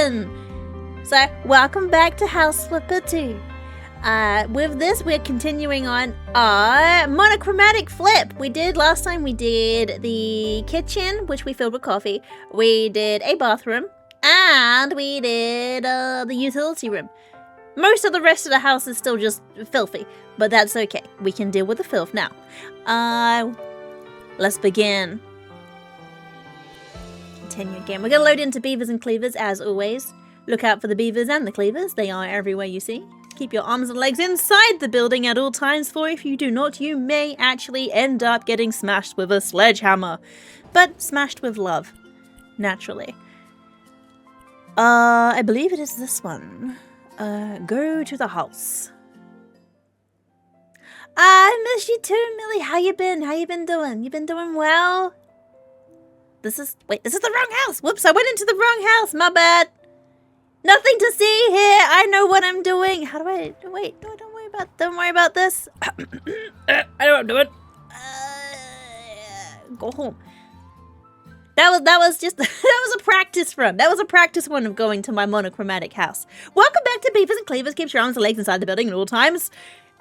again! So, welcome back to House Flipper 2. With this, we're continuing on our monochromatic flip. Last time we did the kitchen, which we filled with coffee. We did a bathroom, and we did the utility room. Most of the rest of the house is still just filthy, but that's okay. We can deal with the filth now. Let's begin. Continue again. We're going to load into beavers and cleavers as always. Look out for the beavers and the cleavers. They are everywhere you see. Keep your arms and legs inside the building at all times, for if you do not, you may actually end up getting smashed with a sledgehammer. But smashed with love. Naturally. I believe it is this one. Go to the house. I miss you too, Millie. How you been? How you been doing? You been doing well? This is the wrong house. Whoops, I went into the wrong house. My bad. Nothing to see here. I know what I'm doing. How do I... Wait, no, don't worry about this. I know what I'm doing. Go home. That was just... that was a practice run. That was a practice one of going to my monochromatic house. Welcome back to Beavers and Cleavers. Keep your arms and legs inside the building at all times.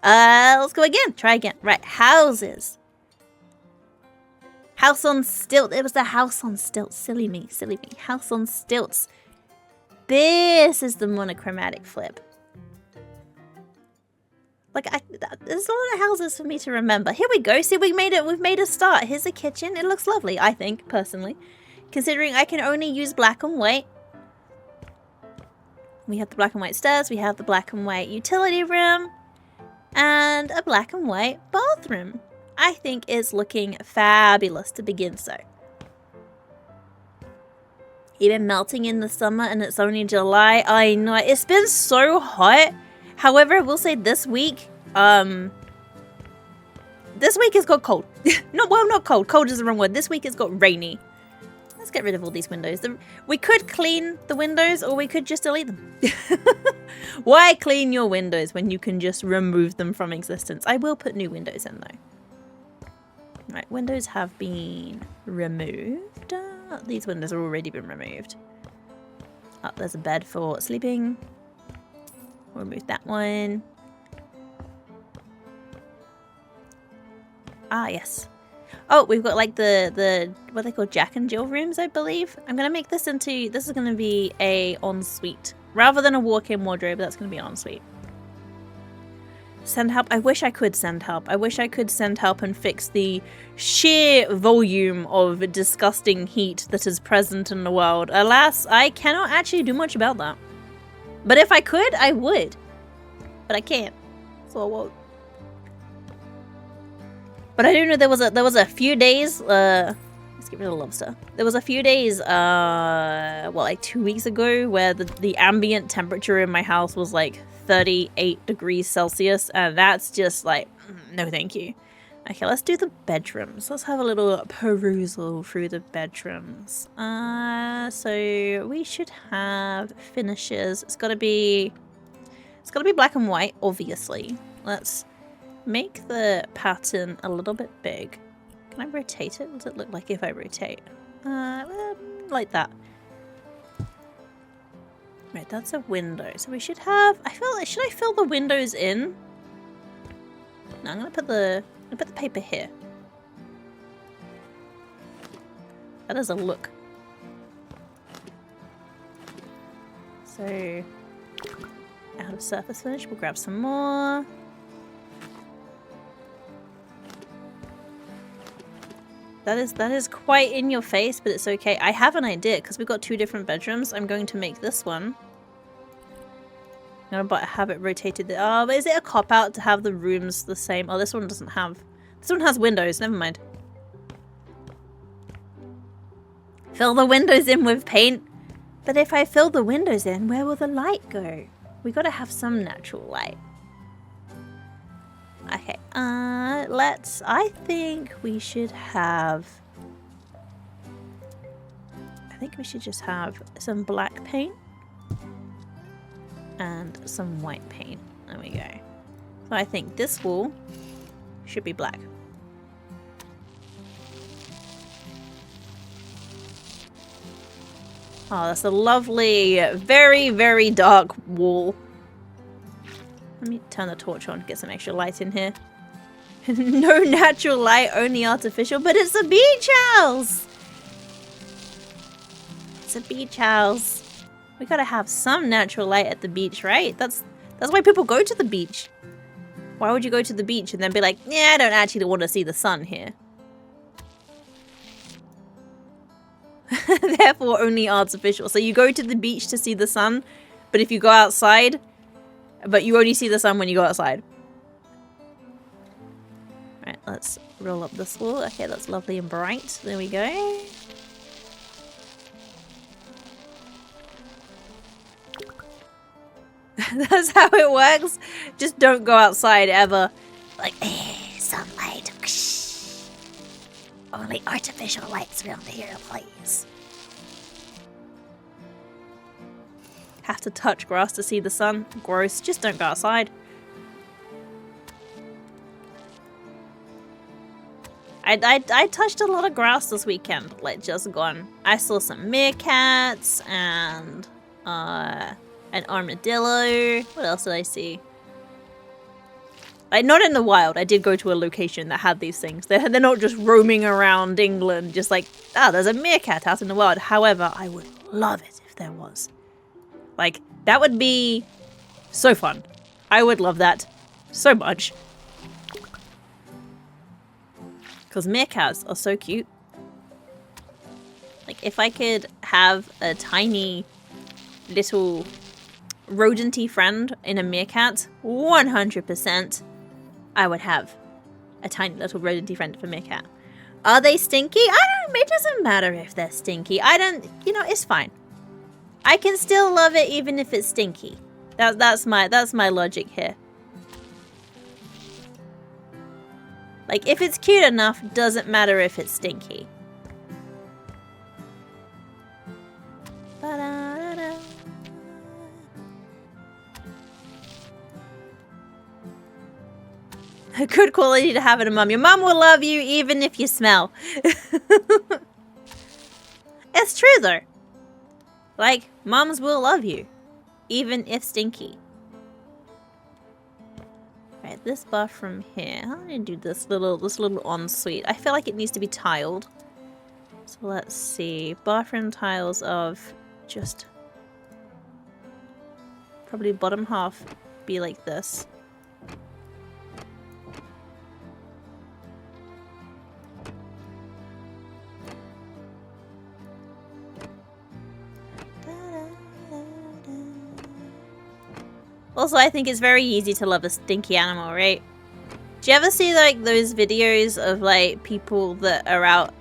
Let's go again. Try again. Right, houses. House on stilts. It was the house on stilts. Silly me. House on stilts. This is the monochromatic flip. Like, there's a lot of houses for me to remember. Here we go. See, we've made a start. Here's a kitchen. It looks lovely, I think, personally. Considering I can only use black and white. We have the black and white stairs. We have the black and white utility room. And a black and white bathroom. I think it's looking fabulous to begin so. Even melting in the summer and it's only July. I know, it's been so hot. However, I will say this week has got cold. Not cold. Cold is the wrong word. This week it's got rainy. Let's get rid of all these windows. We could clean the windows or we could just delete them. Why clean your windows when you can just remove them from existence? I will put new windows in though. Right, windows have been removed. These windows have already been removed. Oh, there's a bed for sleeping. We'll remove that one. Ah, yes. Oh, we've got like the what they call Jack and Jill rooms, I believe. I'm gonna make this into, this is gonna be a ensuite. Rather than a walk-in wardrobe, that's gonna be an ensuite. Send help. I wish I could send help. I wish I could send help and fix the sheer volume of disgusting heat that is present in the world. Alas, I cannot actually do much about that. But if I could, I would. But I can't. So I won't. But I do know there was a few days, let's get rid of the lobster. There was a few days, like 2 weeks ago where the ambient temperature in my house was like 38 degrees Celsius, and that's just like, no thank you. Okay, let's do the bedrooms. Let's have a little perusal through the bedrooms. So we should have finishes. It's gotta be black and white, obviously. Let's make the pattern a little bit big. Can I rotate it? What does it look like if I rotate? Like that. Right, that's a window. So we should have, should I fill the windows in? No, I'm gonna put the paper here. That is a look. So, out of surface finish, we'll grab some more. That is quite in your face, but it's okay. I have an idea, because we've got two different bedrooms. I'm going to make this one. I'm gonna have it rotated. Oh, but is it a cop-out to have the rooms the same? Oh, this one doesn't have... This one has windows, never mind. Fill the windows in with paint. But if I fill the windows in, where will the light go? We gotta have some natural light. Okay, I think we should have... I think we should just have some black paint. And some white paint. There we go. So I think this wall should be black. Oh, that's a lovely, very, very dark wall. Let me turn the torch on to get some extra light in here. No natural light, only artificial, but it's a beach house! It's a beach house. We gotta have some natural light at the beach, right? That's why people go to the beach. Why would you go to the beach and then be like, yeah, I don't actually want to see the sun here. Therefore, only artificial. So you go to the beach to see the sun, but if you go outside, but you only see the sun when you go outside. Alright, let's roll up this wall. Okay, that's lovely and bright. There we go. That's how it works. Just don't go outside ever. Like, sunlight. Only artificial lights around here, please. Have to touch grass to see the sun. Gross. Just don't go outside. I touched a lot of grass this weekend, like just gone. I saw some meerkats and an armadillo. What else did I see? Like, not in the wild. I did go to a location that had these things. They're not just roaming around England, just like, there's a meerkat out in the wild. However, I would love it if there was. Like, that would be so fun. I would love that so much. Because meerkats are so cute. Like, if I could have a tiny little rodenty friend in a meerkat, 100%, I would have a tiny little rodenty friend for meerkat. Are they stinky? It doesn't matter if they're stinky. It's fine. I can still love it even if it's stinky. That's my logic here. Like, if it's cute enough, doesn't matter if it's stinky. Ba-da-da-da. A good quality to have in a mum. Your mum will love you even if you smell. It's true though. Like, mums will love you even if stinky. Right, this bathroom here. How do I do this little ensuite? I feel like it needs to be tiled. So let's see. Bathroom tiles of just probably bottom half be like this. Also, I think it's very easy to love a stinky animal, right? Do you ever see like those videos of like people that are out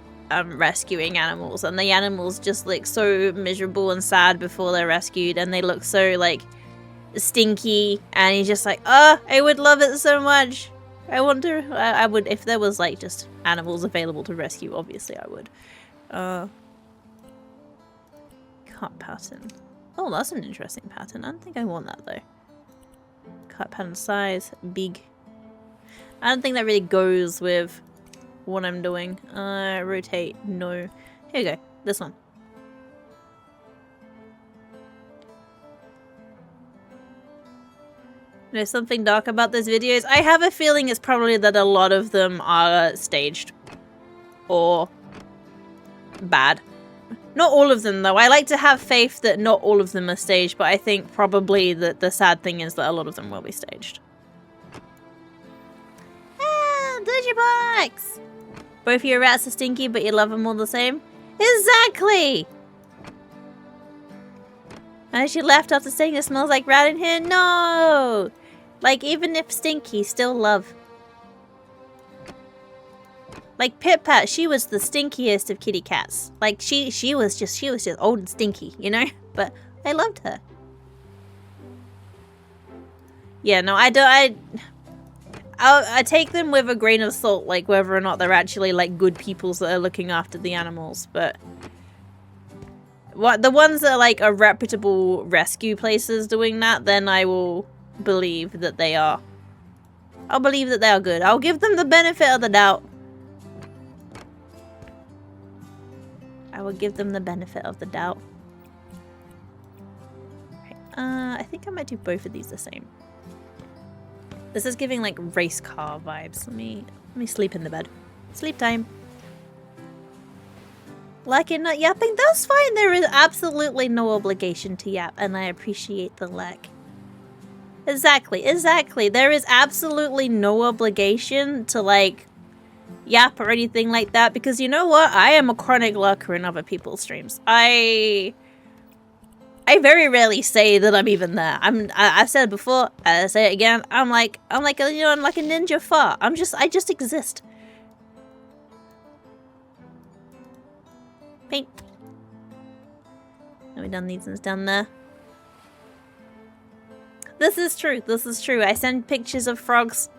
rescuing animals and the animals just look so miserable and sad before they're rescued and they look so like stinky and you're just like, I would love it so much. I would, if there was like just animals available to rescue, obviously I would. Cut pattern. Oh, that's an interesting pattern. I don't think I want that though. Cut pattern size, big. I don't think that really goes with what I'm doing. Rotate, no. Here we go, this one. There's something dark about those videos. I have a feeling it's probably that a lot of them are staged. Or bad. Not all of them, though. I like to have faith that not all of them are staged, but I think probably that the sad thing is that a lot of them will be staged. Digibox! Both your rats are stinky, but you love them all the same? Exactly! And she left after saying it smells like rat in here? No! Like, even if stinky, still love. Like Pit Pat, she was the stinkiest of kitty cats. Like she was just old and stinky, you know? But I loved her. Yeah, no, I take them with a grain of salt, like whether or not they're actually like good people that are looking after the animals, but the ones that are like are reputable rescue places doing that, then I will believe that they are. I'll believe that they are good. I'll give them the benefit of the doubt. I will give them the benefit of the doubt. I think I might do both of these the same. This is giving like race car vibes. Let me sleep in the bed. Sleep time. Like and not yapping, that's fine. There is absolutely no obligation to yap, and I appreciate the lack. Exactly. There is absolutely no obligation to like yap or anything like that, because you know what? I am a chronic lurker in other people's streams. I very rarely say that I'm even there. I've said it before, I say it again. I'm like a ninja fart. I just exist. Paint. Have we done these ones down there? This is true. I send pictures of frogs.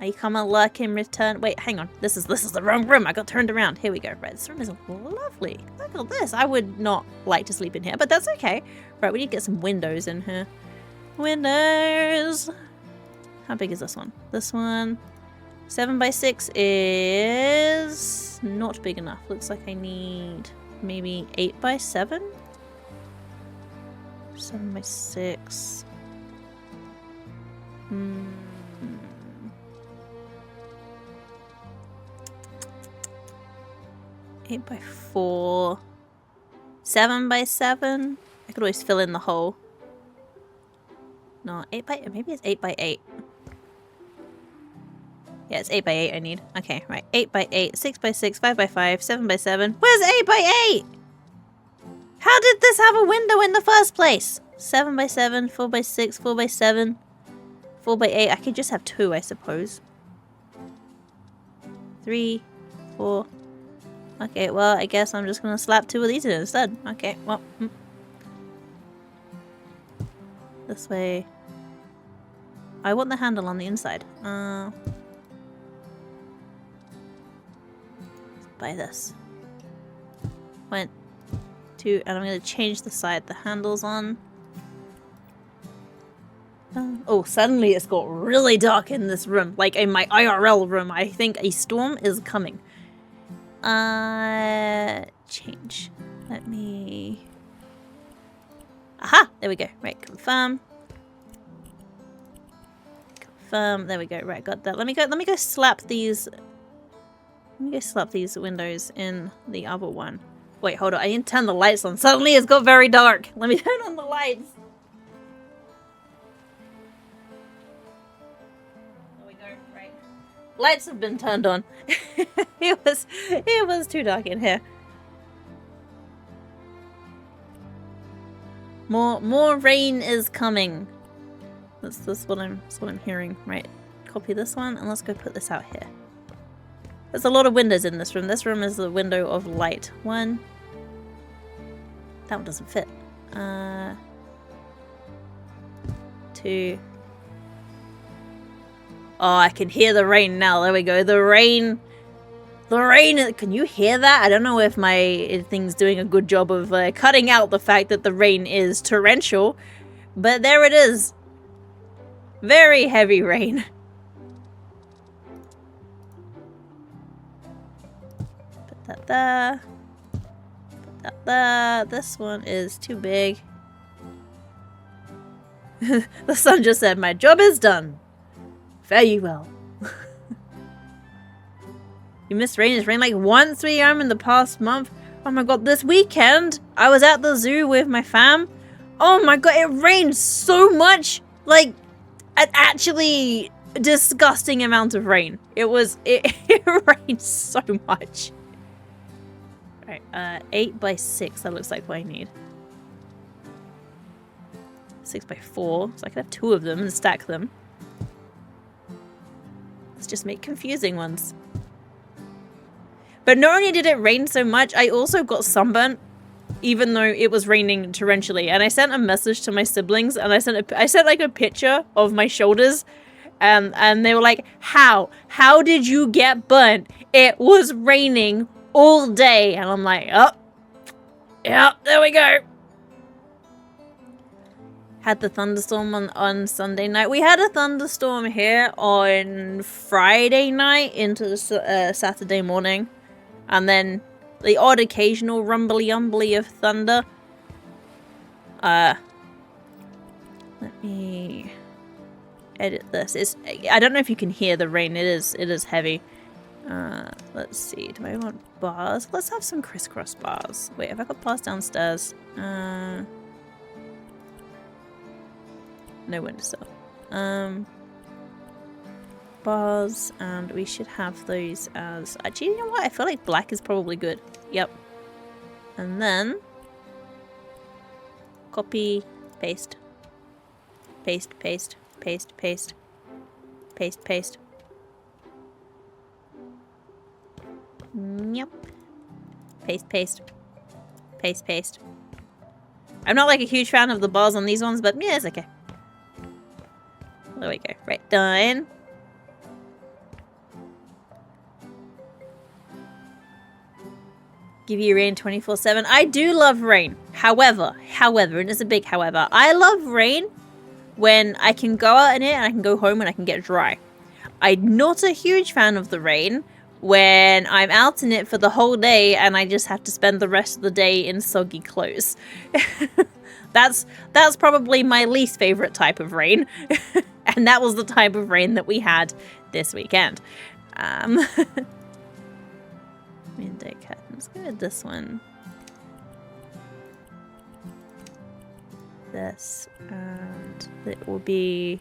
I come and lurk in return. Wait, hang on. This is the wrong room. I got turned around. Here we go. Right, this room is lovely. Look at this. I would not like to sleep in here, but that's okay. Right, we need to get some windows in here. Windows. How big is this one? This one. 7x6 is not big enough. Looks like I need maybe 8x7. 7x6. 8x4. 7x7. I could always fill in the hole. No, maybe it's 8x8. Yeah, it's 8x8 I need. Okay, right. 8x8, 6x6, 5x5, 7x7. Where's 8x8? How did this have a window in the first place? 7x7, 4x6, 4x7, 4x8. I could just have 2, I suppose. 3, 4. Okay, well, I guess I'm just gonna slap 2 of these in instead. Okay, well. This way. I want the handle on the inside. Let's buy this. 1, 2, and I'm gonna change the side the handle's on. Oh, suddenly it's got really dark in this room. Like in my IRL room. I think a storm is coming. Change. Let me... Aha! There we go. Right, confirm. Confirm. There we go. Right, got that. Let me go slap these... Let me go slap these windows in the other one. Wait, hold on. I didn't turn the lights on. Suddenly it's got very dark. Let me turn on the lights. There we go. Right. Lights have been turned on. It was too dark in here. More rain is coming. That's what I'm hearing. Right. Copy this one and let's go put this out here. There's a lot of windows in this room. This room is the window of light. 1. That one doesn't fit. 2. Oh, I can hear the rain now. There we go. The rain. Can you hear that? I don't know if my thing's doing a good job of cutting out the fact that the rain is torrential. But there it is. Very heavy rain. Put that there. Put that there. This one is too big. The sun just said, my job is done. Fare you well. You missed rain. It's rained like once where I am in the past month. Oh my god, this weekend I was at the zoo with my fam. Oh my god, it rained so much. Like, an actually disgusting amount of rain. It rained so much. Alright, 8x6, that looks like what I need. 6x4, so I can have 2 of them and stack them. Let's just make confusing ones. But not only did it rain so much, I also got sunburnt, even though it was raining torrentially. And I sent a message to my siblings, and I sent like a picture of my shoulders, and they were like, "How? How did you get burnt? It was raining all day." And I'm like, "Oh, yeah, there we go." Had the thunderstorm on Sunday night. We had a thunderstorm here on Friday night into Saturday morning. And then the odd occasional rumbly-umbly of thunder. Let me edit this. I don't know if you can hear the rain. It is heavy. Let's see. Do I want bars? Let's have some crisscross bars. Wait, have I got bars downstairs? No windowsill. Bars, and we should have those as... Actually, you know what? I feel like black is probably good. Yep. And then... Copy, paste. Paste, paste, paste, paste. Paste, paste. Yep. Paste, paste. Paste, paste. I'm not like a huge fan of the bars on these ones, but yeah, it's okay. There we go. Right, done. Give you rain 24/7. I do love rain. However, and it's a big however, I love rain when I can go out in it and I can go home and I can get dry. I'm not a huge fan of the rain when I'm out in it for the whole day and I just have to spend the rest of the day in soggy clothes. That's probably my least favorite type of rain. And that was the type of rain that we had this weekend. Window curtains. Go with this one. This. And it will be...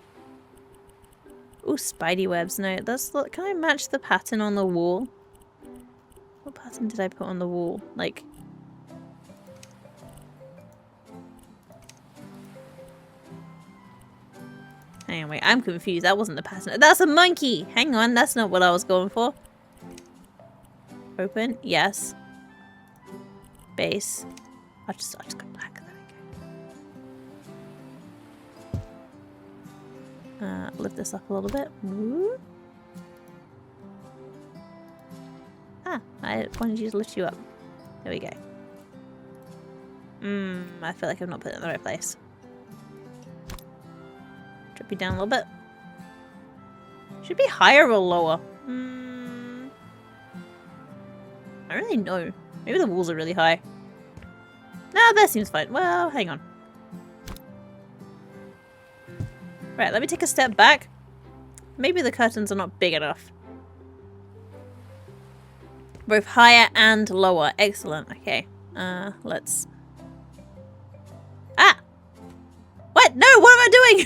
Ooh, spidey webs. No, that's... Look, can I match the pattern on the wall? What pattern did I put on the wall? Like... Anyway, I'm confused. That wasn't the pattern. That's a monkey! Hang on, that's not what I was going for. Open, yes. Base. I'll just go black. There we go. Lift this up a little bit. Ooh. Ah, I wanted you to lift you up. There we go. I feel like I'm not putting it in the right place. Drop you down a little bit. Should be higher or lower? I don't really know. Maybe the walls are really high. No, that seems fine. Well, hang on. Right, let me take a step back. Maybe the curtains are not big enough. Both higher and lower. Excellent. Okay. Let's... Ah! What? No, what am I doing?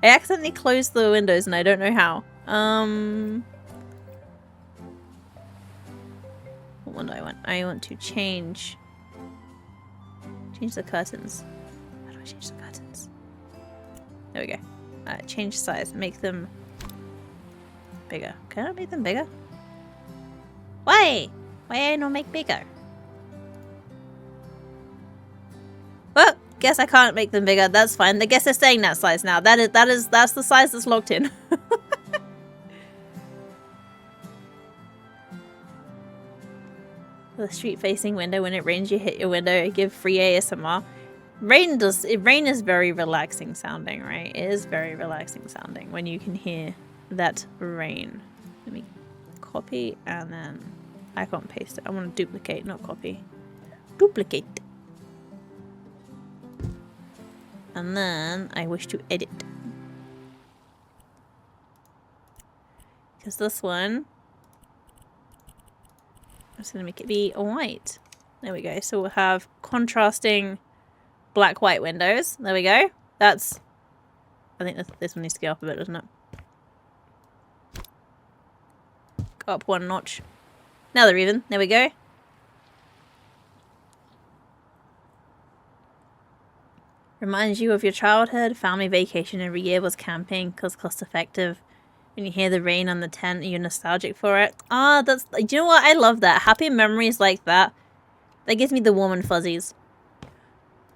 I accidentally closed the windows and I don't know how. What one do I want? I want to change the curtains. How do I change the curtains? There we go. Change size. Make them bigger. Can I make them bigger? Why? Why I not make bigger? Well, guess I can't make them bigger. That's fine. I guess they're staying that size now. That's the size that's locked in. The street-facing window. When it rains, you hit your window. Give free ASMR. Rain is very relaxing sounding, right? It is very relaxing sounding when you can hear that rain. Let me copy and then I can't paste it. I want to duplicate, not copy. Duplicate. And then I wish to edit. Because this one, I'm just going to make it be white. There we go. So we'll have contrasting black-white windows. There we go. That's... I think this one needs to go up a bit, doesn't it? Go up one notch. Now they're even. There we go. Reminds you of your childhood. Family vacation every year was camping because cost effective. When you hear the rain on the tent, you're nostalgic for it. Ah, that's... Do you know what? I love that. Happy memories like that. That gives me the warm and fuzzies.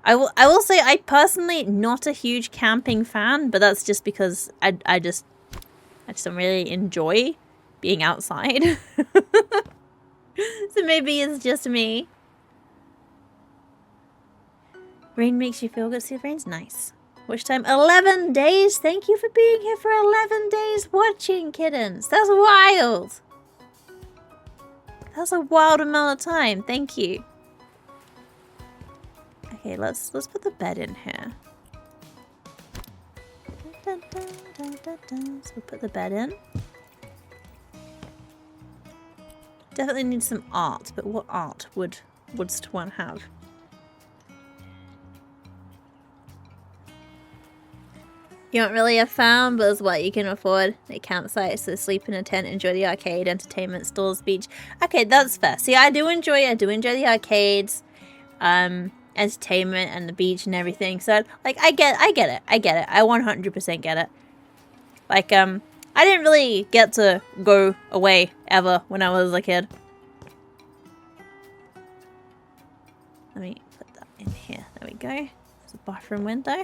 I will say I personally not a huge camping fan, but that's just because I just don't really enjoy being outside. So maybe it's just me. Rain makes you feel good. See, the rain's nice. Watch time 11 days. Thank you for being here for 11 days watching, kittens. That's wild. That's a wild amount of time. Thank you. Okay, let's put the bed in here. So we'll put the bed in. Definitely need some art, but what art would one have? You aren't really a fan, but it's what you can afford. A campsite, so sleep in a tent, enjoy the arcade, entertainment, stores, beach. Okay, that's fair. See, I do enjoy the arcades, entertainment and the beach and everything. So, like, I get it. I 100% get it. Like, I didn't really get to go away ever when I was a kid. Let me put that in here. There we go. There's a bathroom window.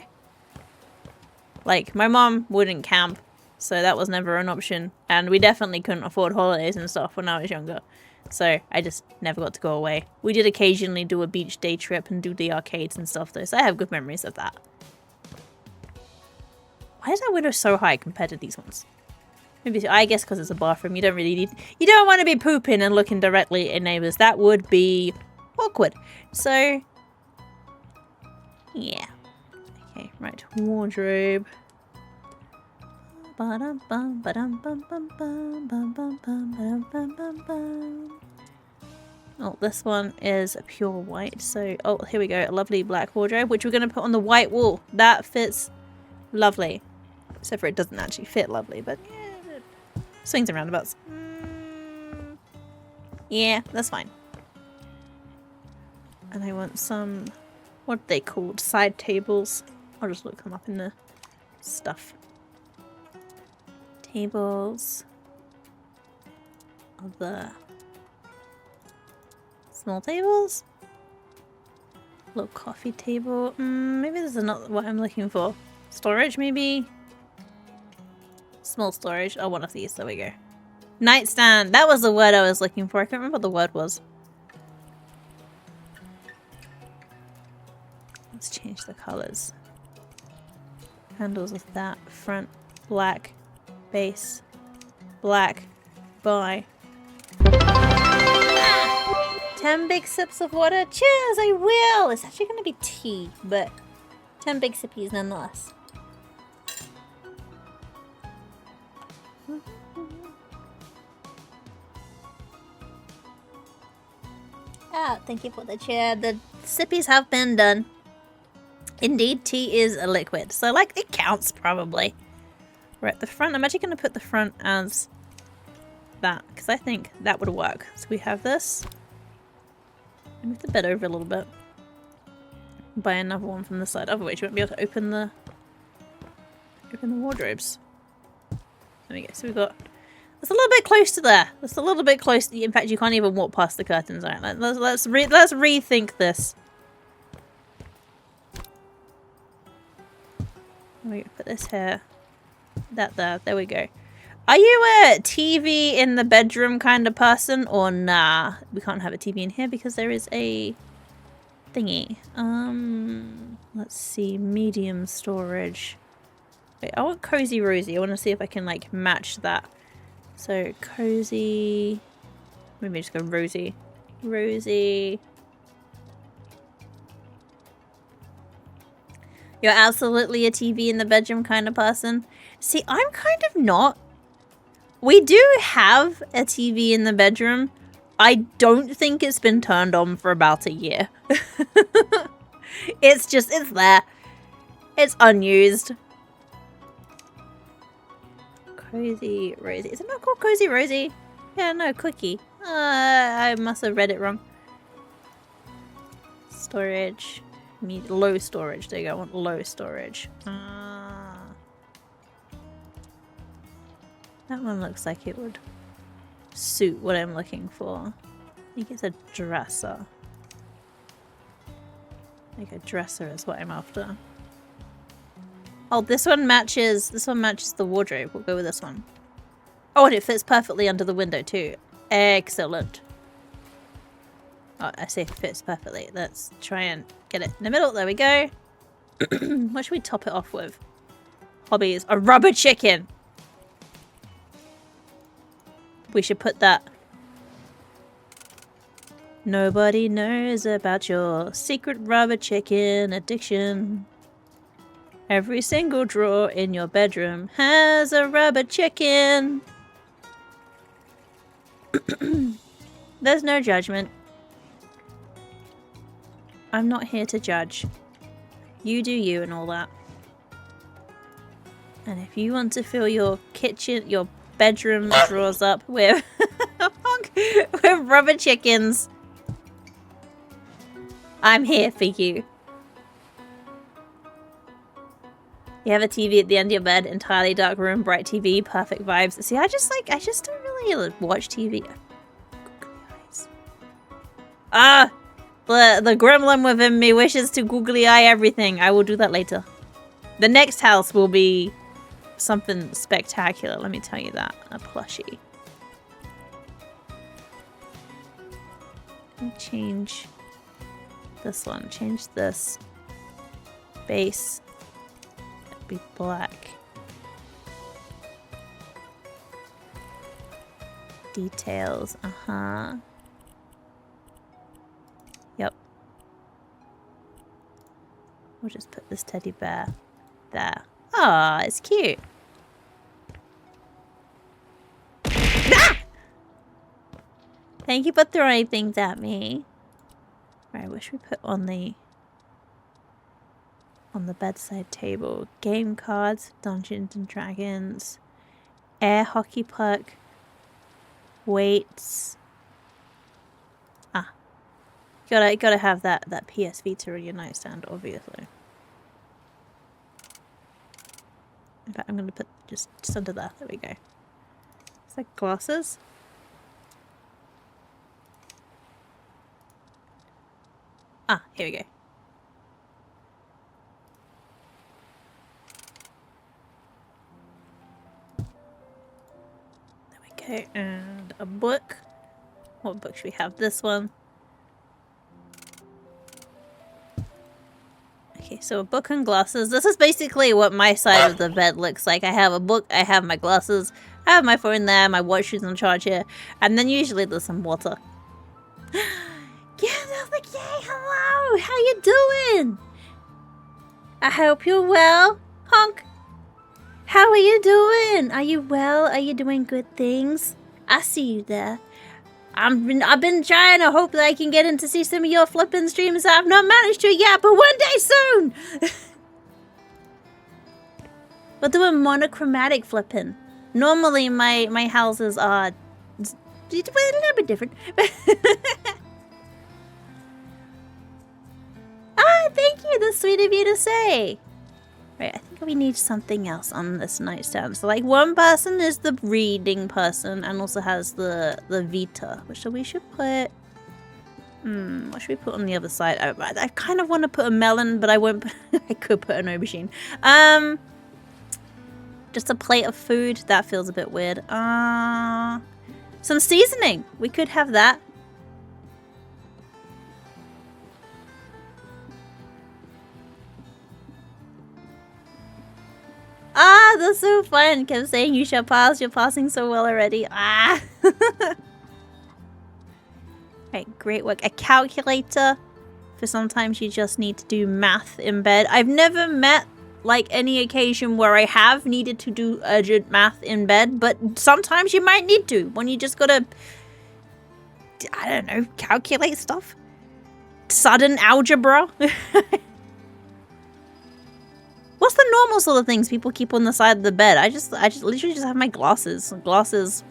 Like, my mom wouldn't camp, so that was never an option. And we definitely couldn't afford holidays and stuff when I was younger. So I just never got to go away. We did occasionally do a beach day trip and do the arcades and stuff though, so I have good memories of that. Why is that window so high compared to these ones? Maybe, I guess because it's a bathroom. You don't really need... You don't want to be pooping and looking directly at neighbours. That would be awkward. So, yeah. Okay, right. Wardrobe. Oh, this one is a pure white. So, oh, here we go. A lovely black wardrobe, which we're going to put on the white wall. That fits lovely. Except for it doesn't actually fit lovely, but yeah, swings and roundabouts. Yeah, that's fine. And I want some, what are they called? Side tables. I'll just look them up in the stuff. Tables. Of the small tables. Little coffee table. Maybe this is not what I'm looking for. Storage, maybe? Small storage. Oh, one of these. There we go. Nightstand. That was the word I was looking for. I can't remember what the word was. Let's change the colors. Handles with that. Front. Black. Base. Black. Bye. 10 big sips of water. Cheers, I will. It's actually going to be tea, but 10 big sippies nonetheless. Ah, thank you for the chair. The sippies have been done. Indeed, tea is a liquid, so like it counts probably. We're at the front. I'm actually going to put the front as that because I think that would work. So we have this. Move the bed over a little bit. Buy another one from the side. Otherwise, you won't be able to open the wardrobes. There we go. So we've got. It's a little bit close to there. It's a little bit close. In fact, you can't even walk past the curtains. All right, let's rethink this. We put this here. That there. There we go. Are you a TV in the bedroom kind of person, or nah? We can't have a TV in here because there is a thingy. Let's see. Medium storage. Wait, I want cozy rosy. I want to see if I can like match that. So cozy. Maybe just go rosy. Rosy. You're absolutely a TV in the bedroom kind of person. See, I'm kind of not. We do have a TV in the bedroom. I don't think it's been turned on for about a year. It's there. It's unused. Cozy Rosie. Is it not called Cozy Rosie? Yeah, no, Cookie. I must have read it wrong. Storage. Low storage. There you go. I want low storage. That one looks like it would suit what I'm looking for. I think it's a dresser. Like a dresser is what I'm after. Oh, this one matches the wardrobe. We'll go with this one. Oh, and it fits perfectly under the window too. Excellent. Oh, I say fits perfectly. Let's try and get it in the middle. There we go. What should we top it off with? Hobbies. A rubber chicken. We should put that Nobody knows about your secret rubber chicken addiction. Every single drawer in your bedroom has a rubber chicken. There's no judgment. I'm not here to judge. You do you and all that. And if you want to fill your kitchen, your bedroom drawers up with, with rubber chickens, I'm here for you. You have a TV at the end of your bed, entirely dark room, bright TV, perfect vibes. See, I just don't really watch TV. Ah! The gremlin within me wishes to googly eye everything. I will do that later. The next house will be something spectacular, let me tell you that. A plushie. Let me change this one. Change this. Base. It'll be black. Details. Uh-huh. Yep. We'll just put this teddy bear there. Aw, it's cute. Ah! Thank you for throwing things at me. Right, what should we put on the bedside table? Game cards, Dungeons and Dragons, air hockey puck, weights. Ah, gotta have that PS Vita in your nightstand, obviously. In fact, I'm gonna put just under there. There we go. Is that glasses? Ah, here we go. There we go. And a book. What book should we have? This one. Okay, so a book and glasses. This is basically what my side of the bed looks like. I have a book, I have my glasses, I have my phone there, my watch is on charge here, and then usually there's some water. Yeah, I was like, yay, hello, how you doing? I hope you're well, honk. How are you doing? Are you well? Are you doing good things? I see you there. I've been trying to hope that I can get in to see some of your flipping streams. I've not managed to yet, but one day soon! We're doing monochromatic flipping. Normally my houses are a little bit different. Ah, thank you. That's sweet of you to say. Right, I think we need something else on this nightstand. So, like, one person is the reading person and also has the Vita, which we should put. What should we put on the other side? I kind of want to put a melon, but I won't. I could put an aubergine. Just a plate of food. That feels a bit weird. Some seasoning. We could have that. Ah, that's so fun. Kept saying you shall pass. You're passing so well already. Ah. Right, great work. A calculator for sometimes you just need to do math in bed. I've never met like any occasion where I have needed to do urgent math in bed, but sometimes you might need to when you just gotta, I don't know, calculate stuff. Sudden algebra. What's the normal sort of things people keep on the side of the bed? I just literally just have my glasses,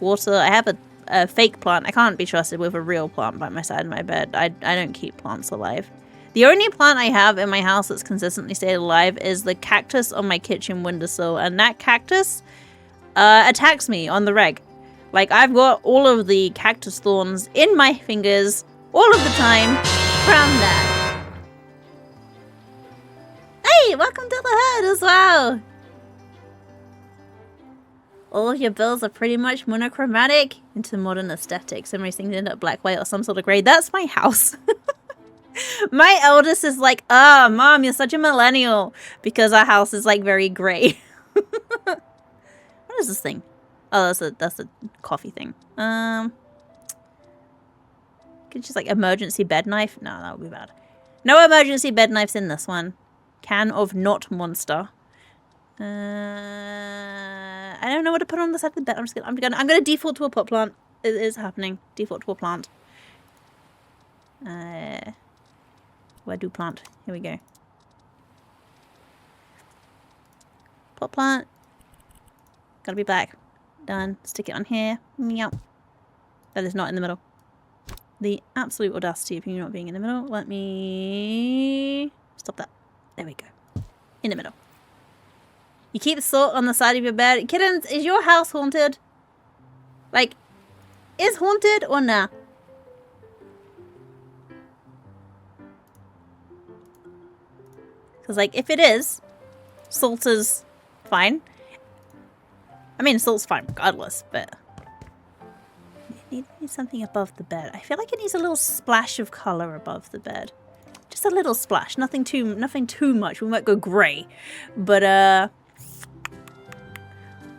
water. I have a fake plant. I can't be trusted with a real plant by my side of my bed. I don't keep plants alive. The only plant I have in my house that's consistently stayed alive is the cactus on my kitchen windowsill, and that cactus attacks me on the reg. Like, I've got all of the cactus thorns in my fingers all of the time from that. Hey, welcome to the hood as well. All of your bills are pretty much monochromatic into modern aesthetics, and most things end up black, white, or some sort of grey. That's my house. My eldest is like, oh, Mom, you're such a millennial, because our house is like very grey. What is this thing? Oh, that's a coffee thing. Just like emergency bed knife. No, that would be bad. No emergency bed knives in this one. Can of not monster. I don't know what to put on the side of the bed. I'm gonna default to a pot plant. It is happening. Default to a plant. Where do plant? Here we go. Pot plant. Gotta be black. Done. Stick it on here. Meow. That is not in the middle. The absolute audacity of you not being in the middle. Let me stop that. There we go. In the middle. You keep the salt on the side of your bed. Kittens, is your house haunted? Like, is haunted or nah? Because, like, if it is, salt is fine. I mean, salt's fine regardless, but... It needs something above the bed. I feel like it needs a little splash of color above the bed. Just a little splash. Nothing too much. We might go grey. But,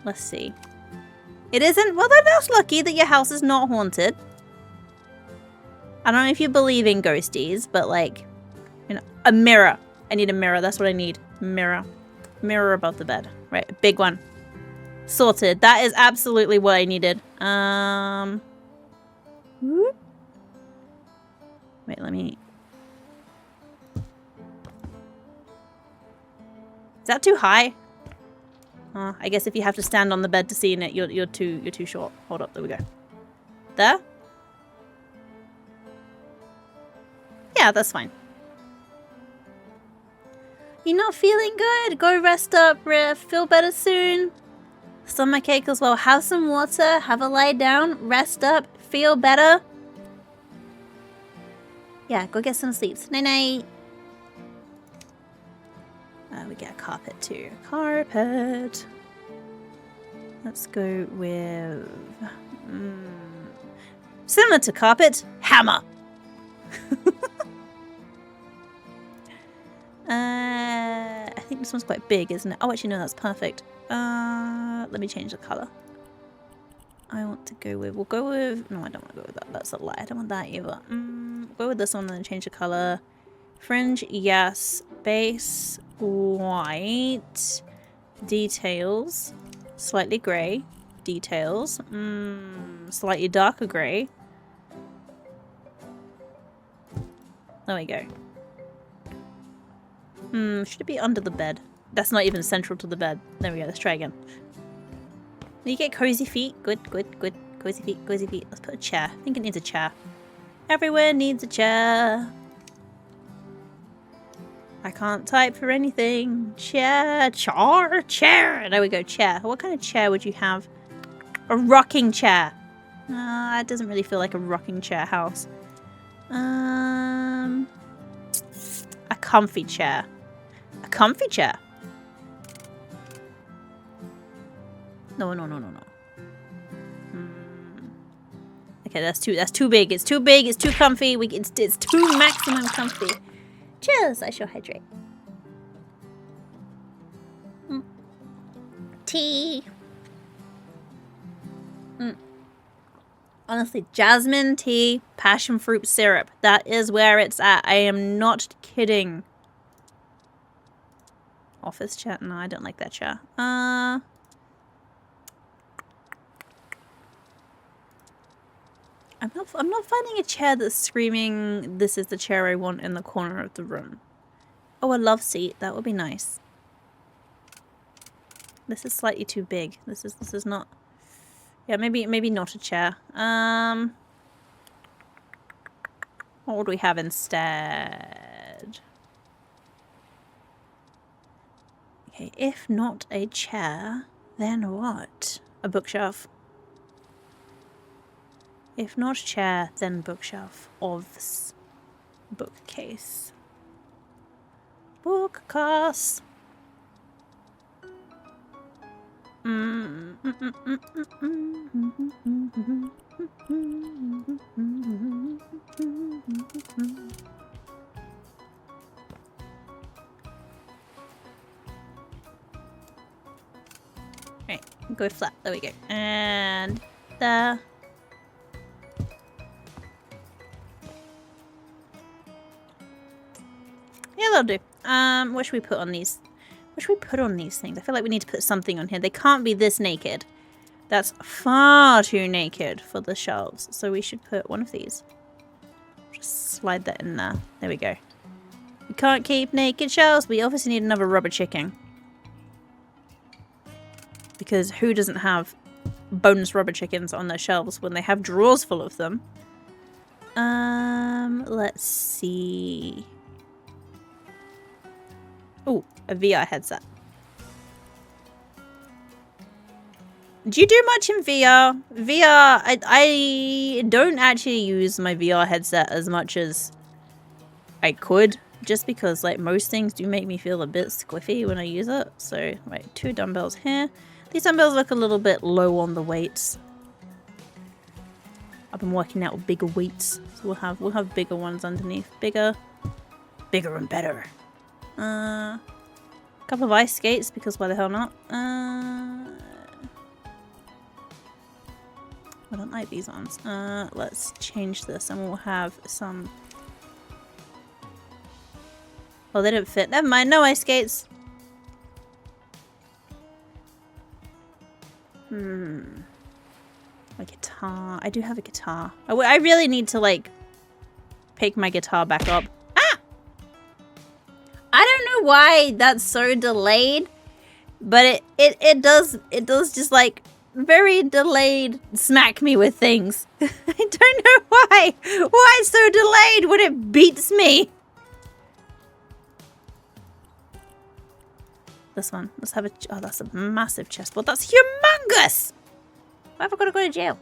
let's see. It isn't... Well, then that's lucky that your house is not haunted. I don't know if you believe in ghosties, but, like... You know, a mirror. I need a mirror. That's what I need. Mirror. Mirror above the bed. Right, a big one. Sorted. That is absolutely what I needed. Whoop. Wait, let me... Is that too high? I guess if you have to stand on the bed to see in it, you're too short. Hold up, there we go. There? Yeah, that's fine. You're not feeling good? Go rest up, feel better soon. Stomachache as well. Have some water, have a lie down, rest up, feel better. Yeah, go get some sleep. Night-night. We get a carpet too. Carpet. Let's go with... similar to carpet, hammer. I think this one's quite big, isn't it? Oh, actually, no, that's perfect. Let me change the color. I want to go with... We'll go with... No, I don't want to go with that. That's a lie. I don't want that either. Go with this one and then change the color. Fringe, yes. Base, white. Details. Slightly grey. Details. Slightly darker grey. There we go. Should it be under the bed? That's not even central to the bed. There we go. Let's try again. You get cozy feet. Good, good, good. Cozy feet, cozy feet. Let's put a chair. I think it needs a chair. Everywhere needs a chair. I can't type for anything. Chair, chair. There we go, chair. What kind of chair would you have? A rocking chair. That doesn't really feel like a rocking chair house. A comfy chair. A comfy chair. No. Okay, that's too big. It's too big. It's too comfy. It's too maximum comfy. Cheers. I shall hydrate. Tea. Honestly, jasmine tea, passion fruit syrup. That is where it's at. I am not kidding. Office chair? No, I don't like that chair. I'm not finding a chair that's screaming, this is the chair I want in the corner of the room. Oh, a love seat. That would be nice. This is slightly too big. This is not... Yeah, maybe not a chair. What would we have instead? Okay, if not a chair, then what? A bookshelf. If not chair, then bookshelf. Ovs. Bookcase. Bookcase. Right, go flat. There we go. And there. Yeah, that'll do. What should we put on these? What should we put on these things? I feel like we need to put something on here. They can't be this naked. That's far too naked for the shelves. So we should put one of these. Just slide that in there. There we go. We can't keep naked shelves. We obviously need another rubber chicken. Because who doesn't have bonus rubber chickens on their shelves when they have drawers full of them? Let's see. Oh, a VR headset. Do you do much in VR? I don't actually use my VR headset as much as I could. Just because, like, most things do make me feel a bit squiffy when I use it. So, right, 2 dumbbells here. These dumbbells look a little bit low on the weights. I've been working out with bigger weights. So we'll have bigger ones underneath. Bigger and better. A couple of ice skates, because why the hell not? I don't like these ones. Let's change this and we'll have some... Oh, they didn't fit. Never mind, no ice skates. My guitar. I do have a guitar. I really need to, like, pick my guitar back up. Ah! I don't know why that's so delayed, but it does just, like, very delayed smack me with things. I don't know why. Why it's so delayed when it beats me. This one. Let's have a... Oh, that's a massive chessboard. That's humongous! Why have I got to go to jail?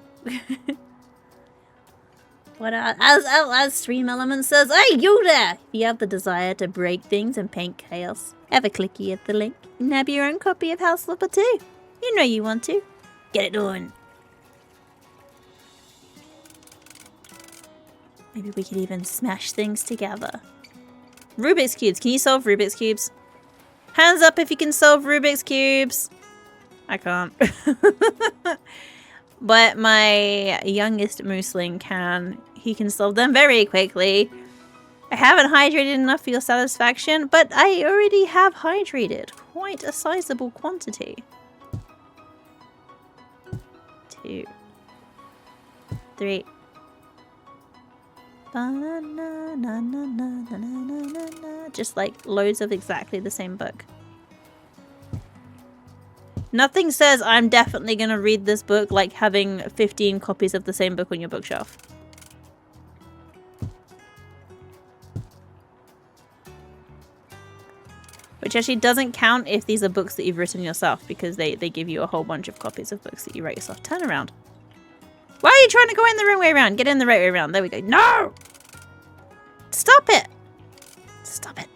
What as Stream Element says, hey, you there! If you have the desire to break things and paint chaos, have a clicky at the link and have your own copy of House Flipper too. You know you want to. Get it done. Maybe we could even smash things together. Rubik's Cubes. Can you solve Rubik's Cubes? Hands up if you can solve Rubik's Cubes. I can't. But my youngest Moosling can. He can solve them very quickly. I haven't hydrated enough for your satisfaction, but I already have hydrated quite a sizable quantity. 2, 3. Just like loads of exactly the same book. Nothing says I'm definitely going to read this book like having 15 copies of the same book on your bookshelf. Which actually doesn't count if these are books that you've written yourself, because they give you a whole bunch of copies of books that you write yourself. Turn around. Why are you trying to go in the wrong way around? Get in the right way around. There we go. No! Stop it! Stop it.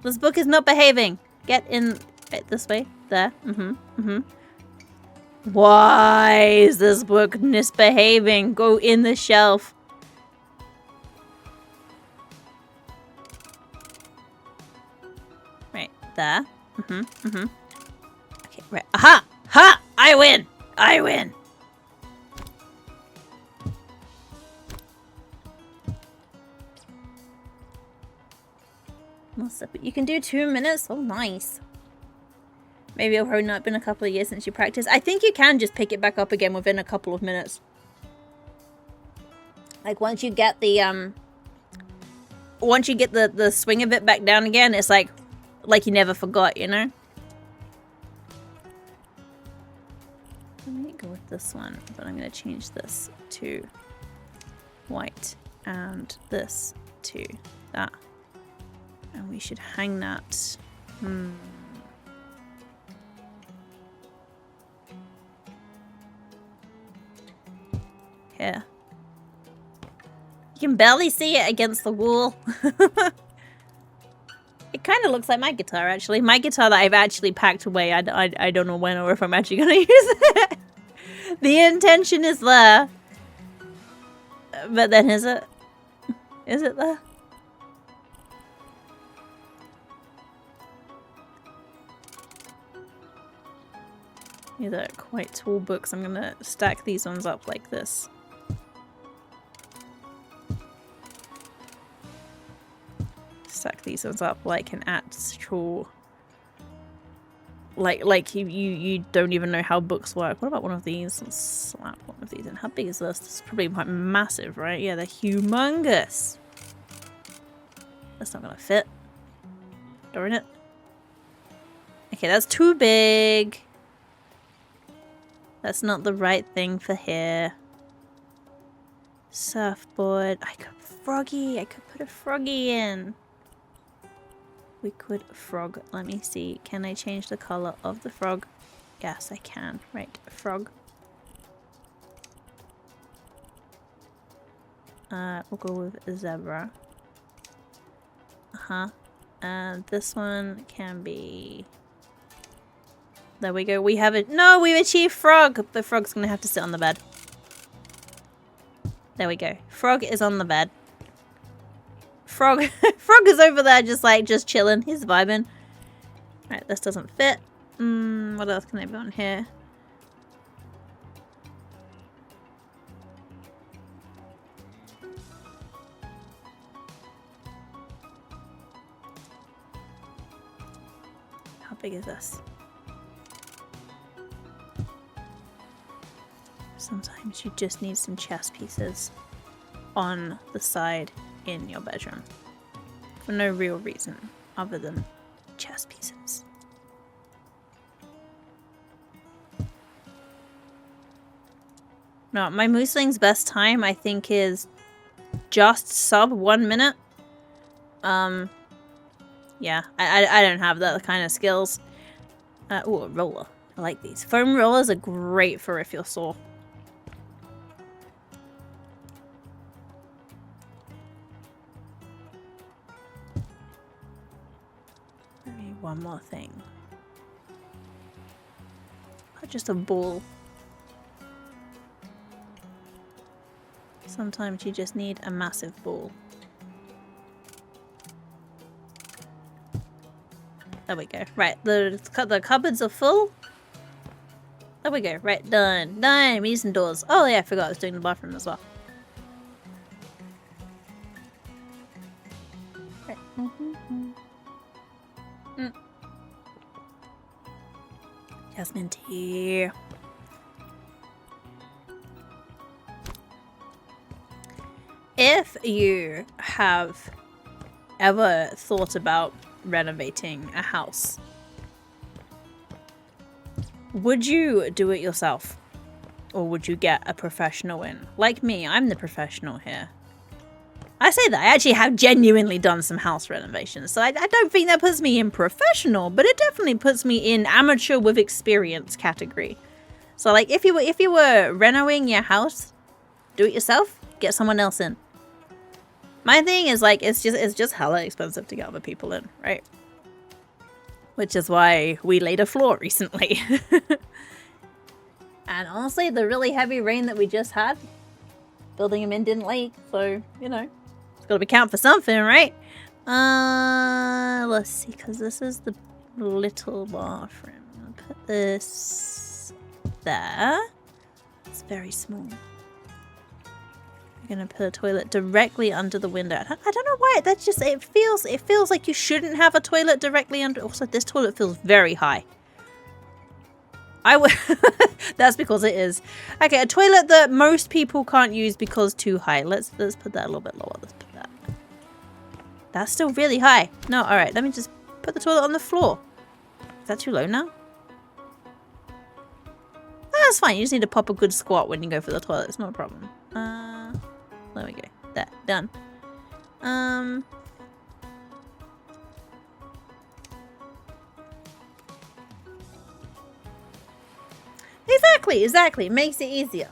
This book is not behaving. Get in this way. There. Why is this book misbehaving? Go in the shelf. Right. There. Okay, right. Aha! Ha! I win! I win! You can do 2 minutes? Oh, nice. Maybe it'll probably not been a couple of years since you practiced. I think you can just pick it back up again within a couple of minutes. Like, once you get the, the swing of it back down again, it's like you never forgot, you know? Let me go with this one, but I'm going to change this to white and this to that. And we should hang that. Here. You can barely see it against the wall. It kind of looks like my guitar, actually. My guitar that I've actually packed away. I don't know when or if I'm actually going to use it. The intention is there. But then is it? Is it there? These are quite tall books. I'm gonna stack these ones up like this. So stack these ones up like an actual... Like you don't even know how books work. What about one of these? Let's slap one of these in. How big is this? This is probably quite massive, right? Yeah, they're humongous. That's not gonna fit. Darn it. Okay, that's too big. That's not the right thing for here. Surfboard. I could put a froggy in. We could frog. Let me see. Can I change the color of the frog? Yes, I can. Right, frog. We'll go with a zebra. And this one can be... There we go. We have it. No, we've achieved frog. The frog's gonna have to sit on the bed. There we go. Frog is on the bed. Frog is over there just chilling. He's vibing. Alright, this doesn't fit. What else can I put on here? How big is this? Sometimes you just need some chess pieces on the side in your bedroom for no real reason other than chess pieces. No, my moosling's best time I think is just sub 1 minute. Yeah, I don't have that kind of skills. Ooh, a roller. I like these. Foam rollers are great for if you're sore. One more thing. Just a ball. Sometimes you just need a massive ball. There we go. Right, the cupboards are full. There we go. Right, done. Done. We need some doors. Oh yeah, I forgot I was doing the bathroom as well. Right. Jasmine tea. If you have ever thought about renovating a house, would you do it yourself? Or would you get a professional in? Like me, I'm the professional here. I say that, I actually have genuinely done some house renovations, so I don't think that puts me in professional, but it definitely puts me in amateur with experience category. So like, if you were renovating your house, do it yourself, get someone else in. My thing is like, it's just hella expensive to get other people in, right? Which is why we laid a floor recently. And honestly, the really heavy rain that we just had, building them in didn't leak, so, you know, it's gotta be count for something, right? Let's see, because this is the little bathroom. I'll put this there. It's very small. We're gonna put a toilet directly under the window. I don't know why, that just, it feels like you shouldn't have a toilet directly under. Also, this toilet feels very high. I would. That's because it is. Okay, a toilet that most people can't use because too high. Let's put that a little bit lower. Let's put that. That's still really high. No, all right. Let me just put the toilet on the floor. Is that too low now? That's fine. You just need to pop a good squat when you go for the toilet. It's not a problem. There we go. There, done. Exactly. It makes it easier.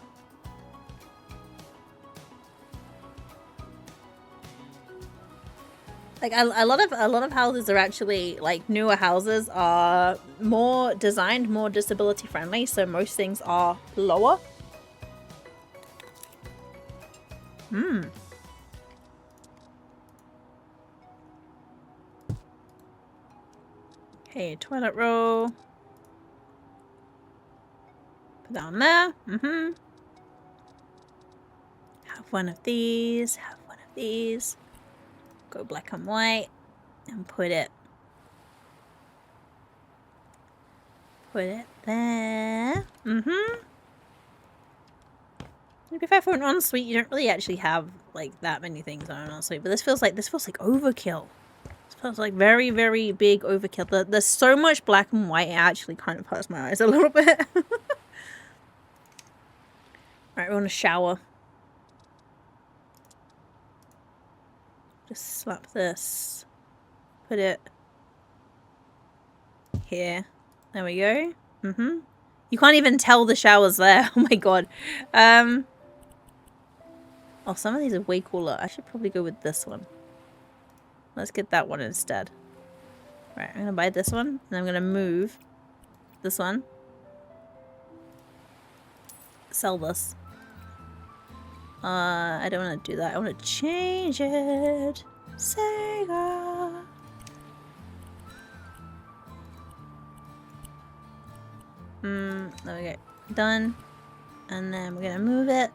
Like a lot of houses are actually, like, newer houses are more designed, more disability friendly, so most things are lower. Okay, toilet roll. Put that on there. Have one of these. Have one of these. Go black and white. And put it there. Maybe if I for an ensuite, you don't really actually have like that many things on an ensuite, but this feels like overkill. This feels like very, very big overkill. There's so much black and white, it actually kind of hurts my eyes a little bit. Alright, we want to shower. Just slap this. Put it here. There we go. You can't even tell the shower's there. Oh my god. Oh, some of these are way cooler. I should probably go with this one. Let's get that one instead. Right, I'm gonna buy this one, and I'm gonna move this one. Sell this. I don't want to do that. I want to change it. Sega. There we go. Done. And then we're gonna move it.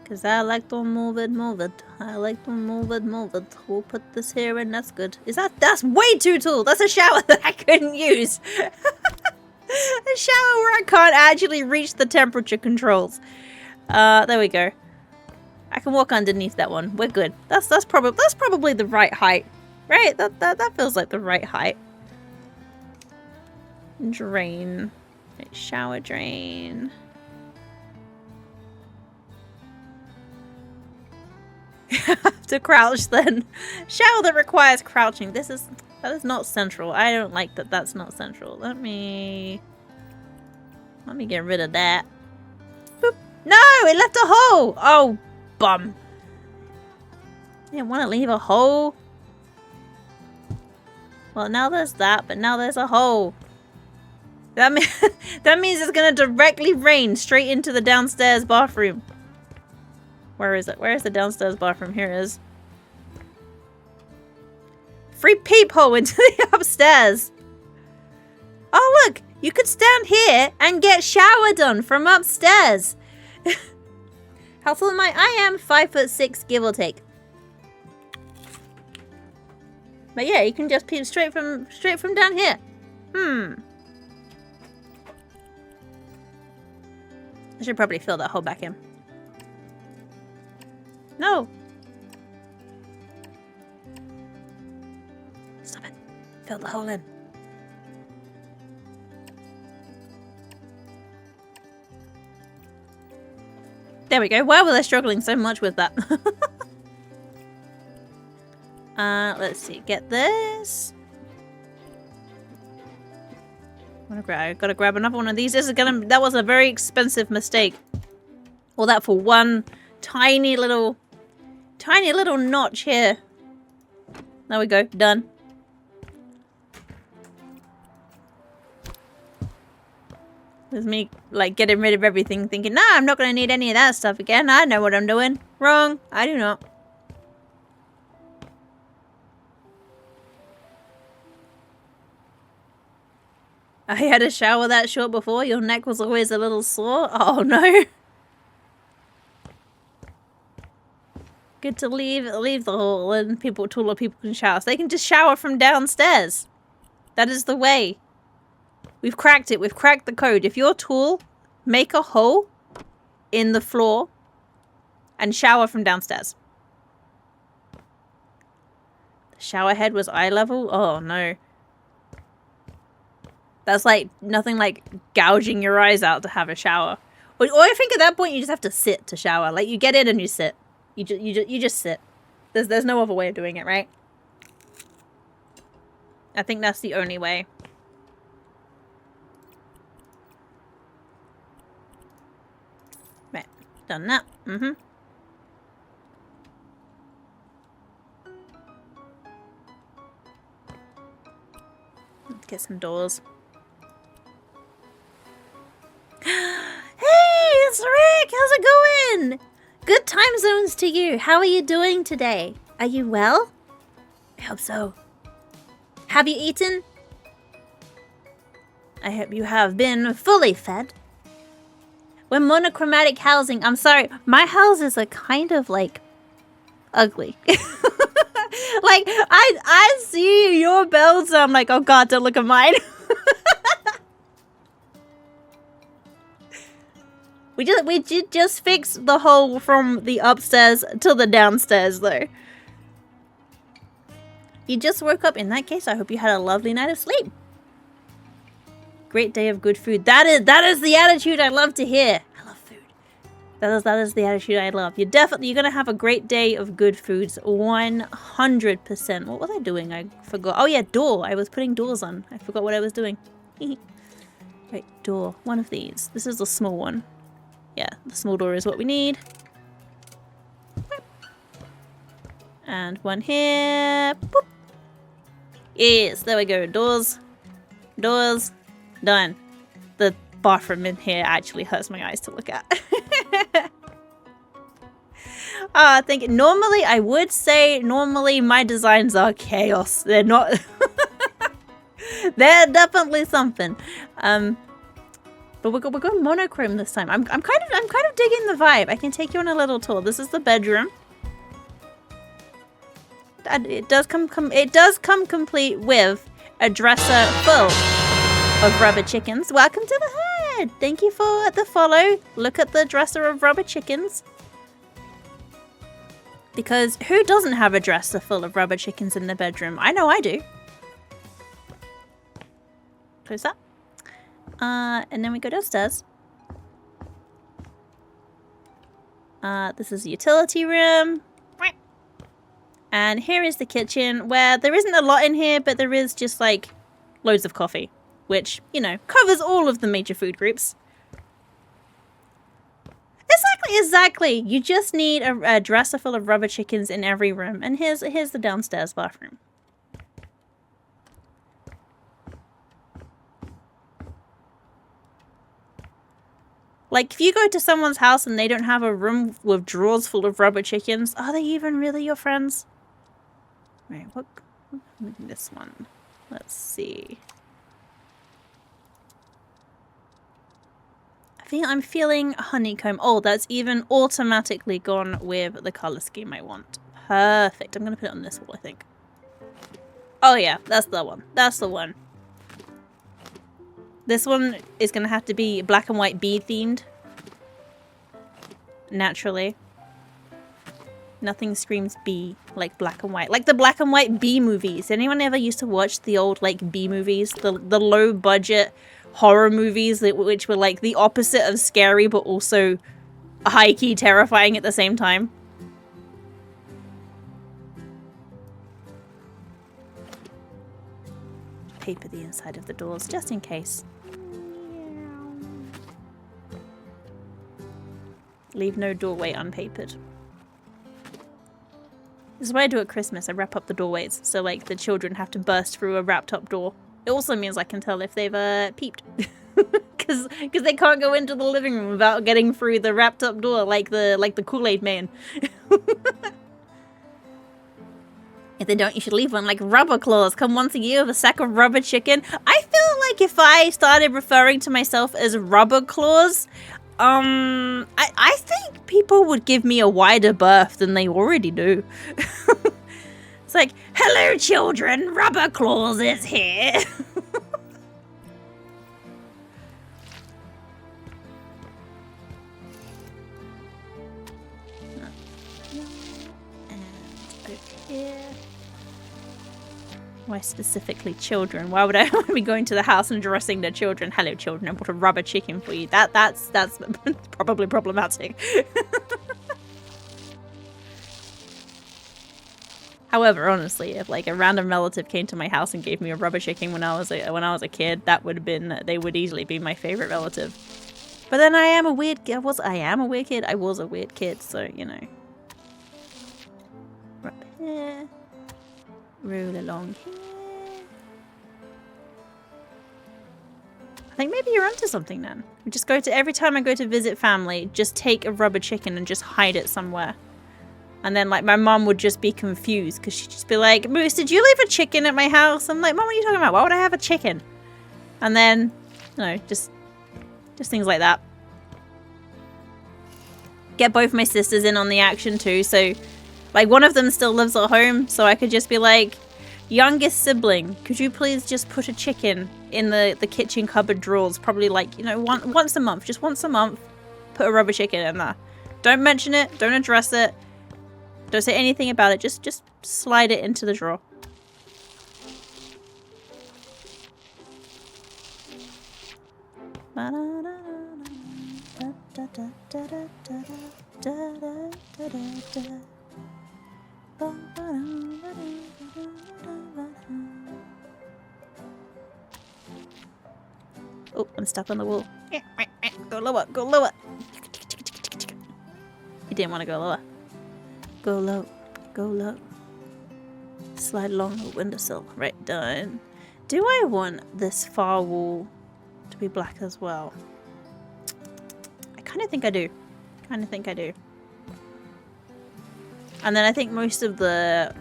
Because I like to move it. I like to move it. We'll put this here and that's good. That's way too tall. That's a shower that I couldn't use. A shower where I can't actually reach the temperature controls. There we go. I can walk underneath that one. We're good. That's probably the right height. Right? That feels like the right height. Drain. Right, shower drain. Have to crouch then. Shower that requires crouching. That is not central. I don't like that that's not central. Let me get rid of that. Boop. No, it left a hole. Oh, bum. I didn't want to leave a hole. Well, now there's that, but now there's a hole. That means it's gonna directly rain straight into the downstairs bathroom. Where is it? Where is the downstairs bathroom? Here it is. Free peephole into the upstairs. Oh, look. You could stand here and get shower done from upstairs. How tall am I? I am 5'6", give or take. But yeah, you can just peep straight from down here. I should probably fill that hole back in. No! Stop it. Fill the hole in. There we go. Why were they struggling so much with that? Let's see. Get this. I gotta grab another one of these. That was a very expensive mistake. All that for one tiny little notch here. There we go. Done. There's me, like, getting rid of everything, thinking, nah, I'm not gonna need any of that stuff again. I know what I'm doing. Wrong. I do not. I had a shower that short before. Your neck was always a little sore. Oh, no. Good to leave the hall and taller people can shower. So they can just shower from downstairs. That is the way. We've cracked it. We've cracked the code. If you're tall, make a hole in the floor and shower from downstairs. The shower head was eye level? Oh, no. That's like nothing like gouging your eyes out to have a shower. Or I think at that point you just have to sit to shower. Like you get in and you sit. You just sit. There's no other way of doing it, right? I think that's the only way. Right, done that. Let's get some doors. Hey, it's Rick! How's it going? Good time zones to you. How are you doing today? Are you well? I hope so. Have you eaten? I hope you have been fully fed. We're monochromatic housing. I'm sorry, my houses are kind of like ugly. Like I see bells. I'm like, oh god, don't look at mine. we just fixed the hole from the upstairs to the downstairs, though. You just woke up. In that case, I hope you had a lovely night of sleep. Great day of good food. That is the attitude I love to hear. I love food. That is the attitude I love. You're gonna have a great day of good foods. 100%. What was I doing? I forgot. Oh yeah, door. I was putting doors on. I forgot what I was doing. Right, door. One of these. This is the small one. Yeah, the small door is what we need. And one here. Boop. Yes, there we go. Doors. Doors. Done. The bathroom in here actually hurts my eyes to look at. I think normally I would say my designs are chaos. They're not. They're definitely something. But we're going monochrome this time. I'm kind of digging the vibe. I can take you on a little tour. This is the bedroom. It does come complete with a dresser full of rubber chickens. Welcome to the herd. Thank you for the follow. Look at the dresser of rubber chickens. Because who doesn't have a dresser full of rubber chickens in the bedroom? I know I do. Close that. And then we go downstairs. This is the utility room. And here is the kitchen, where there isn't a lot in here, but there is just like loads of coffee, which, you know, covers all of the major food groups. Exactly. You just need a dresser full of rubber chickens in every room. And here's the downstairs bathroom. Like, if you go to someone's house and they don't have a room with drawers full of rubber chickens, are they even really your friends? Right, what? This one. Let's see. I'm feeling honeycomb. Oh, that's even automatically gone with the color scheme I want. Perfect. I'm going to put it on this wall, I think. Oh yeah, that's the one. That's the one. This one is going to have to be black and white bee themed. Naturally. Nothing screams bee like black and white. Like the black and white bee movies. Anyone ever used to watch the old like bee movies? The low budget horror movies which were like the opposite of scary but also high-key terrifying at the same time. Paper the inside of the doors just in case. Leave no doorway unpapered. This is what I do at Christmas. I wrap up the doorways so like the children have to burst through a wrapped up door. It also means I can tell if they've peeped. Because they can't go into the living room without getting through the wrapped up door like the Kool-Aid man. If they don't, you should leave one. Like rubber claws come once a year with a sack of rubber chicken. I feel like if I started referring to myself as rubber claws, I think people would give me a wider berth than they already do. It's like, hello children, Rubber Claus is here. And over here. Why specifically children? Why would I be going to the house and addressing the children? Hello children, I bought a rubber chicken for you. That's probably problematic. However, honestly, if like a random relative came to my house and gave me a rubber chicken when I was a kid, that would have been, they would easily be my favorite relative. But then I am a weird kid. I was a weird kid, so you know. Right here. Roll along here. I think maybe you're onto something then. We just go to, every time I go to visit family, just take a rubber chicken and just hide it somewhere. And then, like, my mom would just be confused because she'd just be like, Moose, did you leave a chicken at my house? I'm like, Mom, what are you talking about? Why would I have a chicken? And then, you know, just things like that. Get both my sisters in on the action too. So, like, one of them still lives at home. So I could just be like, youngest sibling, could you please just put a chicken in the kitchen cupboard drawers? Probably like, you know, once a month. Just once a month. Put a rubber chicken in there. Don't mention it. Don't address it. Don't say anything about it. Just slide it into the drawer. Oh, I'm stuck on the wall. Go lower, go lower. You didn't want to go lower. Go low, go low. Slide along the windowsill. Right, done. Do I want this far wall to be black as well? I kind of think I do. And then I think most of the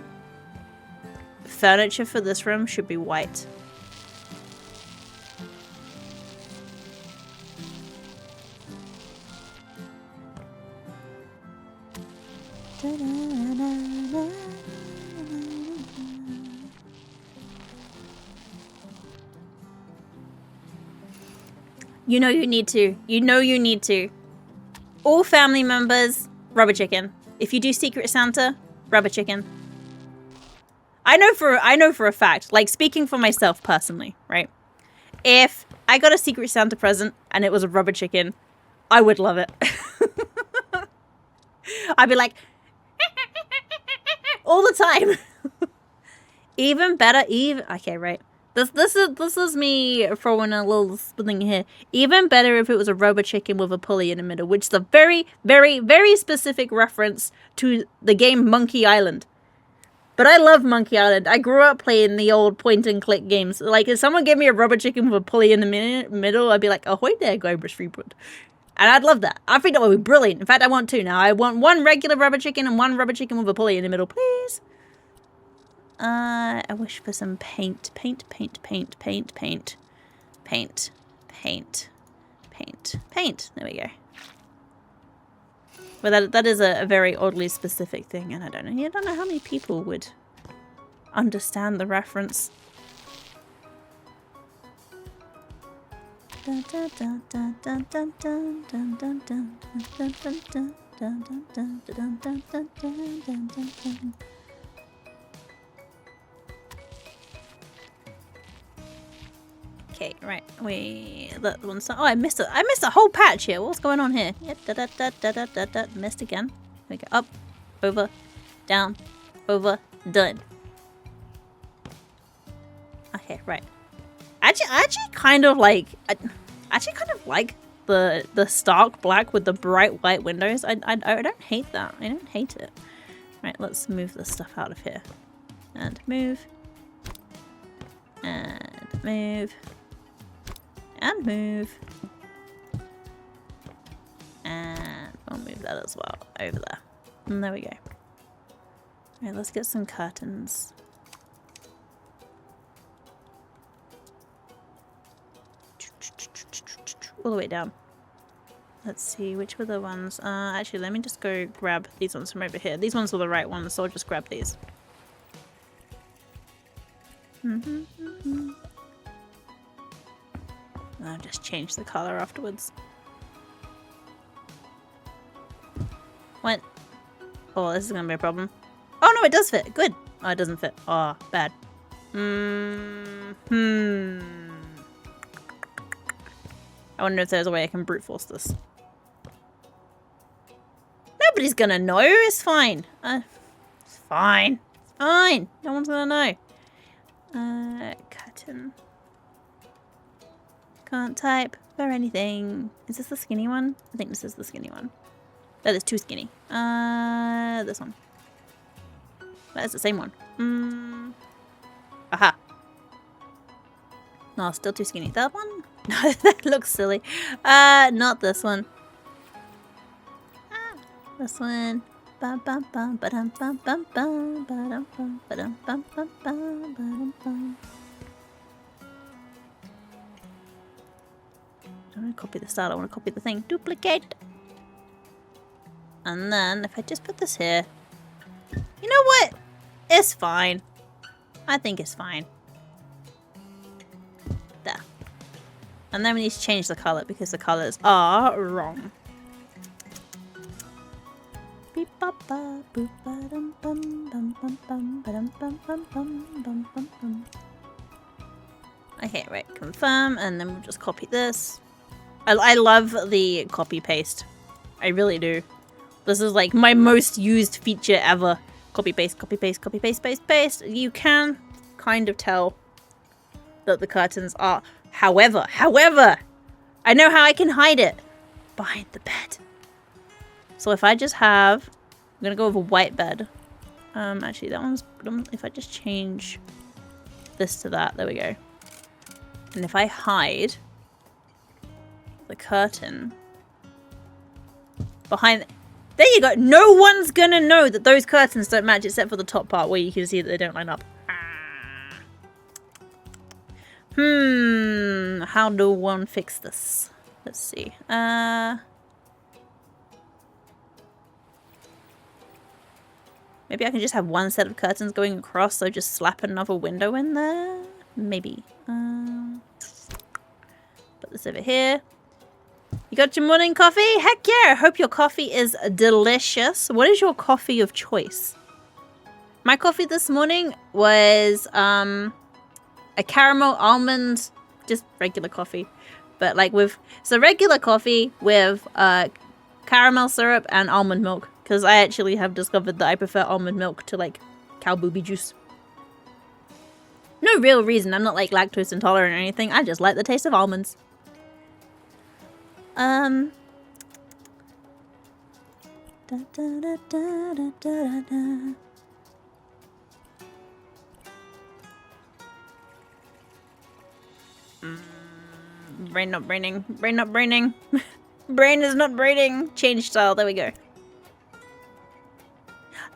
furniture for this room should be white. You know you need to. You know you need to. All family members, rubber chicken. If you do Secret Santa, rubber chicken. I know for a fact, like speaking for myself personally, right? If I got a Secret Santa present and it was a rubber chicken, I would love it. I'd be like, all the time. Even better, okay, right. This is me throwing a little thing here. Even better if it was a rubber chicken with a pulley in the middle, which is a very, very, very specific reference to the game Monkey Island. But I love Monkey Island. I grew up playing the old point and click games. Like if someone gave me a rubber chicken with a pulley in the middle, I'd be like, ahoy there, Guybrush Threepwood. And I'd love that. I think that would be brilliant. In fact, I want two now. I want one regular rubber chicken and one rubber chicken with a pulley in the middle, please. I wish for some paint. Paint. There we go. But that is a very oddly specific thing, and I don't know how many people would understand the reference. Okay, right. That one's not. Oh, I missed it. I missed a whole patch here. What's going on here? Yeah, missed again. There we go. Up, over, down, over, done. Okay, right. I actually kind of like the stark black with the bright white windows. I don't hate that. I don't hate it. Right, let's move this stuff out of here. And move. And move. And move. And we'll move that as well over there. And there we go. Alright, let's get some curtains. All the way down. Let's see, which were the ones? Actually, let me just go grab these ones from over here. These ones were the right ones, so I'll just grab these. I'll just change the color afterwards. What? Oh, this is gonna be a problem. Oh no, it does fit. Good. Oh, it doesn't fit. Oh, bad. I wonder if there's a way I can brute force this. Nobody's gonna know. It's fine. It's fine. It's fine. No one's gonna know. Curtain. Can't type for anything. Is this the skinny one? I think this is the skinny one. That is too skinny. This one. That is the same one. Aha. No, still too skinny. That one? No, that looks silly. Not this one. This one. Bum bum bum ba-dum bum bum bum ba-dum bum ba-dum bum bum bum ba-dum bum. I don't want to copy the style, I want to copy the thing. Duplicate! And then, if I just put this here... You know what? It's fine. I think it's fine. There. And then we need to change the color because the colors are wrong. Okay, right, confirm, and then we'll just copy this. I love the copy paste. I really do. This is like my most used feature ever. Copy paste, copy paste, copy paste, paste, paste. You can kind of tell that the curtains are. However, I know how I can hide it. Behind the bed. So if I just have, I'm gonna go with a white bed. Actually that one's, if I just change this to that, there we go. And if I hide the curtain behind, there you go. No one's gonna know that those curtains don't match except for the top part where you can see that they don't line up. How do one fix this? Let's see. Maybe I can just have one set of curtains going across, so just slap another window in there? Maybe. Put this over here. You got your morning coffee? Heck yeah! I hope your coffee is delicious. What is your coffee of choice? My coffee this morning was a caramel almond, just regular coffee. But like with, so regular coffee with caramel syrup and almond milk. Because I actually have discovered that I prefer almond milk to like cow booby juice. No real reason. I'm not like lactose intolerant or anything. I just like the taste of almonds. Da, da, da, da, da, da, da. Brain not braining. Brain not braining. Brain is not braining. Change style. There we go.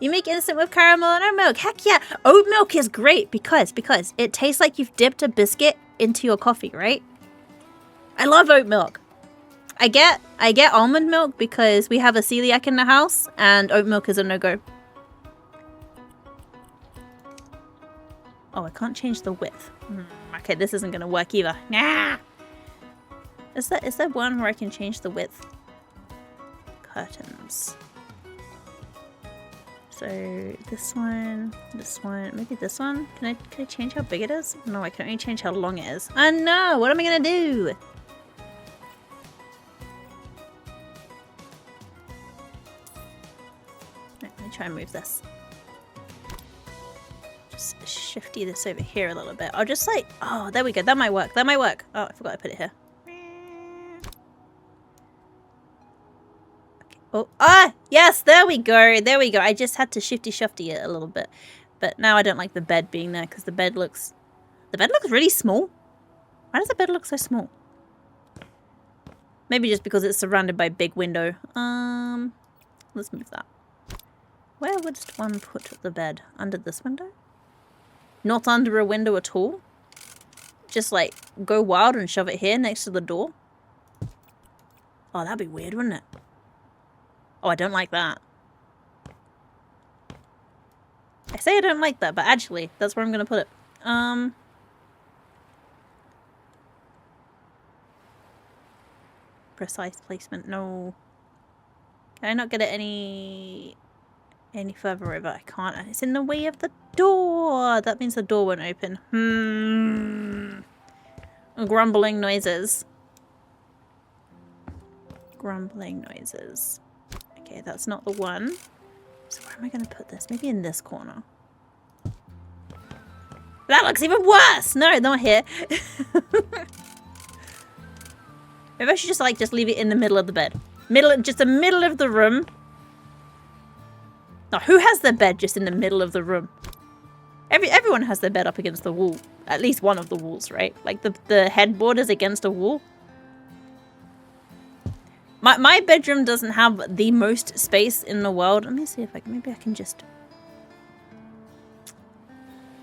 You make instant with caramel and oat milk. Heck yeah. Oat milk is great because it tastes like you've dipped a biscuit into your coffee, right? I love oat milk. I get almond milk because we have a celiac in the house and oat milk is a no-go. Oh, I can't change the width. Okay, this isn't gonna work either. Nah. Is there one where I can change the width? Curtains. So this one, maybe this one. Can I change how big it is? No, I can only change how long it is. Oh no, what am I gonna do? Right, let me try and move this. Just shifty this over here a little bit. I'll just like, oh, there we go. That might work. That might work. Oh, I forgot I put it here. Oh, yes, there we go. There we go. I just had to shifty it a little bit. But now I don't like the bed being there because the bed looks really small. Why does the bed look so small? Maybe just because it's surrounded by a big window. Let's move that. Where would one put the bed? Under this window? Not under a window at all? Just like go wild and shove it here next to the door? Oh, that'd be weird, wouldn't it? Oh, I don't like that. I say I don't like that, but actually, that's where I'm gonna put it. Precise placement, no. Can I not get it any further over? I can't. It's in the way of the door. That means the door won't open. Grumbling noises. Grumbling noises. Okay, that's not the one. So where am I going to put this? Maybe in this corner. That looks even worse! No, not here. Maybe I should just leave it in the middle of the bed. Just the middle of the room. Now, who has their bed just in the middle of the room? Everyone has their bed up against the wall. At least one of the walls, right? Like the headboard is against a wall. My bedroom doesn't have the most space in the world. Let me see if maybe I can just...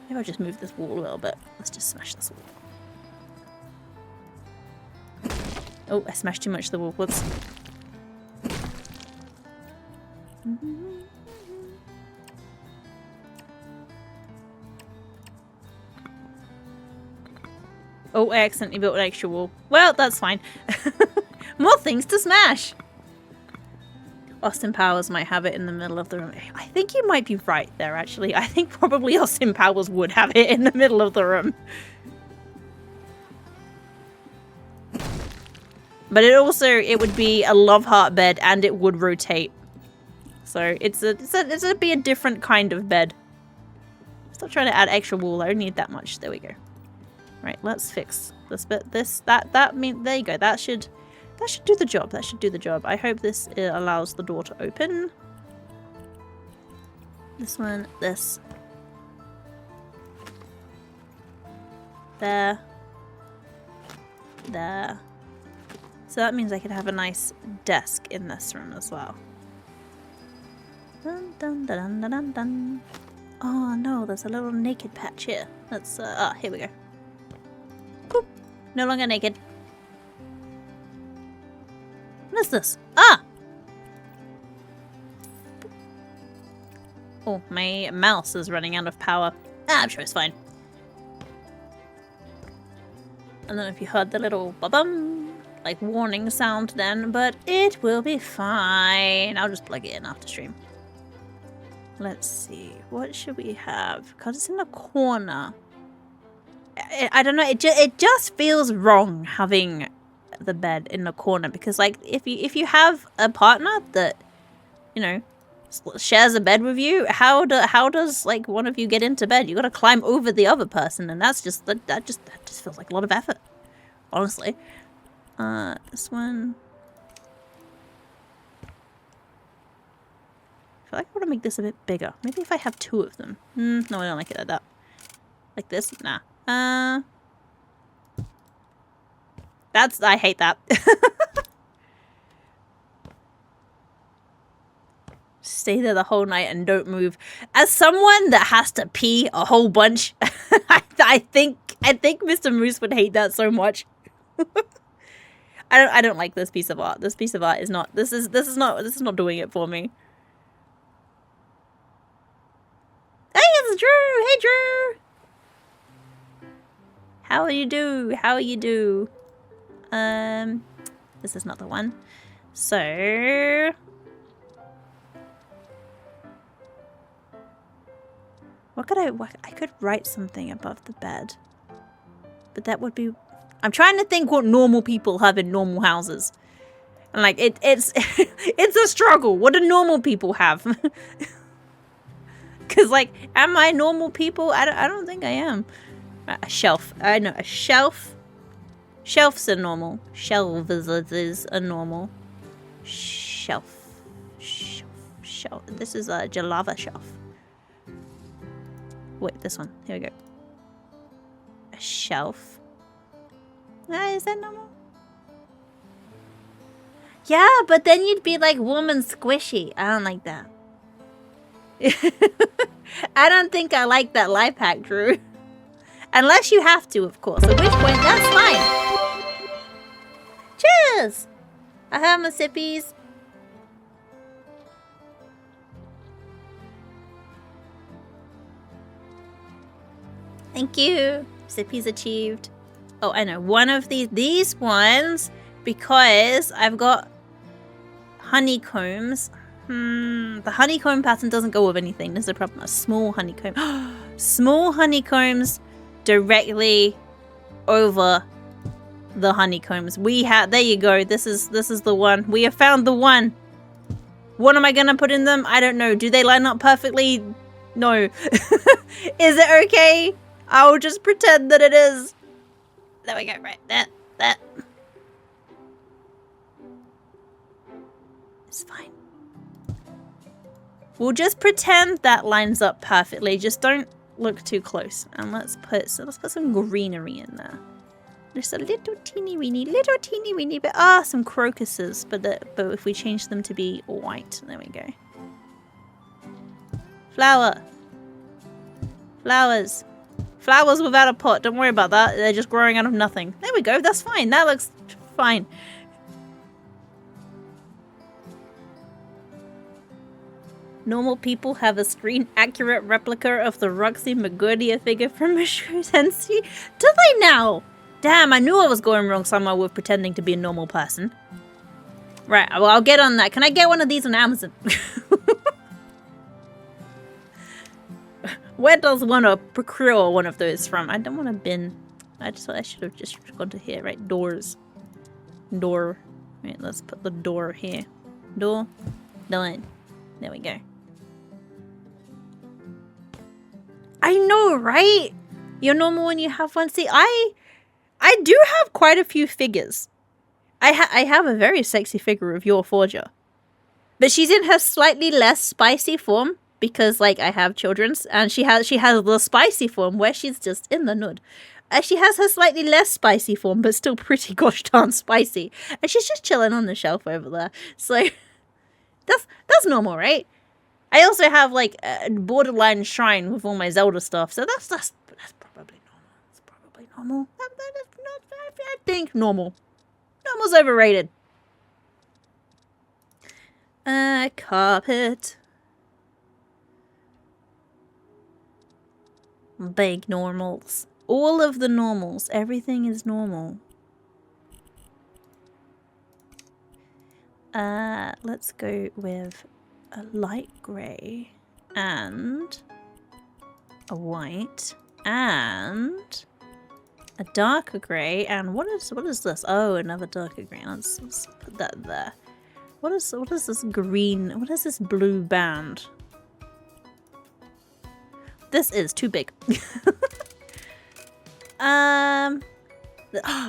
Maybe I'll just move this wall a little bit. Let's just smash this wall. Oh, I smashed too much of the wall. Whoops. Oh, I accidentally built an extra wall. Well, that's fine. More things to smash! Austin Powers might have it in the middle of the room. I think you might be right there, actually. I think probably Austin Powers would have it in the middle of the room. But it would be a love heart bed and it would rotate. So it'd be a different kind of bed. Stop trying to add extra wall. I don't need that much. There we go. Right, let's fix this bit. There you go. That should do the job. That should do the job. I hope this allows the door to open. This one, this. There. There. So that means I could have a nice desk in this room as well. Dun, dun, dun, dun, dun, dun. Oh no, there's a little naked patch here. Let's, here we go. Boop. No longer naked. What is this? Ah! Oh, my mouse is running out of power. Ah, I'm sure it's fine. I don't know if you heard the little ba-bum, like warning sound then, but it will be fine. I'll just plug it in after stream. Let's see. What should we have? Because it's in the corner. I don't know. It just feels wrong having the bed in the corner because, like, if you have a partner that, you know, shares a bed with you, how does like one of you get into bed? You got to climb over the other person, and that just feels like a lot of effort, honestly. This one. I feel like I want to make this a bit bigger. Maybe if I have two of them. No, I don't like it like that. Like this? Nah. I hate that. Stay there the whole night and don't move. As someone that has to pee a whole bunch, I think Mr. Moose would hate that so much. I don't like this piece of art. This piece of art is not. This is not doing it for me. Hey, it's Drew. Hey, Drew. How you do? How you do? This is not the one. So, I could write something above the bed, but that would be. I'm trying to think what normal people have in normal houses, and like it's it's a struggle. What do normal people have? Because like, am I normal people? I don't think I am. A shelf. I know a shelf. Shelves are normal. Shelves are normal. Shelf. This is a Jalava shelf. Wait, this one. Here we go. A shelf. Is that normal? Yeah, but then you'd be like warm and squishy. I don't like that. I don't think I like that life hack, Drew. Unless you have to, of course. At which point, that's fine. Cheers! I have my sippies. Thank you. Sippies achieved. Oh, I know. One of these ones, because I've got honeycombs. The honeycomb pattern doesn't go with anything. There's a problem. A small honeycomb. Small honeycombs directly over the honeycombs. There you go. This is the one. We have found the one. What am I gonna put in them? I don't know. Do they line up perfectly? No. Is it okay? I'll just pretend that it is. There we go. Right. That. It's fine. We'll just pretend that lines up perfectly. Just don't look too close. And let's put some greenery in there. Just a little teeny weeny bit. Some crocuses, but if we change them to be white, there we go. Flowers without a pot. Don't worry about that. They're just growing out of nothing. There we go. That's fine. That looks fine. Normal people have a screen-accurate replica of the Roxy Magodia figure from Mushroom Sensi. Do they now? Damn, I knew I was going wrong somewhere with pretending to be a normal person. Right, well, I'll get on that. Can I get one of these on Amazon? Where does one procure one of those from? I don't want a bin. I should have just gone to here, right? Doors. Door. Right, let's put the door here. Door. Done. There we go. I know, right? You're normal when you have one. See, I do have quite a few figures. I have a very sexy figure of your forger. But she's in her slightly less spicy form because, like, I have children's, and she has the spicy form where she's just in the nud. She has her slightly less spicy form, but still pretty gosh darn spicy. And she's just chilling on the shelf over there. So that's normal, right? I also have like a borderline shrine with all my Zelda stuff, so that's probably normal. It's probably normal. I think normal. Normal's overrated. Carpet. Big normals. All of the normals. Everything is normal. Let's go with a light grey and a white and a darker grey, and what is this? Oh, another darker grey. Let's put that there. What is this green? What is this blue band? This is too big.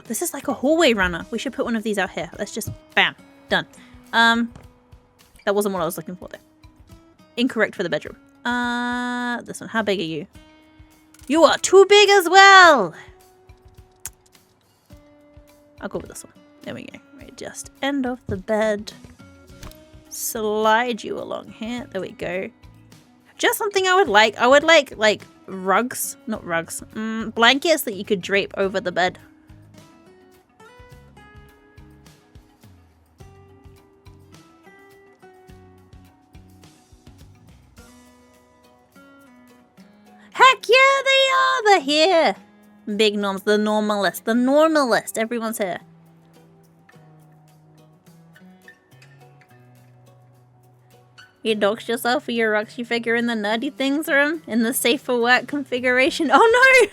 This is like a hallway runner. We should put one of these out here. Let's just bam, done. That wasn't what I was looking for there. Incorrect for the bedroom. This one. How big are you? You are too big as well. I'll go with this one. There we go. Right, just end of the bed. Slide you along here. There we go. Just something I would like. I would like rugs. Not rugs. Blankets that you could drape over the bed. Heck yeah, they are! They're here! Big norms, the normalist. The normalist. Everyone's here. You doxed yourself for your Roxy figure in the nerdy things room? In the safe for work configuration? Oh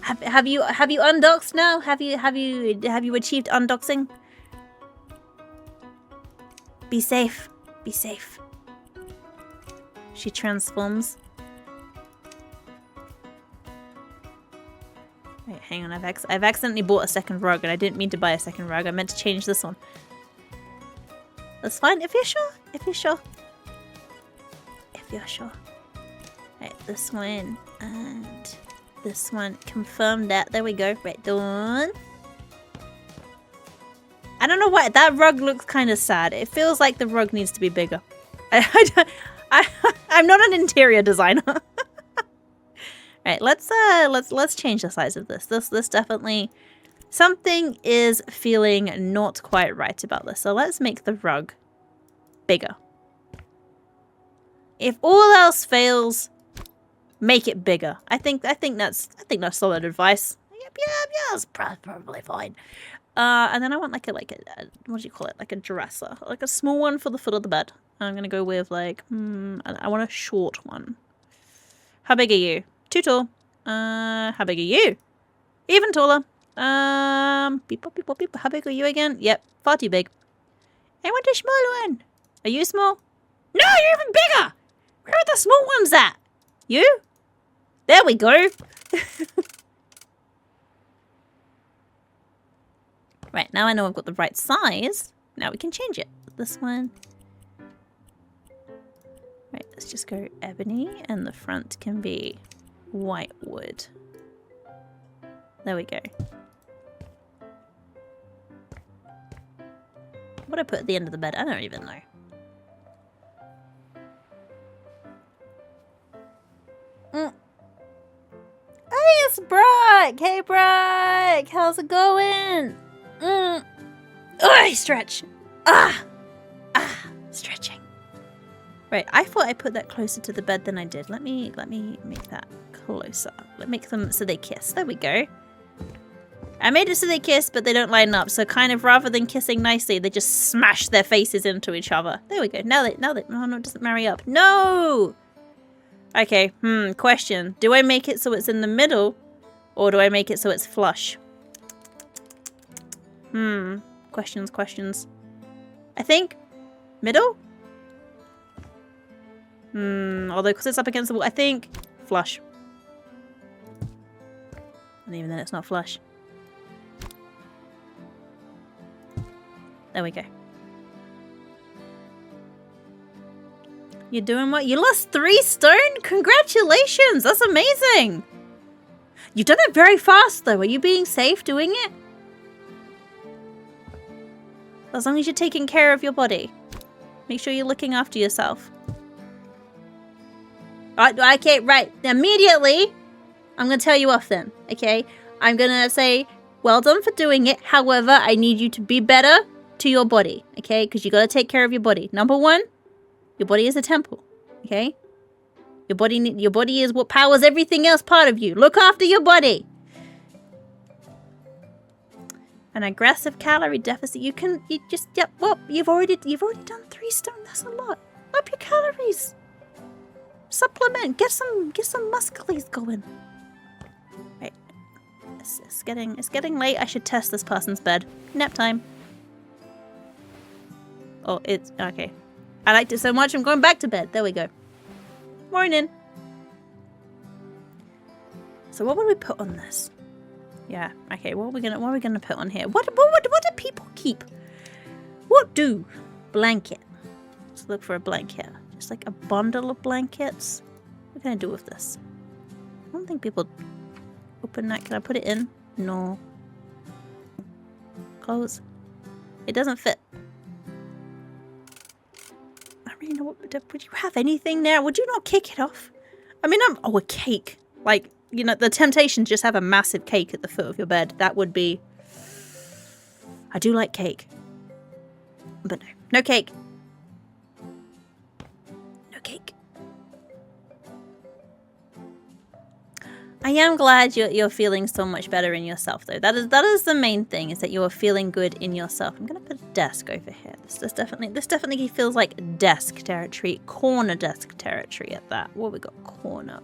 no! have you undoxed now? Have you achieved undoxing? Be safe. Be safe. She transforms. Wait, hang on. I've accidentally bought a second rug, and I didn't mean to buy a second rug. I meant to change this one. That's fine if you're sure. If you're sure. If you're sure. Right, this one and this one. Confirm that. There we go. Right, done. I don't know why that rug looks kind of sad. It feels like the rug needs to be bigger. I'm not an interior designer. Right, let's change the size of this. This definitely, something is feeling not quite right about this. So let's make the rug bigger. If all else fails, make it bigger. I think that's solid advice. Yep, it's probably fine. And then I want like a what do you call it? Like a dresser, like a small one for the foot of the bed. I'm gonna go with like I want a short one. How big are you? Too tall. How big are you? Even taller. Beep. How big are you again? Yep, far too big. I want a small one. Are you small? No, you're even bigger. Where are the small ones at? You? There we go. Right, now I know I've got the right size. Now we can change it. This one. Right, let's just go ebony, and the front can be white wood. There we go. What do I put at the end of the bed? I don't even know. Hey, it's Brock! Hey, Brock! How's it going? Stretch. Stretching. Right, I thought I put that closer to the bed than I did. Let me make that closer. Let's make them so they kiss. There we go. I made it so they kiss, but they don't line up. So kind of rather than kissing nicely, they just smash their faces into each other. There we go. Now that oh no, it doesn't marry up. No. Okay. Question: do I make it so it's in the middle, or do I make it so it's flush? Questions. I think middle. Although because it's up against the wall, I think flush. And even then, it's not flush. There we go. You're doing what? You lost 3 stone? Congratulations! That's amazing! You've done it very fast, though. Are you being safe doing it? As long as you're taking care of your body. Make sure you're looking after yourself. Okay, right. Immediately, I'm going to tell you off then, okay? I'm going to say, well done for doing it. However, I need you to be better to your body, okay? Because you got to take care of your body. Number 1, your body is a temple, okay? Your body is what powers everything else part of you. Look after your body. An aggressive calorie deficit. You've already done 3 stone. That's a lot. Up your calories. Supplement. Get some muscles going. Right. It's getting late. I should test this person's bed. Nap time. Oh, it's okay. I liked it so much. I'm going back to bed. There we go. Morning. So what would we put on this? Yeah. Okay. What are we gonna put on here? What do people keep? What do? Blanket. Let's look for a blanket. Just like a bundle of blankets. What can I do with this? I don't think people open that. Can I put it in? No. Close. It doesn't fit. I don't really know what. Would you have anything there? Would you not kick it off? I mean, a cake. Like, you know, the temptation to just have a massive cake at the foot of your bed. That would be. I do like cake. But no. No cake. Cake. I am glad you're feeling so much better in yourself, though. That is the main thing, is that you are feeling good in yourself. I'm gonna put a desk over here. This definitely feels like desk territory, corner desk territory at that. What we got? Corner.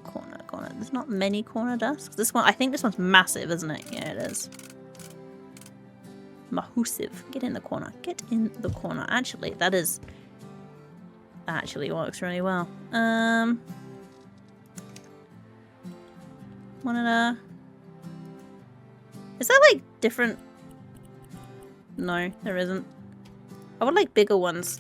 There's not many corner desks. I think this one's massive, isn't it? Yeah, it is. Mahusive. Get in the corner. Get in the corner. Actually, that actually works really well. Is there like different? No, there isn't. I would like bigger ones.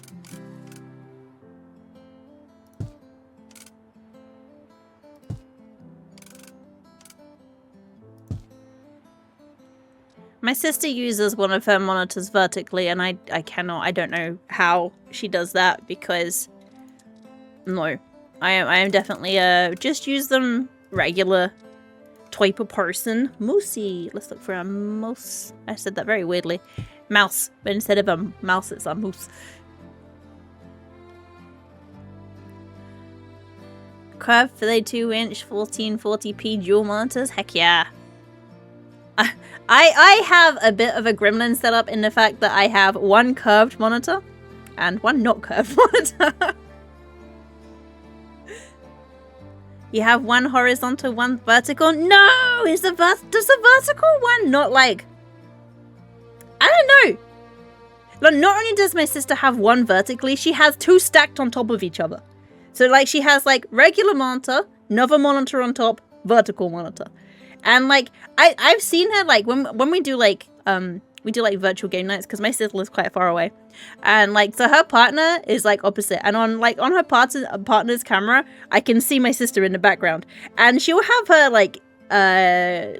My sister uses one of her monitors vertically, and I cannot. I don't know how she does that, because no, I am definitely just use them regular type of person. Moosey. Let's look for a mouse. I said that very weirdly. Mouse, but instead of a mouse, it's a moose. Curved for the 2-inch 1440p dual monitors. Heck yeah. I have a bit of a gremlin setup in the fact that I have one curved monitor and one not curved monitor. You have one horizontal, one vertical. No! Does the vertical one not like... I don't know. Not only does my sister have one vertically, she has 2 stacked on top of each other. So like she has like regular monitor, another monitor on top, vertical monitor. And like I've seen her like when we do like virtual game nights, because my sister lives quite far away, and like so her partner is like opposite, and on her partner's camera I can see my sister in the background, and she'll have her oh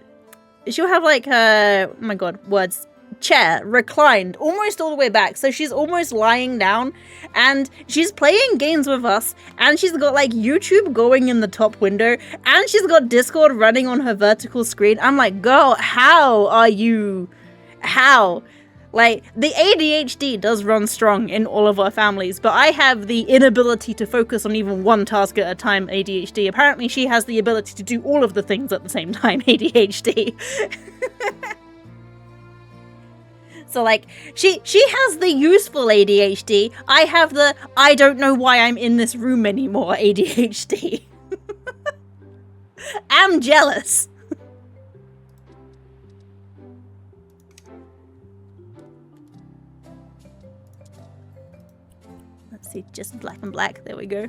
my god, words, chair reclined almost all the way back, so she's almost lying down, and she's playing games with us, and she's got like YouTube going in the top window, and she's got Discord running on her vertical screen. I'm like, girl, how are you? How? Like, the ADHD does run strong in all of our families, but I have the inability to focus on even one task at a time, ADHD. Apparently she has the ability to do all of the things at the same time, ADHD. So, like, she has the useful ADHD. I have the I don't know why I'm in this room anymore ADHD. I'm jealous. Let's see, just black and black. There we go.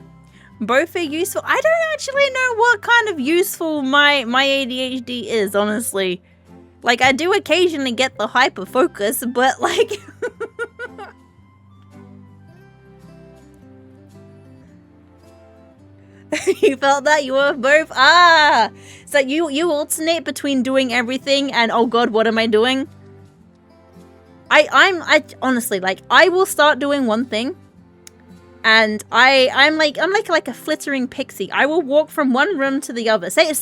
Both are useful. I don't actually know what kind of useful my ADHD is, honestly. Like, I do occasionally get the hyper focus, but like... You felt that? You were both? Ah! So you alternate between doing everything and, oh god, what am I doing? I honestly, like, I will start doing one thing, and I'm like a flittering pixie. I will walk from one room to the other. Say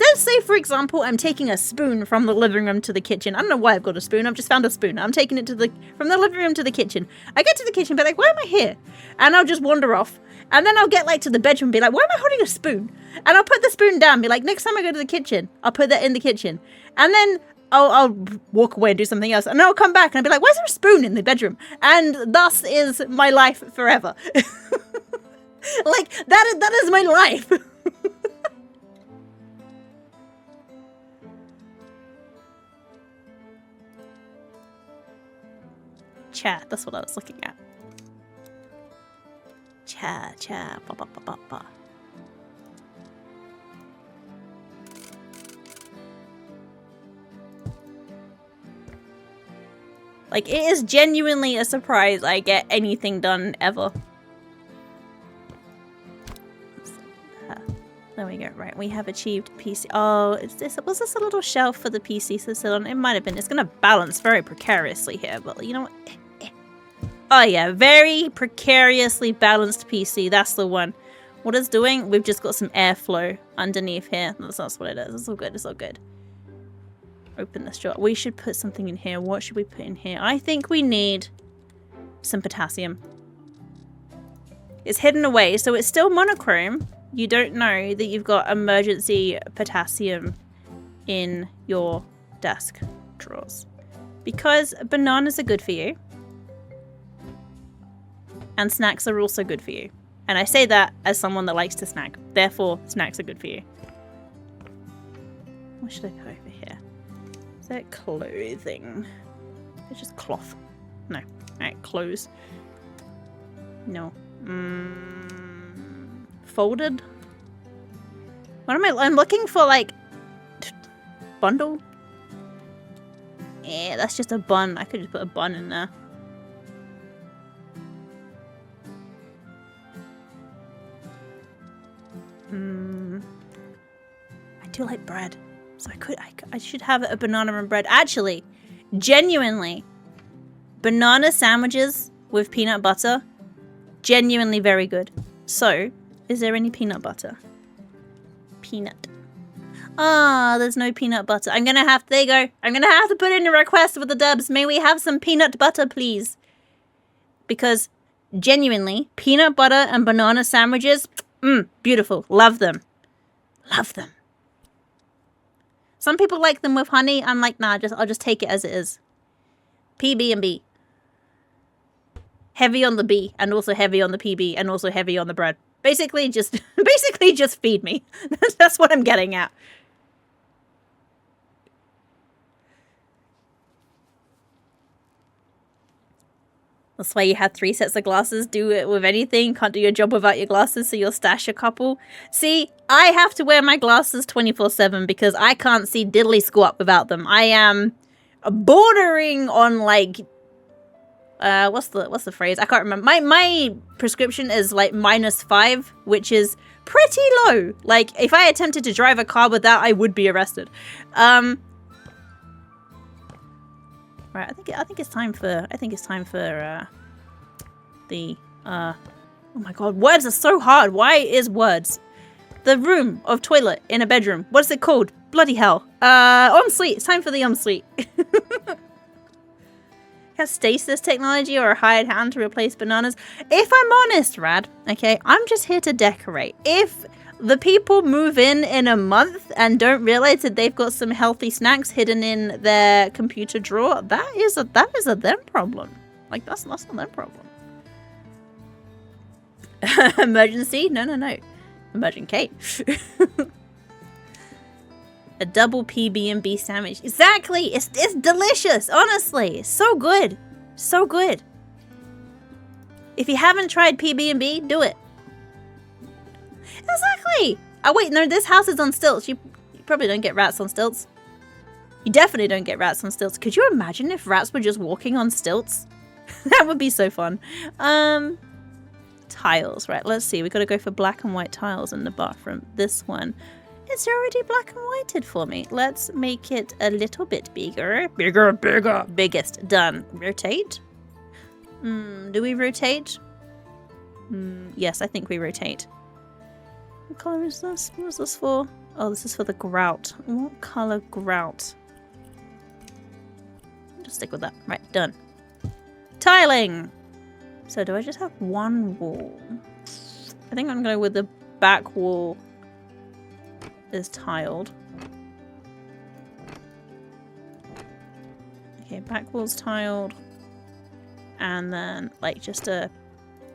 for example, I'm taking a spoon from the living room to the kitchen. I don't know why I've got a spoon. I've just found a spoon. I'm taking it from the living room to the kitchen. I get to the kitchen, but like, why am I here? And I'll just wander off. And then I'll get like to the bedroom and be like, why am I holding a spoon? And I'll put the spoon down, be like, next time I go to the kitchen, I'll put that in the kitchen. And then I'll walk away and do something else. And then I'll come back and I'll be like, why is there a spoon in the bedroom? And thus is my life forever. Like, that is my life. Chat, that's what I was looking at. Chat, ba ba ba ba ba. Like, it is genuinely a surprise I get anything done ever. There we go. Right, we have achieved PC. Oh, was this a little shelf for the PC to sit on? It might have been. It's going to balance very precariously here, but you know what? Oh yeah, very precariously balanced PC. That's the one. What it's doing, we've just got some airflow underneath here. That's what it is. It's all good. It's all good. Open this drawer. We should put something in here. What should we put in here? I think we need some potassium. It's hidden away, so it's still monochrome. You don't know that you've got emergency potassium in your desk drawers. Because bananas are good for you. And snacks are also good for you. And I say that as someone that likes to snack. Therefore, snacks are good for you. What should I put over here? Is that clothing? It's just cloth. No. Alright, clothes. No. Folded? What am I'm looking for, like... bundle? Yeah, that's just a bun. I could just put a bun in there. I do like bread. So I should have a banana and bread. Actually, genuinely, banana sandwiches with peanut butter, genuinely very good. So, is there any peanut butter? Peanut. Ah, there's no peanut butter. I'm gonna have to, there you go. I'm gonna have to put in a request with the dubs. May we have some peanut butter, please? Because, genuinely, peanut butter and banana sandwiches, beautiful. Love them. Love them. Some people like them with honey. I'm like, nah, I'll just take it as it is. PB and B. Heavy on the B, and also heavy on the PB, and also heavy on the bread. Basically, just feed me. That's what I'm getting at. That's why you had 3 sets of glasses. Do it with anything. Can't do your job without your glasses, so you'll stash a couple. See, I have to wear my glasses 24/7 because I can't see diddly squat without them. I am bordering on, like... what's the phrase? I can't remember. My prescription is like -5, which is pretty low. Like, if I attempted to drive a car with that, I would be arrested. Right, I think it's time for the oh my god, words are so hard. Why is words? The room of toilet in a bedroom. What's it called? Bloody hell. Ensuite. It's time for the ensuite. a stasis technology or a hired hand to replace bananas. If I'm honest, Rad, okay, I'm just here to decorate. If the people move in a month and don't realize that they've got some healthy snacks hidden in their computer drawer, that is a them problem. Like, that's not their problem. Emergency? No. Emergent Kate. A double PB&B sandwich. Exactly! It's delicious, honestly. So good. So good. If you haven't tried PB&B, do it. Exactly! Oh wait, no, this house is on stilts. You probably don't get rats on stilts. You definitely don't get rats on stilts. Could you imagine if rats were just walking on stilts? That would be so fun. Tiles, right, let's see. We gotta go for black and white tiles in the bathroom. This one. It's already black and whited for me. Let's make it a little bit bigger. Bigger. Biggest. Done. Rotate. Do we rotate? Yes, I think we rotate. What color is this? What is this for? Oh, this is for the grout. What color grout? Just stick with that. Right, done. Tiling! So do I just have one wall? I think I'm going to go with the back wall is tiled. Okay, back wall's tiled. And then, like, just a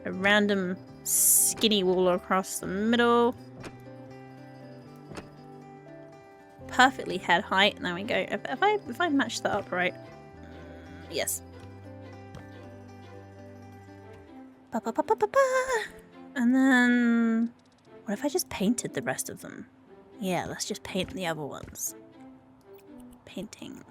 random skinny wall across the middle. Perfectly head height. There we go. If I match that up right. Yes. And then, what if I just painted the rest of them? Yeah, let's just paint the other ones. Painting.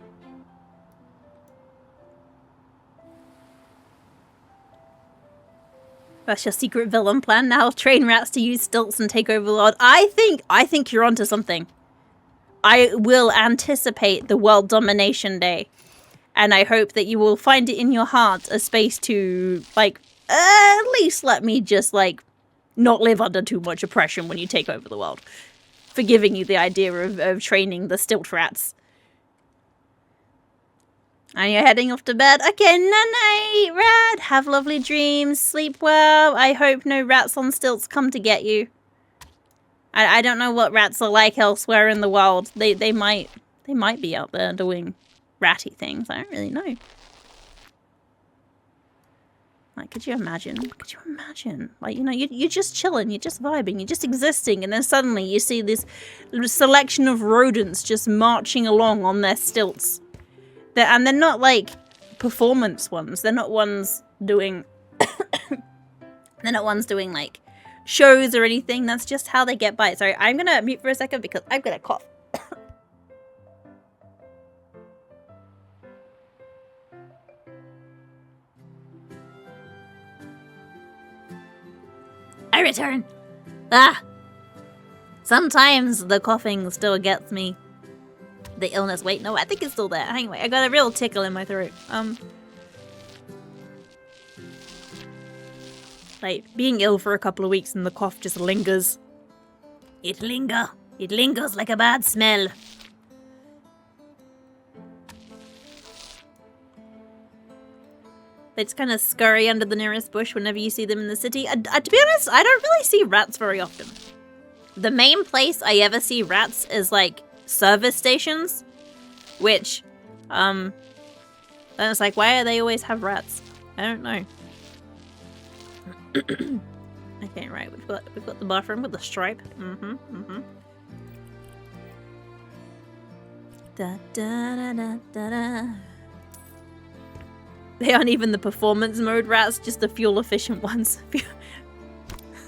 That's your secret villain plan now. Train rats to use stilts and take over the world. I think you're onto something. I will anticipate the world domination day. And I hope that you will find it in your heart a space to, like, at least let me just, like, not live under too much oppression when you take over the world. For giving you the idea of training the stilt rats. And you're heading off to bed? Okay, night-night, Rad. Have lovely dreams. Sleep well. I hope no rats on stilts come to get you. I don't know what rats are like elsewhere in the world. They might be out there doing ratty things. I don't really know. Like, could you imagine? Could you imagine? Like, you know, you're just chilling, you're just vibing, you're just existing, and then suddenly you see this selection of rodents just marching along on their stilts. And they're not, like, performance ones. They're not ones doing... they're not ones doing, like, shows or anything. That's just how they get by. Sorry, I'm gonna mute for a second because I've got a cough. I return. Sometimes the coughing still gets me. The illness. Wait, no, I think it's still there. Anyway, I got a real tickle in my throat. Like, being ill for a couple of weeks and the cough just lingers. It lingers like a bad smell. They just kind of scurry under the nearest bush whenever you see them in the city. To be honest, I don't really see rats very often. The main place I ever see rats is, like, service stations. Which, then it's like, why do they always have rats? I don't know. Okay, right, we've got the bathroom with the stripe. Da da da da da da. They aren't even the performance mode rats, just the fuel efficient ones.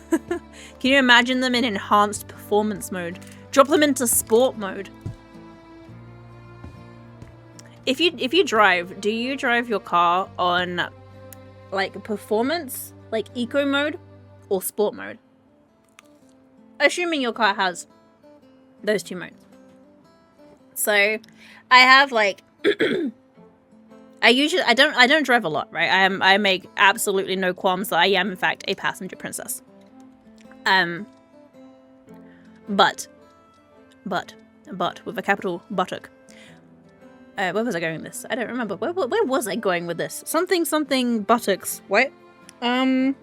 Can you imagine them in enhanced performance mode? Drop them into sport mode. If you drive, do you drive your car on, like, performance, like eco mode, or sport mode? Assuming your car has those two modes. So I have, like, I don't drive a lot, right? I make absolutely no qualms that I am in fact a passenger princess. But with a capital buttock. Where was I going with this? I don't remember. Where was I going with this? Something buttocks. What? When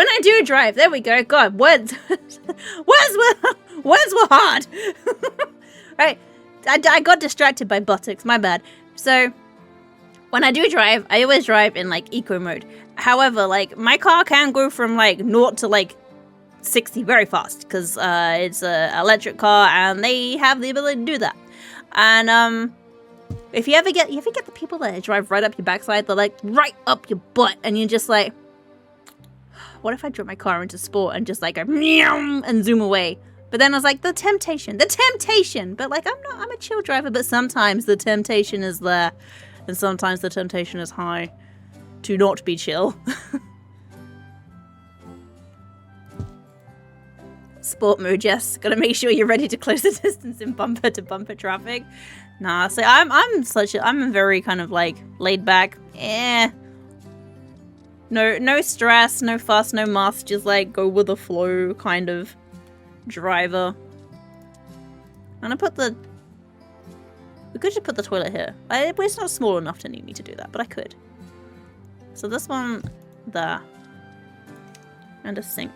I do drive, there we go. God, words were hard. Right, I got distracted by buttocks. My bad. So when I do drive, I always drive in like eco mode. However, like my car can go from like 0 to like 60 very fast because it's an electric car and they have the ability to do that. And if you ever get the people that drive right up your backside, they're like right up your butt, and you're just like, what if I drop my car into sport and just like go meow and zoom away? But then I was like, the temptation. But like, I'm a chill driver, but sometimes the temptation is there, and sometimes the temptation is high to not be chill. Sport mode, yes. Gotta make sure you're ready to close the distance in bumper to bumper traffic. Nah, so I'm very kind of like laid back. No stress, no fuss, no muss, just like go with the flow kind of driver. I'm gonna put we could just put the toilet here. It's not small enough to need me to do that, but I could. So this one there. And a sink.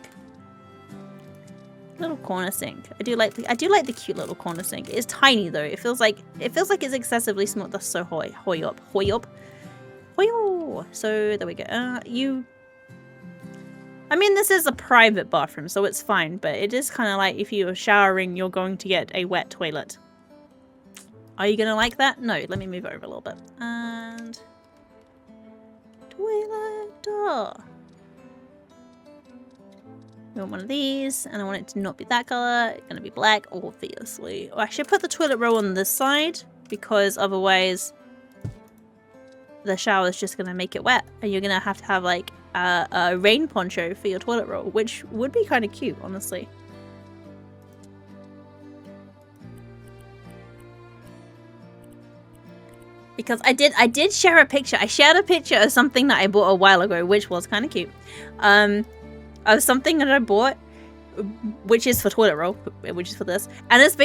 Little corner sink. I do like the cute little corner sink. It's tiny though. It feels like it's excessively small. That's so hoy up. So there we go. I mean, this is a private bathroom, so it's fine. But it is kind of like if you're showering, you're going to get a wet toilet. Are you gonna like that? No. Let me move over a little bit. And toilet door. I want one of these, and I want it to not be that color. It's gonna be black, obviously. Oh, I should put the toilet roll on this side, because otherwise the shower is just gonna make it wet, and you're gonna have like a rain poncho for your toilet roll, which would be kind of cute, honestly. Because I did share a picture. I shared a picture of something that I bought a while ago, which was kind of cute. Of something that I bought, which is for toilet roll, which is for this, and it's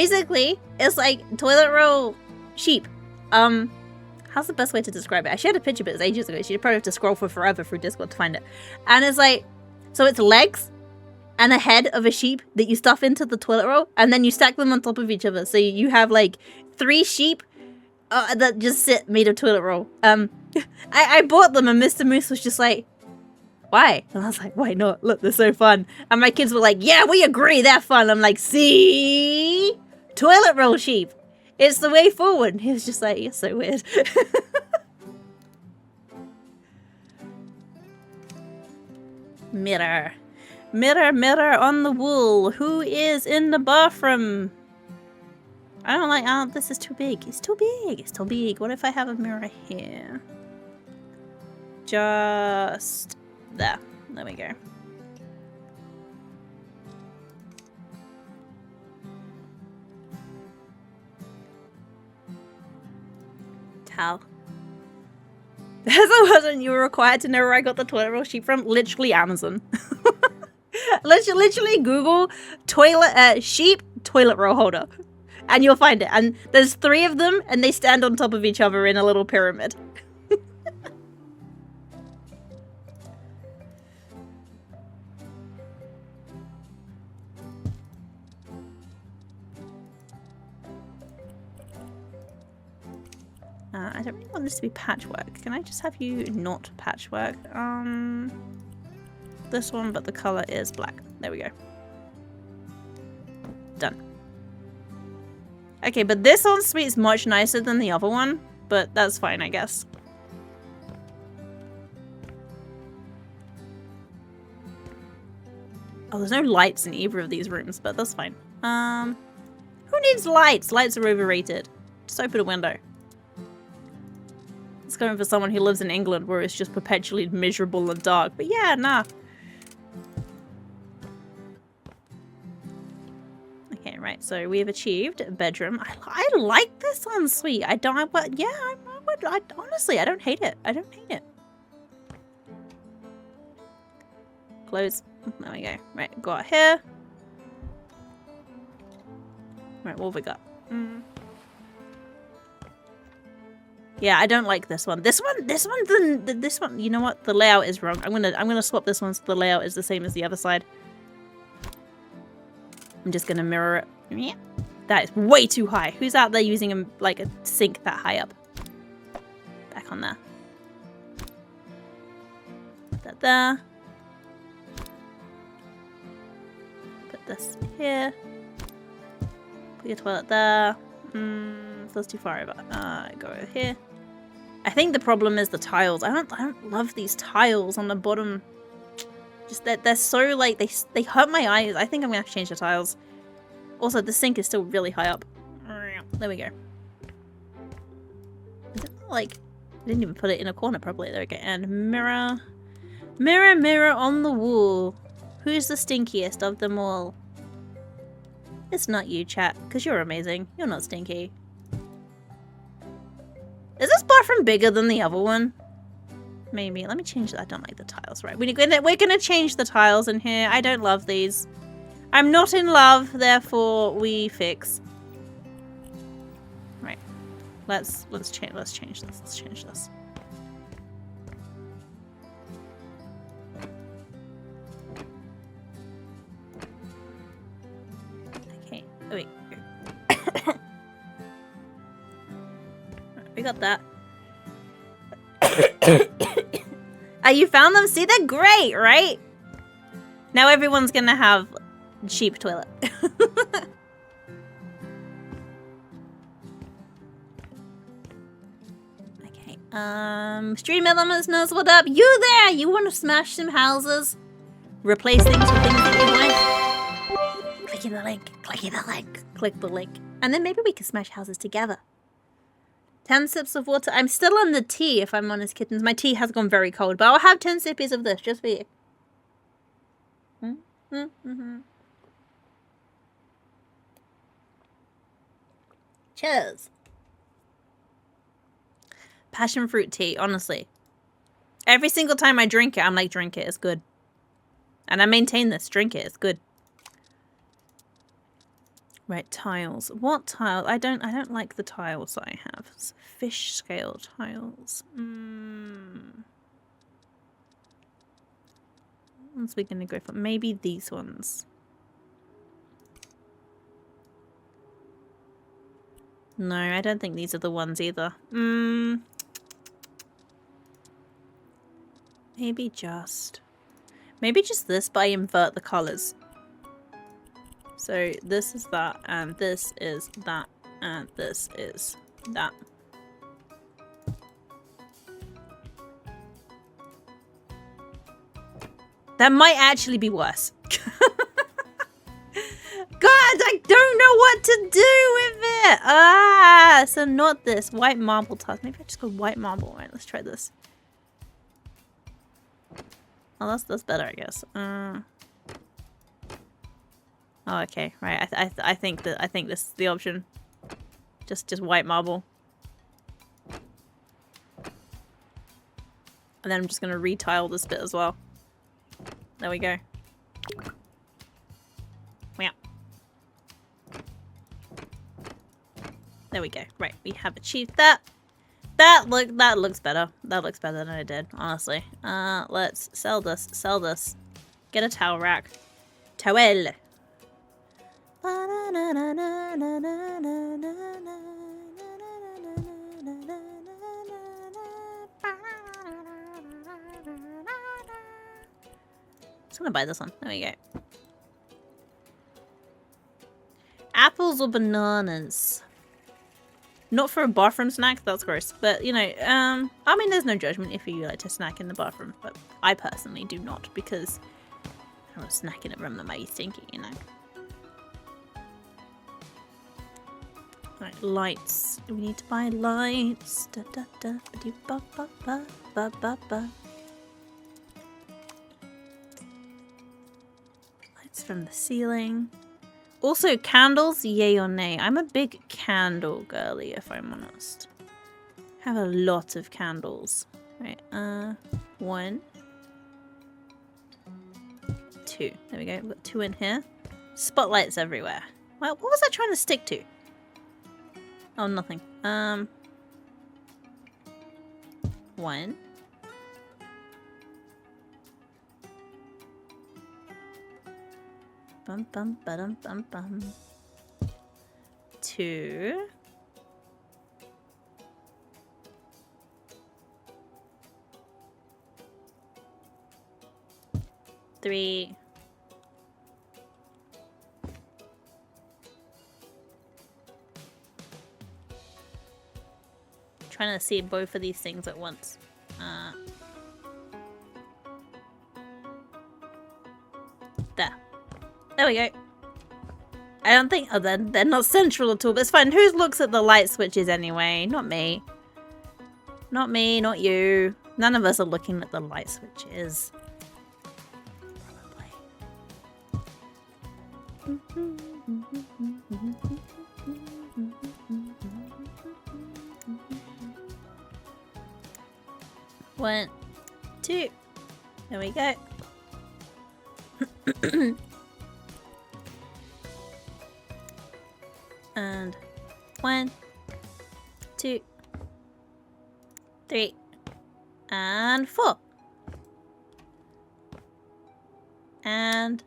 like toilet roll sheep. How's the best way to describe it? I shared a picture, but it was ages ago, so you'd probably have to scroll for forever through Discord to find it. And it's like, so it's legs and a head of a sheep that you stuff into the toilet roll, and then you stack them on top of each other, so you have like 3 sheep that just sit made of toilet roll. I bought them, and Mr. Moose was just like, why? And I was like, why not? Look, they're so fun. And my kids were like, yeah, we agree, they're fun. I'm like, see? Toilet roll sheep. It's the way forward. And he was just like, you're so weird. Mirror. Mirror, mirror on the wall. Who is in the bathroom? I don't like, this is too big. It's too big. It's too big. What if I have a mirror here? Just there. There we go. Towel. As I wasn't, you were required to know where I got the toilet roll sheet from. Literally Amazon. Literally Google toilet sheep toilet roll holder, and you'll find it. And there's 3 of them, and they stand on top of each other in a little pyramid. I don't really want this to be patchwork. Can I just have you not patchwork? This one, but the color is black. There we go. Done. Okay, but this ensuite is much nicer than the other one, but that's fine, I guess. Oh, there's no lights in either of these rooms, but that's fine. Who needs lights? Lights are overrated. Just open a window. It's going for someone who lives in England where it's just perpetually miserable and dark. But yeah, nah. Okay, right. So we have achieved a bedroom. I like this ensuite. Honestly, I don't hate it. I don't hate it. Close. There we go. Right, go out here. Right, what have we got? Yeah, I don't like this one. This one. You know what? The layout is wrong. I'm gonna swap this one so the layout is the same as the other side. I'm just gonna mirror it. Yeah. That is way too high. Who's out there using a sink that high up? Back on there. Put that there. Put this here. Put your toilet there. That's too far over. Go over here. I think the problem is the tiles. I don't love these tiles on the bottom. Just that they're so like they hurt my eyes. I think I'm gonna have to change the tiles. Also, the sink is still really high up. There we go. Is it not like I didn't even put it in a corner properly? There we go. And mirror, mirror, mirror on the wall. Who's the stinkiest of them all? It's not you, chat, because you're amazing. You're not stinky. Is this bathroom bigger than the other one? Maybe. Let me change that. I don't like the tiles. Right. We're gonna change the tiles in here. I don't love these. I'm not in love, therefore we fix. Right. Let's change this. Let's change this. Okay. Oh, wait. We got that. You found them? See, they're great, right? Now everyone's gonna have cheap toilet. Okay. Stream elements knows what up. You there? You want to smash some houses? Replace things with things that you want? Clicking the link. Clicking the link. Click the link. And then maybe we can smash houses together. 10 sips of water. I'm still on the tea, if I'm honest, kittens. My tea has gone very cold, but I'll have 10 sippies of this just for you. Cheers. Passion fruit tea, honestly. Every single time I drink it, I'm like, drink it, it's good. And I maintain this, drink it, it's good. Right, tiles. What tile? I don't like the tiles that I have. It's fish scale tiles. What ones are we gonna go for? Maybe these ones. No, I don't think these are the ones either. Maybe just this, but I invert the colors. So this is that, and this is that, and this is that. That might actually be worse. God, I don't know what to do with it. So not this. White marble tiles. Maybe I just go white marble. All right, let's try this. Oh, that's better, I guess. Oh, okay. Right. I think this is the option. Just white marble. And then I'm just gonna retile this bit as well. There we go. Yeah. There we go. Right, we have achieved that. That looks better. That looks better than it did, honestly. Let's sell this. Sell this. Get a towel rack. Towel. Just gonna buy this one. There we go. Apples or bananas? Not for a bathroom snack, that's gross. But, you know, I mean, there's no judgment if you like to snack in the bathroom. But I personally do not, because I don't want to snack in a room that might be stinky, you know. Right, lights. We need to buy lights. Da, da, da, ba, ba, ba, ba, ba, ba, ba. Lights from the ceiling. Also, candles, yay or nay? I'm a big candle girly, if I'm honest. I have a lot of candles. Right, 1, 2. There we go. We've got 2 in here. Spotlights everywhere. Well, what was I trying to stick to? Oh, nothing. 1. Bum bum ba-dum bum bum. 2. 3. 'Trying to see both of these things at once. There we go. I don't think... Oh, they're not central at all, but it's fine. Who looks at the light switches anyway? Not me. Not me, not you. None of us are looking at the light switches. Probably. 1, 2. There we go. And 1, 2, 3, and 4. And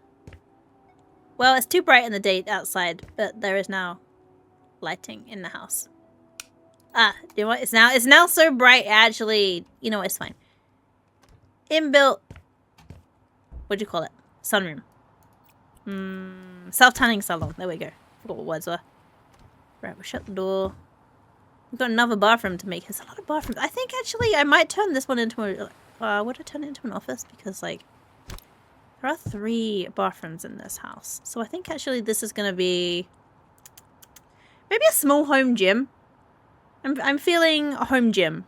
well, it's too bright in the day outside, but there is now lighting in the house. You know what? It's now so bright. Actually, you know what? It's fine. Inbuilt. What'd you call it? Sunroom. Self-tanning salon. There we go. Forgot what words were. Right, we'll shut the door. We've got another bathroom to make. There's a lot of bathrooms. I think actually I might turn this one into a... would I turn it into an office? Because like... There are 3 bathrooms in this house. So I think actually this is going to be... Maybe a small home gym. I'm feeling a home gym.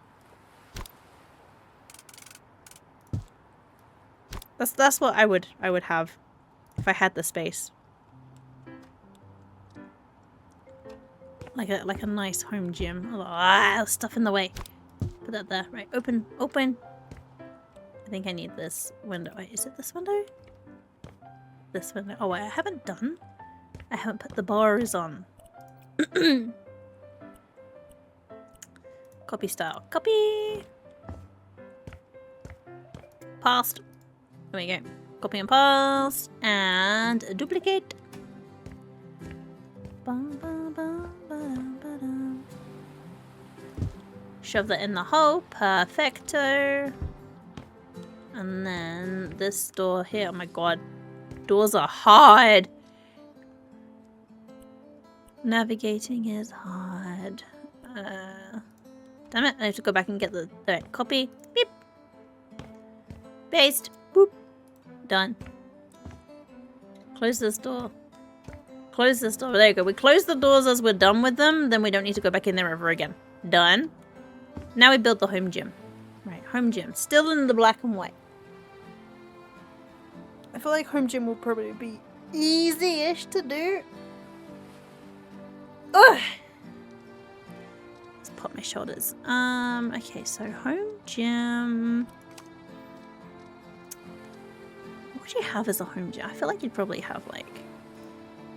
That's what I would have if I had the space. Like a nice home gym. Stuff in the way. Put that there. Right, open. I think I need this window. Wait, is it this window? This window. Oh, wait, I haven't put the bars on. Copy style. Copy. Past. There we go. Copy and paste. And duplicate. Shove that in the hole. Perfecto. And then this door here. Oh my god. Doors are hard. Navigating is hard. Damn it. I have to go back and get the... Alright, copy. Beep. Paste. Boop. Done. Close this door. Close this door. There you go. We close the doors as we're done with them. Then we don't need to go back in there ever again. Done. Now we build the home gym. Right, home gym. Still in the black and white. I feel like home gym will probably be easy-ish to do. Ugh. Let's pop my shoulders. Okay, so home gym. What would you have as a home gym? I feel like you'd probably have like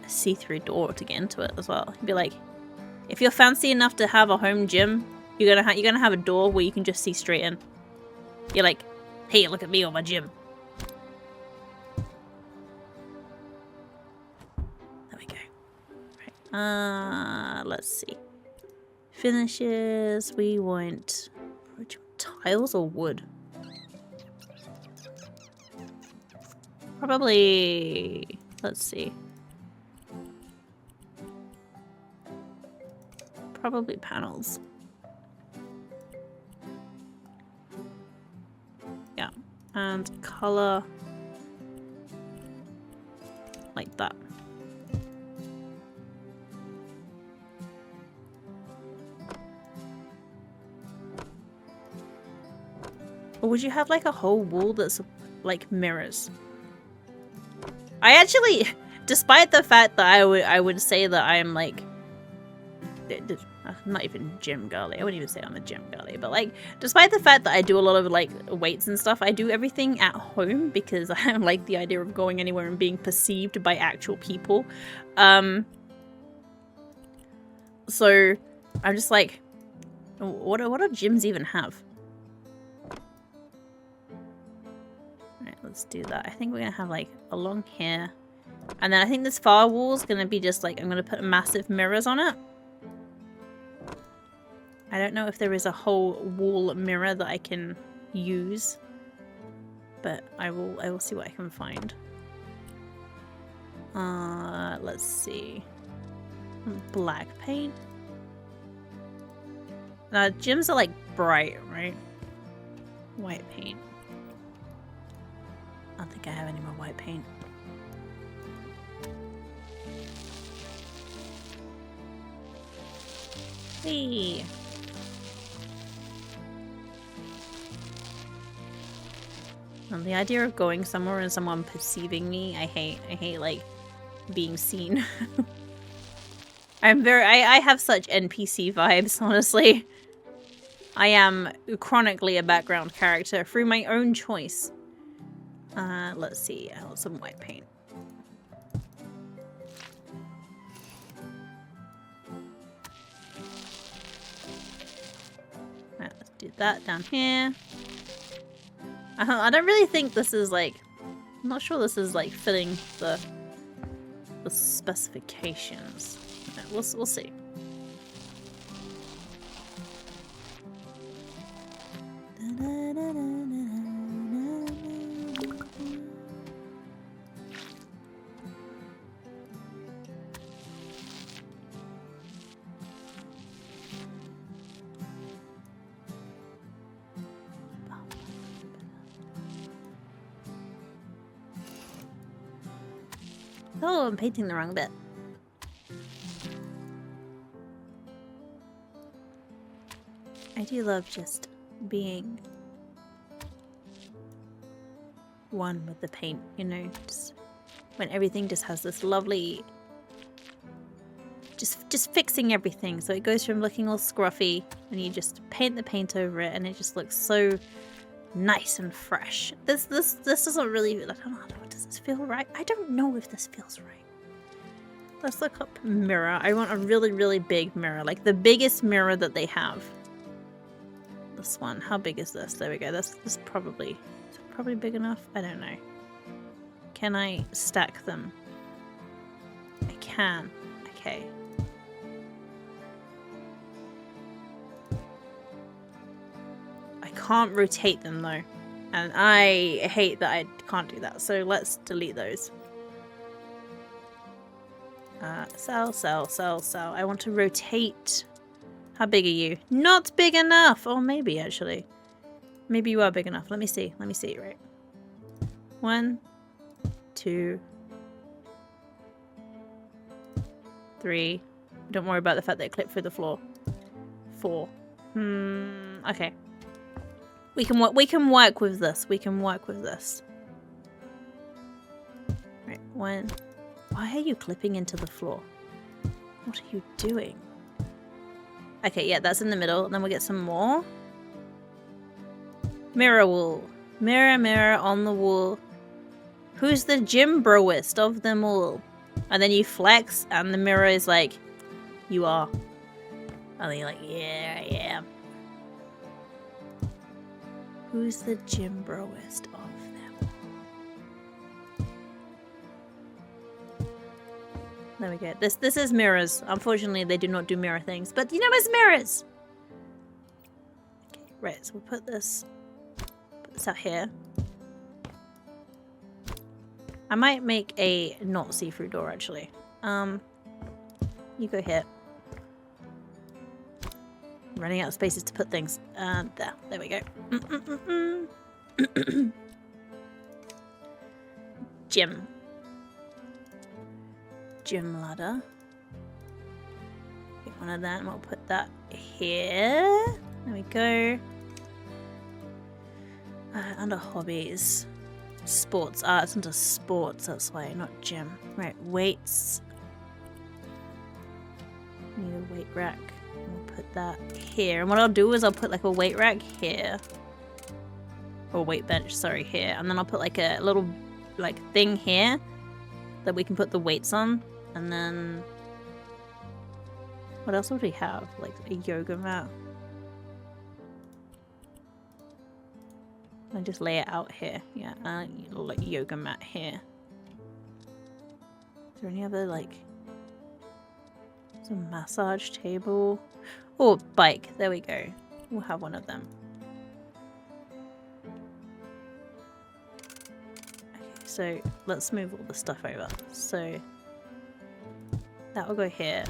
a see-through door to get into it as well. You'd be like, if you're fancy enough to have a home gym, you're gonna have a door where you can just see straight in. You're like, hey, look at me on my gym. There we go. Right. Let's see. Finishes. We want tiles or wood. Probably. Let's see. Probably panels. Yeah, and color like that. Or would you have like a whole wall that's like mirrors? I actually, despite the fact that I would say that I'm like, I'm not even gym girly. I wouldn't even say I'm a gym girly, but like, despite the fact that I do a lot of like weights and stuff, I do everything at home because I don't like the idea of going anywhere and being perceived by actual people. So I'm just like, what do gyms even have? Alright, let's do that. I think we're gonna have like along here. And then I think this far wall's gonna be just like, I'm gonna put massive mirrors on it. I don't know if there is a whole wall mirror that I can use, but I will see what I can find. Let's see. Black paint. Now, gyms are like bright, right? White paint. I don't think I have any more white paint. Hey. And the idea of going somewhere and someone perceiving me, I hate like being seen. I have such NPC vibes, honestly. I am chronically a background character through my own choice. Let's see, I want some white paint. Alright, let's do that down here. I don't really think this is like, I'm not sure this is like fitting the specifications. Right, we'll see. Oh, I'm painting the wrong bit. I do love just being one with the paint, you know, just when everything just has this lovely, just fixing everything so it goes from looking all scruffy and you just paint the paint over it and it just looks so nice and fresh. This doesn't really, I don't know, does this feel right? I don't know if this feels right. Let's look up mirror. I want a really, really big mirror, like the biggest mirror that they have. This one, how big is this? There we go. This is probably big enough. I don't know. Can I stack them? I can. Okay. I can't rotate them though. And I hate that I can't do that. So let's delete those. Sell. I want to rotate. How big are you? Not big enough! Oh, maybe actually. Maybe you are big enough. Let me see. Right. 1, 2, 3. Don't worry about the fact that it clipped through the floor. 4. Okay. We can work with this. Right, 1. Why are you clipping into the floor? What are you doing? Okay, yeah, that's in the middle. And then we'll get some more. Mirror wall. Mirror on the wall. Who's the gym broest of them all? And then you flex and the mirror is like, you are. And then you're like, yeah, I am. Who's the gym broest of them? There we go. This is mirrors. Unfortunately, they do not do mirror things, but you know, it's mirrors. Okay, right. So we'll put this out here. I might make a not see-through door actually. You go here. I'm running out of spaces to put things. There we go. Gym ladder. Get one of that and we'll put that here. There we go. Under hobbies. Sports. It's under sports, that's why, not gym. Right, weights. Need a weight rack. We'll put that here. And what I'll do is I'll put like a weight rack here. Or weight bench, sorry, here. And then I'll put like a little like thing here that we can put the weights on. And then What else would we have? Like a yoga mat. I just lay it out here. Yeah, like yoga mat here. Is there any other like some massage table? Oh, bike. There we go. We'll have one of them. Okay, so let's move all the stuff over. So that will go here.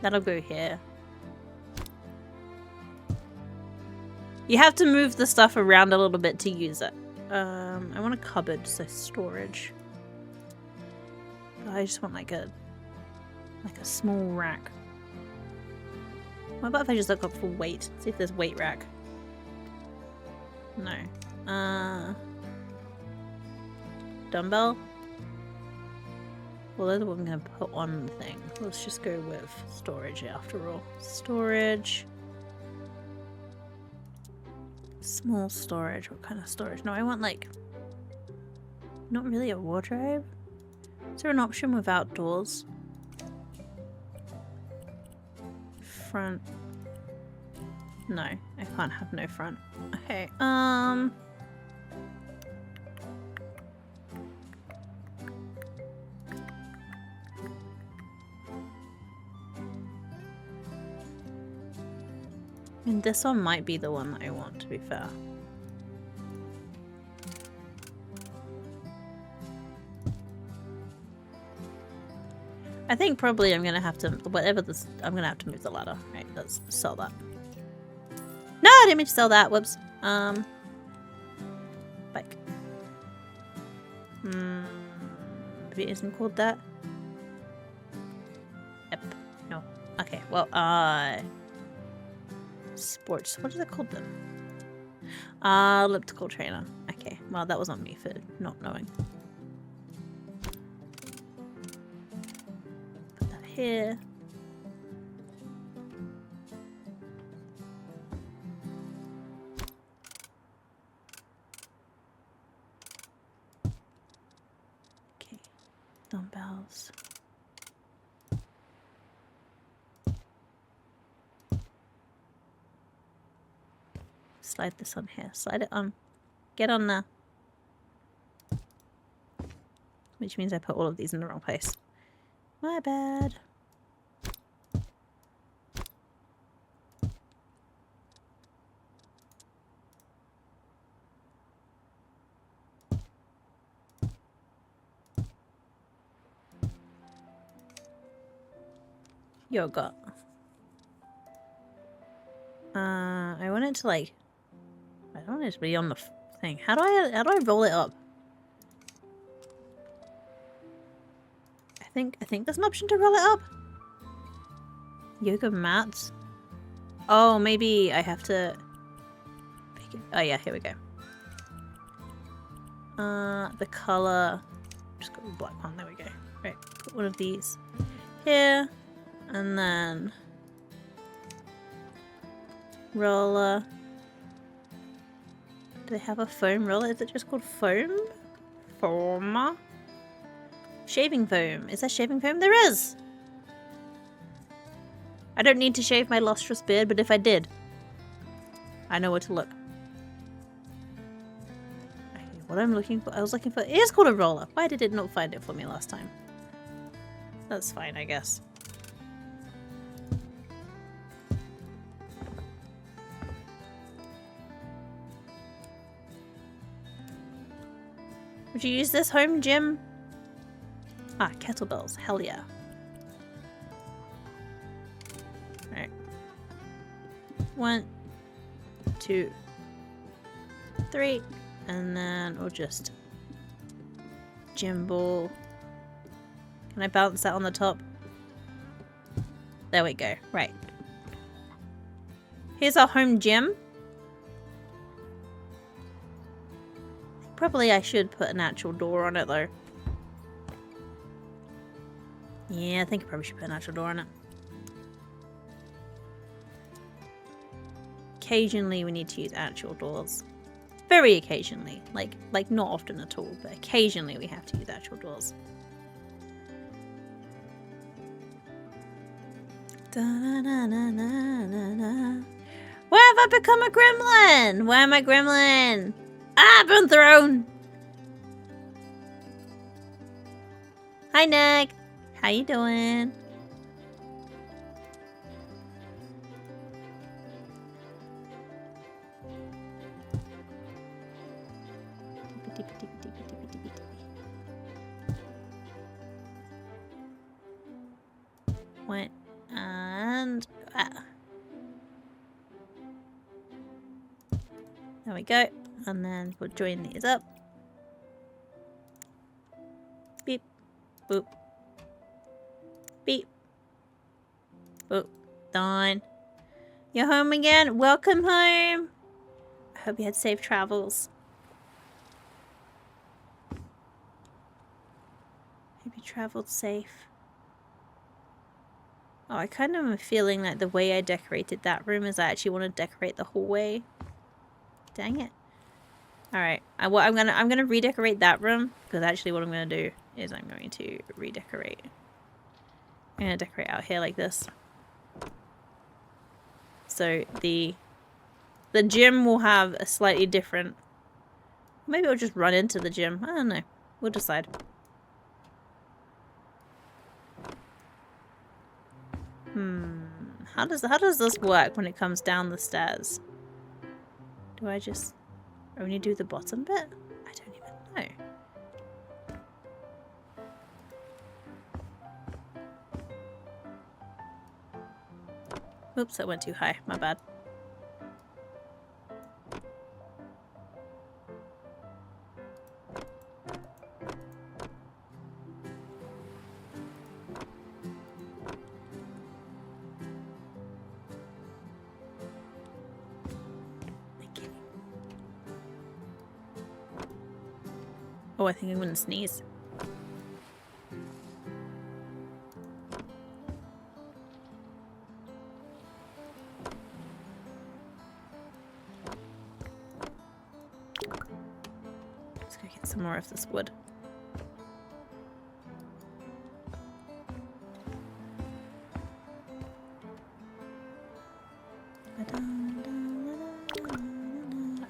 That'll go here. You have to move the stuff around a little bit to use it. I want a cupboard, so storage. I just want like a small rack. What about if I just look up for weight? See if there's weight rack. No. Dumbbell? Well, they're the one I'm gonna put on the thing. Let's just go with storage after all. Storage. Small storage. What kind of storage? No, I want like... Not really a wardrobe. Is there an option without doors? Front. No, I can't have no front. Okay, and this one might be the one that I want, to be fair. I think probably I'm gonna have to, whatever this, I'm gonna have to move the ladder. Right, let's sell that. No, I didn't mean to sell that. Whoops. Bike. Maybe it isn't called that. Yep. No. Okay. Well, sports. What is it called then? Elliptical trainer. Okay. Well, that was on me for not knowing. Put that here. Okay. Dumbbells. Slide this on here. Slide it on. Get on there. Which means I put all of these in the wrong place. My bad. Yoga. I want it to like... I don't want it to be on the thing. How do I roll it up? I think there's an option to roll it up. Yoga mats. Oh, maybe I have to pick it. Oh yeah, here we go. The color. Just got the black one. There we go. Right, put one of these here, and then roller. Do they have a foam roller? Is it just called foam? Foam? Shaving foam. Is there shaving foam? There is! I don't need to shave my lustrous beard, but if I did, I know where to look. Okay, what I'm looking for... I was looking for... It is called a roller. Why did it not find it for me last time? That's fine, I guess. Would you use this home gym? Ah, kettlebells. Hell yeah. Alright. 1, 2, 3. And then we'll just... gym ball. Can I balance that on the top? There we go. Right. Here's our home gym. Probably I should put an actual door on it though. Yeah, I think I probably should put an actual door on it. Occasionally we need to use actual doors. Very occasionally. Like not often at all, but occasionally we have to use actual doors. Da-na-na-na-na-na. Where have I become a gremlin? Where am I, gremlin? Ah, I've been thrown. Hi, Nick. How you doing? Went and there we go. And then we'll join these up. Beep, boop, beep, boop. Done. You're home again. Welcome home. I hope you had safe travels. Hope you traveled safe. Oh, I kind of am feeling like the way I decorated that room is I actually want to decorate the hallway. Dang it. Alright, I'm gonna redecorate that room, because actually what I'm gonna do is I'm going to redecorate. I'm gonna decorate out here like this. So the gym will have a slightly different... Maybe I'll just run into the gym. I don't know. We'll decide. How does this work when it comes down the stairs? Do I just only do the bottom bit? I don't even know. Oops, that went too high. My bad. Oh, I think I'm gonna sneeze. Let's go get some more of this wood.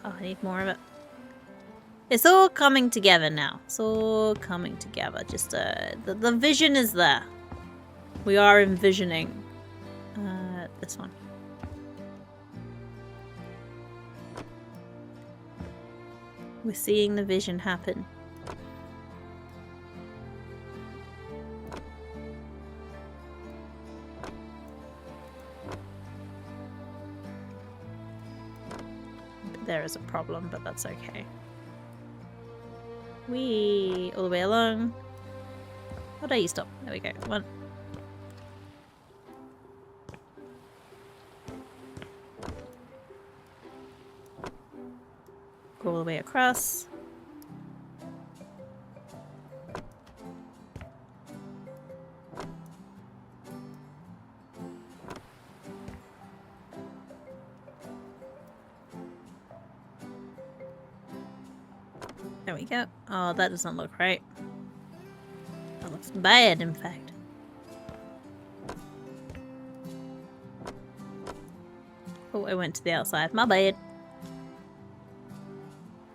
Oh, I need more of it. It's all coming together now. It's all coming together. Just the vision is there. We are envisioning this one. We're seeing the vision happen. There is a problem, but that's okay. Whee! All the way along. How do you stop? There we go. One. Go all the way across. There we go. Oh, that doesn't look right. That looks bad, in fact. Oh, I went to the outside. My bad.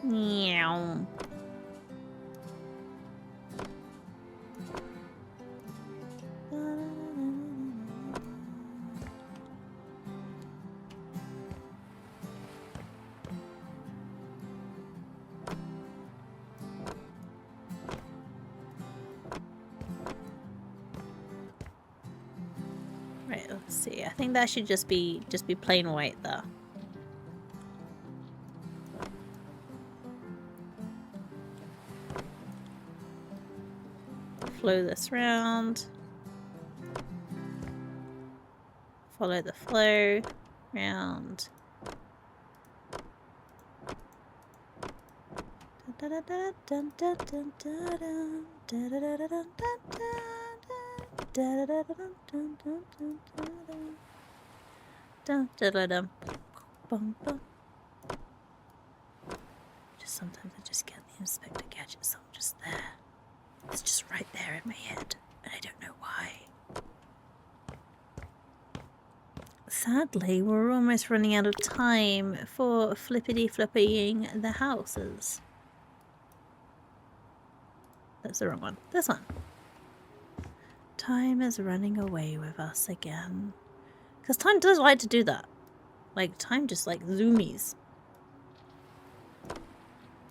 Meow. Right, let's see. I think that should just be plain white though. Flow this round. Follow the flow round. Just sometimes I just get the Inspector Gadget song just there. It's just right there in my head, and I don't know why. Sadly, we're almost running out of time for flippity-flipping the houses. That's the wrong one. This one. Time is running away with us again. Because time does like to do that. Like, time just like zoomies.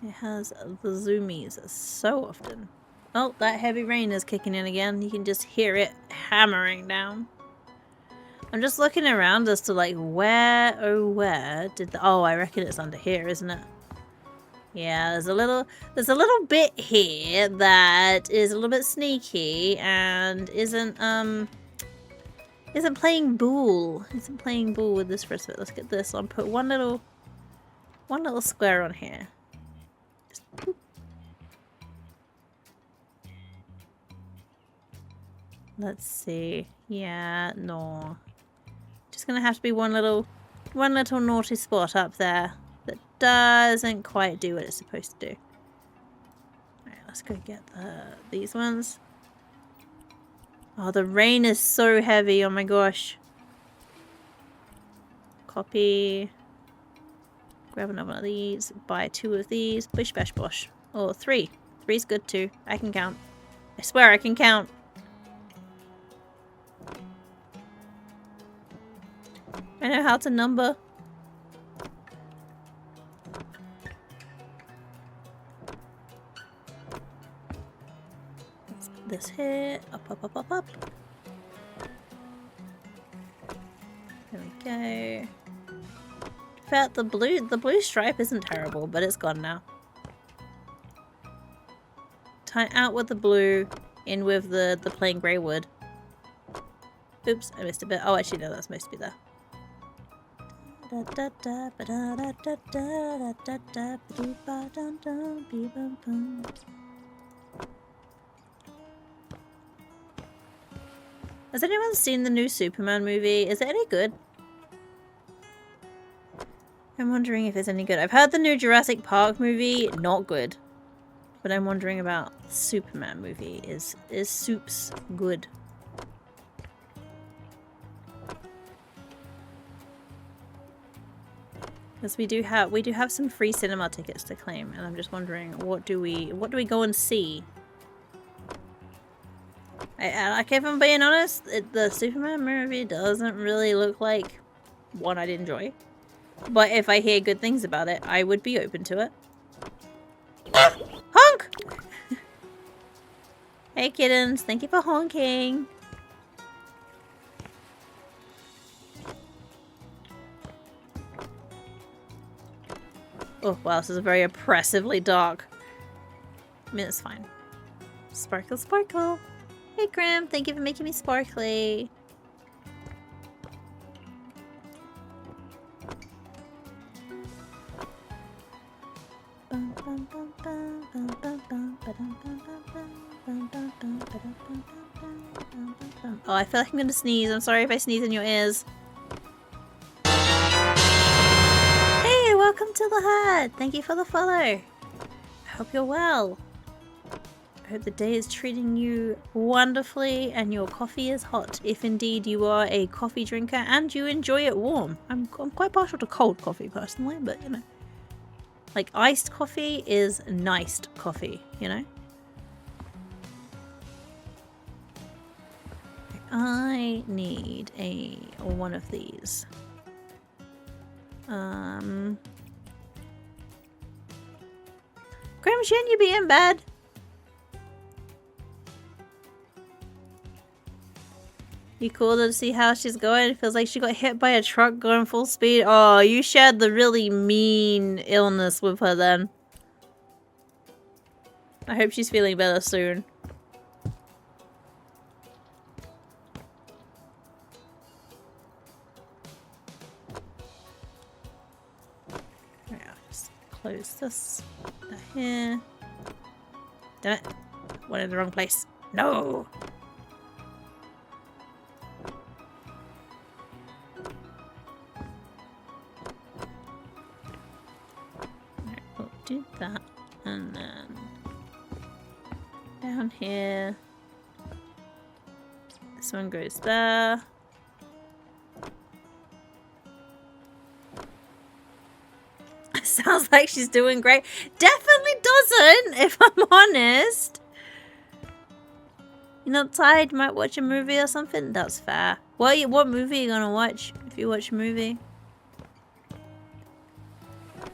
It has the zoomies so often. Oh, that heavy rain is kicking in again. You can just hear it hammering down. I'm just looking around as to like where, oh where did the, oh, I reckon it's under here, isn't it? Yeah, there's a little bit here that is a little bit sneaky and isn't playing ball. Isn't playing ball with this for a bit. Let's get this on. Put one little square on here. Just boop. Let's see. Yeah, no. Just gonna have to be one little naughty spot up there that doesn't quite do what it's supposed to do. Alright, let's go get these ones. Oh, the rain is so heavy. Oh my gosh. Copy. Grab another one of these. Buy 2 of these. Bish bash bosh. Or 3. 3's good too. I can count. I swear I can count. I know how to number. Let's put this here. Up, up, up, up, up. There we go. In fact, the blue stripe isn't terrible, but it's gone now. Tie out with the blue, in with the plain grey wood. Oops, I missed a bit. Oh, actually no, that's supposed to be there. Has anyone seen the new Superman movie? Is it any good? I'm wondering if it's any good. I've heard the new Jurassic Park movie, not good. But I'm wondering about the Superman movie. Is Soups good? Because we do have some free cinema tickets to claim, and I'm just wondering what do we go and see? Like, if I'm being honest, the Superman movie doesn't really look like one I'd enjoy. But if I hear good things about it, I would be open to it. Honk! Hey kittens, thank you for honking. Oh wow, this is very oppressively dark. I mean, it's fine. Sparkle, sparkle. Hey Grim, thank you for making me sparkly. Oh, I feel like I'm gonna sneeze. I'm sorry if I sneeze in your ears. Hey, welcome to the hut. Thank you for the follow. I hope you're well. I hope the day is treating you wonderfully and your coffee is hot, if indeed you are a coffee drinker and you enjoy it warm. I'm quite partial to cold coffee personally, but you know. Like, iced coffee is niced coffee, you know? I need one of these. Graham, shouldn't you be in bed? You called her to see how she's going? It feels like she got hit by a truck going full speed. Oh, you shared the really mean illness with her then. I hope she's feeling better soon. Alright, I'll just close this here. Damn it. Went in the wrong place. No! Do that, and then down here, this one goes there, Sounds like she's doing great. Definitely doesn't, if I'm honest. You're not tired? You might watch a movie or something? That's fair. What movie are you gonna watch if you watch a movie?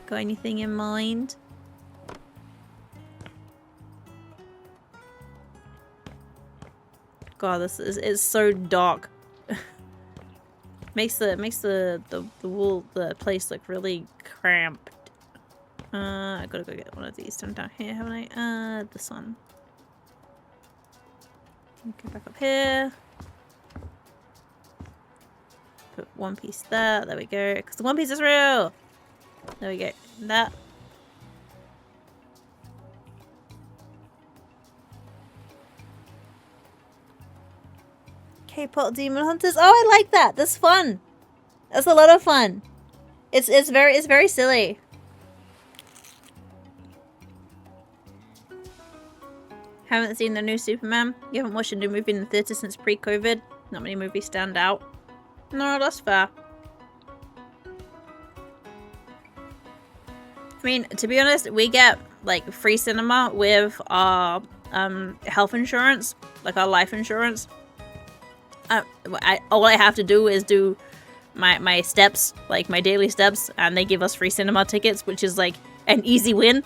Got anything in mind? God, this is so dark. makes the place look really cramped. I gotta go get one of these down here, haven't I? This one. Go back up here. Put one piece there. There we go. Because the one piece is real. There we go. That. K-pop Demon Hunters. Oh, I like that. That's fun. That's a lot of fun. It's very silly. Haven't seen the new Superman? You haven't watched a new movie in the theatre since pre-COVID? Not many movies stand out. No, that's fair. I mean, to be honest, we get like free cinema with our health insurance, like our life insurance. All I have to do is do my steps, like my daily steps, and they give us free cinema tickets, which is like an easy win.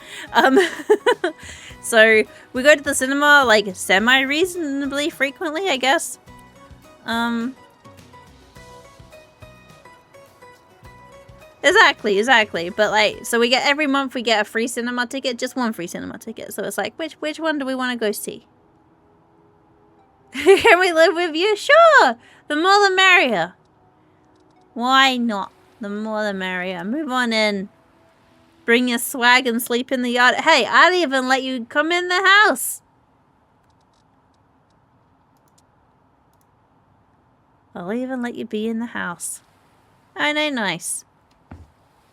So we go to the cinema like semi-reasonably frequently, I guess. Exactly. But like, so we get every month we get a free cinema ticket, just one free cinema ticket. So it's like, which one do we want to go see? Can we live with you? Sure. The more the merrier. Why not? The more the merrier. Move on in. Bring your swag and sleep in the yard. Hey, I'd even let you come in the house. I'll even let you be in the house. I know, nice.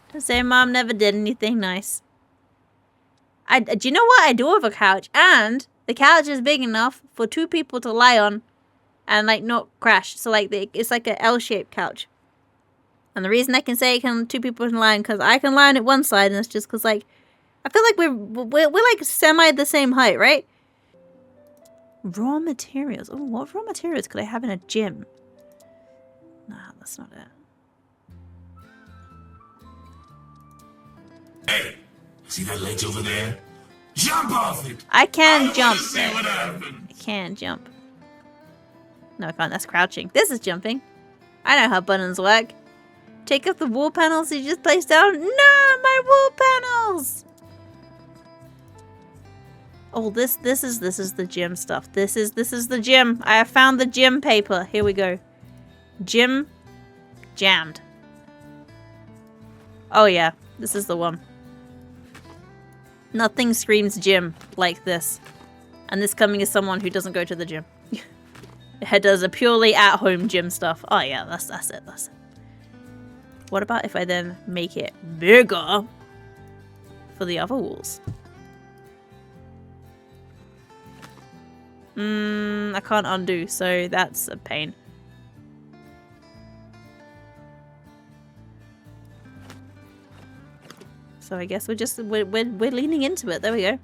To say Mom never did anything nice. Do you know what? I do have a couch, and the couch is big enough for 2 people to lie on and like not crash. So like it's like an L-shaped couch. And the reason I can say 2 people can lie on, because I can lie on it one side, and it's just because like I feel like we're like semi the same height, right? Raw materials. Oh, what raw materials could I have in a gym? Nah, that's not it. Hey, see that ledge over there? Jump off it! I can jump. See what happens. I can jump. No, I can't. That's crouching. This is jumping. I know how buttons work. Take up the wall panels you just placed down. No, my wall panels. Oh, this is the gym stuff. This is the gym. I have found the gym paper. Here we go. Gym jammed. Oh yeah, this is the one. Nothing screams gym like this. And this coming as someone who doesn't go to the gym. It does a purely at-home gym stuff. Oh yeah, that's it. What about if I then make it bigger for the other walls? I can't undo, so that's a pain. So I guess we're leaning into it. There we go.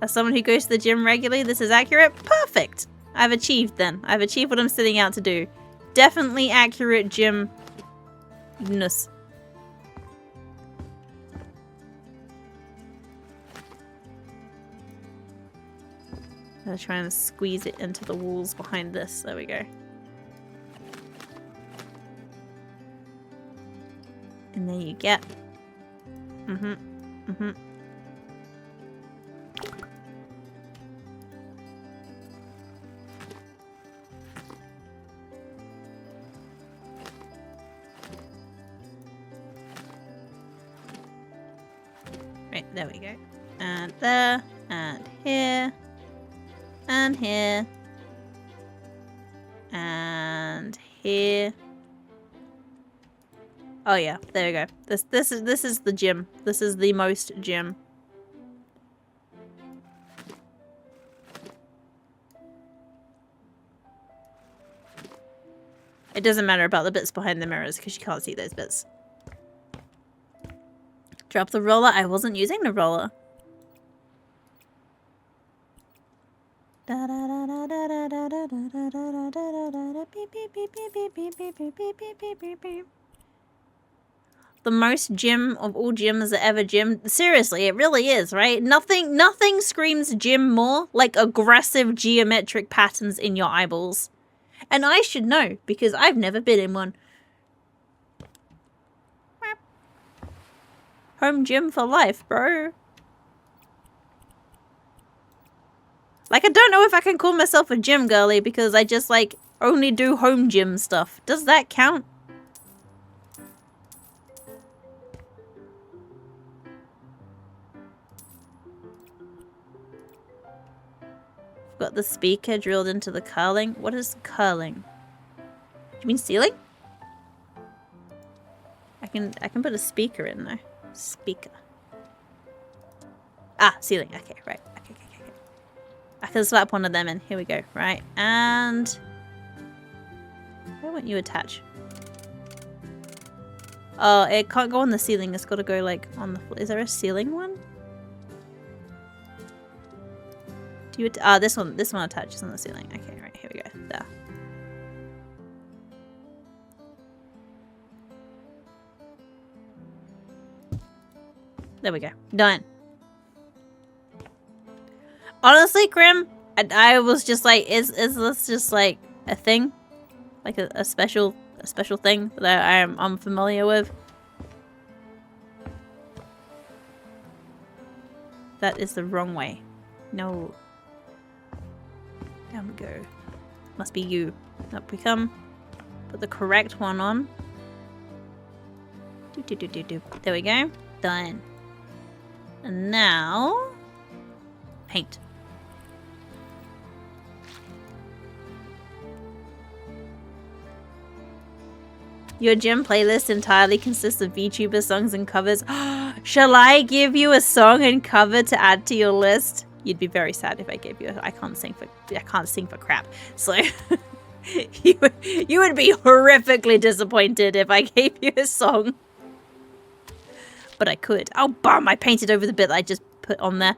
As someone who goes to the gym regularly, this is accurate. Perfect. I've achieved then. I've achieved what I'm setting out to do. Definitely accurate gym-ness. I'm trying to squeeze it into the walls behind this. There we go. And there you get. Right, there we go. And there, and here, and here, and here. Oh yeah, there we go. This is the gym. This is the most gym. It doesn't matter about the bits behind the mirrors because you can't see those bits. Drop the roller. I wasn't using the roller. The most gym of all gyms that ever gymmed. Seriously, it really is, right? Nothing screams gym more like aggressive geometric patterns in your eyeballs. And I should know, because I've never been in one. Home gym for life, bro. Like, I don't know if I can call myself a gym girly because I just, like, only do home gym stuff. Does that count? Got the speaker drilled into the curling. What is curling? Do you mean ceiling? I can put a speaker in there. Speaker. Ah, ceiling. Okay, right. Okay. I can slap one of them in. Here we go. Right, and where won't you attach? Oh, it can't go on the ceiling. It's got to go like on the floor. Is there a ceiling one? Do you? This one attaches on the ceiling. Okay, right. Here we go. There. There we go. Done. Honestly, Grim, I was just like, is this just like a thing? Like a special thing that I'm familiar with? That is the wrong way. No. Down we go. Must be you. Up we come. Put the correct one on. Do. There we go. Done. And now paint. Your gym playlist entirely consists of VTuber songs and covers. Shall I give you a song and cover to add to your list? You'd be very sad if I gave you. I can't sing for crap. So you would be horrifically disappointed if I gave you a song. But I could. Oh, bum! I painted over the bit that I just put on there.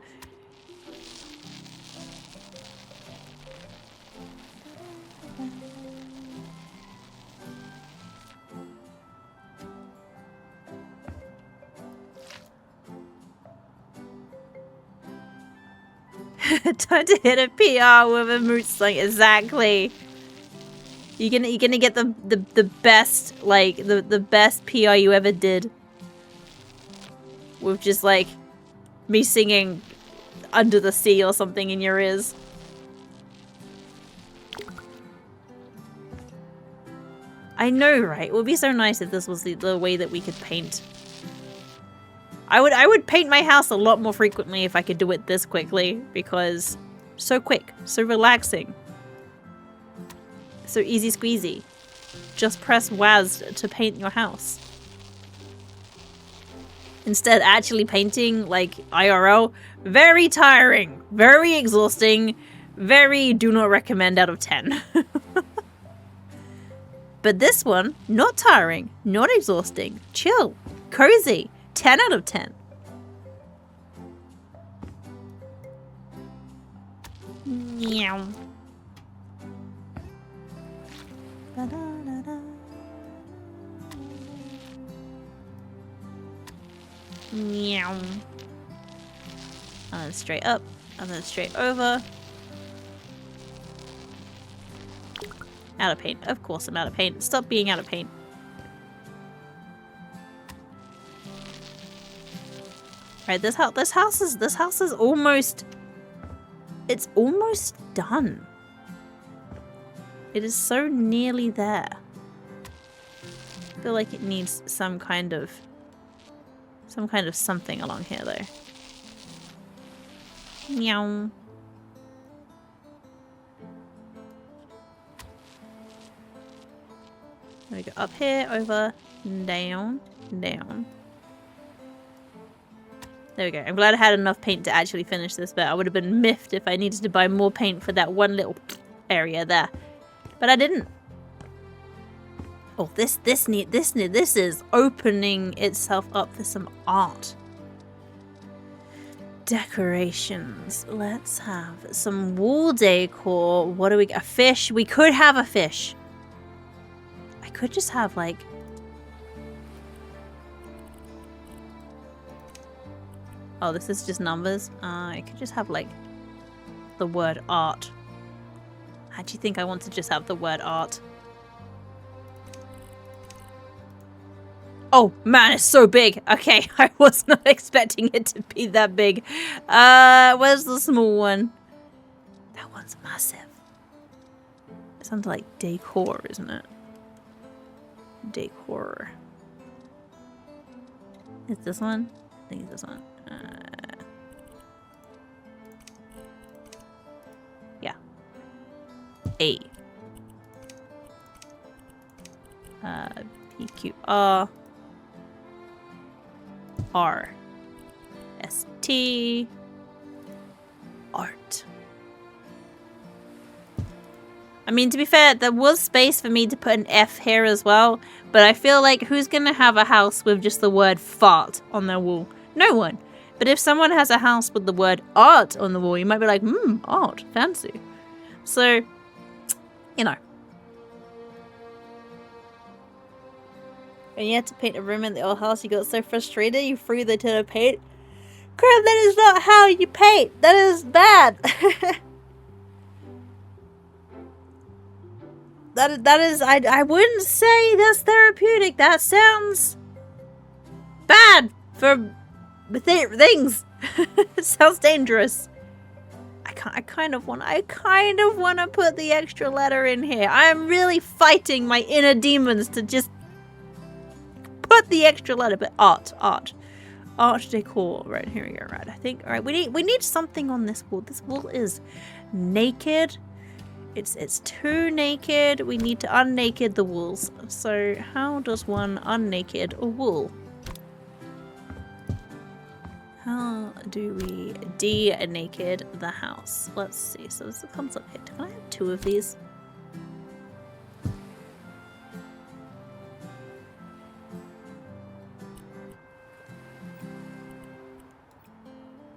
Time to hit a PR with a mood song. Exactly. You're gonna get the best, like the best PR you ever did. With just like me singing Under the Sea or something in your ears. I know, right? It would be so nice if this was the way that we could paint. I would paint my house a lot more frequently if I could do it this quickly, because so quick, so relaxing, so easy squeezy. Just press WAS to paint your house. Instead, actually painting like IRL, very tiring, very exhausting, very do not recommend out of 10. But this one, not tiring, not exhausting, chill, cozy. 10 out of 10. Meow. Meow. And then straight up, and then straight over. Out of paint. Of course I'm out of paint. Stop being out of paint. Right, this house is almost, it's almost done. It is so nearly there. I feel like it needs some kind of something along here though. Meow. We go up here, over, down, down. There we go. I'm glad I had enough paint to actually finish this, but I would have been miffed if I needed to buy more paint for that one little area there. But I didn't. Oh, this is opening itself up for some art. Decorations. Let's have some wall decor. What do we got? A fish. We could have a fish. I could just have like... Oh, this is just numbers. I could just have like the word art. How do you think I want to just have the word art? Oh man, it's so big. Okay, I was not expecting it to be that big. Where's the small one? That one's massive. It sounds like decor, isn't it? Decor. Is this one? I think it's this one. Yeah. A. PQR. R. ST. Art. I mean, to be fair, there was space for me to put an F here as well, but I feel like who's gonna have a house with just the word fart on their wall? No one. But if someone has a house with the word art on the wall, you might be like, art, fancy. So, you know. When you had to paint a room in the old house, you got so frustrated you threw the tin of paint. Crap, that is not how you paint. That is bad. that is, I wouldn't say that's therapeutic. That sounds bad for things. It sounds dangerous. I kind of want to put the extra letter in here. I am really fighting my inner demons to just put the extra letter, but art decor. Right, here we go. Right, I think. All right, we need something on this wall. This wall is naked. It's too naked. We need to unnaked the walls. So how does one unnaked a wall? How do we de-naked the house? Let's see. So this comes up here. Can I have 2 of these?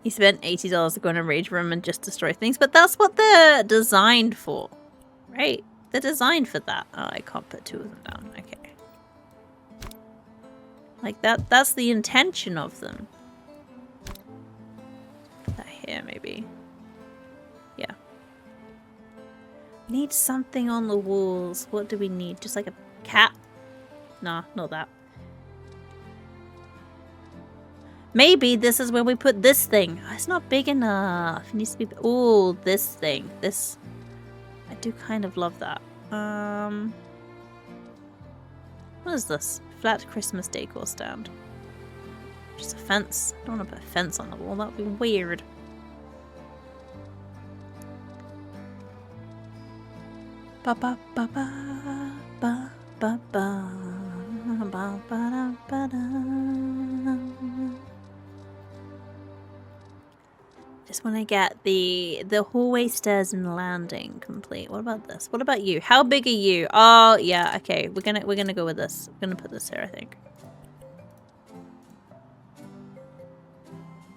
You spent $80 to go in a rage room and just destroy things, but that's what they're designed for, right? They're designed for that. Oh, I can't put 2 of them down. Okay. Like that's the intention of them. Put that here, maybe. Yeah. Need something on the walls. What do we need? Just like a cat? Nah, not that. Maybe this is where we put this thing. Oh, it's not big enough. It needs to be... Oh, this thing. This... I do kind of love that. What is this? Flat Christmas decor stand. Just a fence. I don't want to put a fence on the wall. That would be weird. Ba ba ba ba ba ba ba ba ba ba ba da. Just want to get the hallway, stairs, and landing complete. What about this? What about you? How big are you? Oh yeah, okay. We're gonna go with this. We're gonna put this here, I think.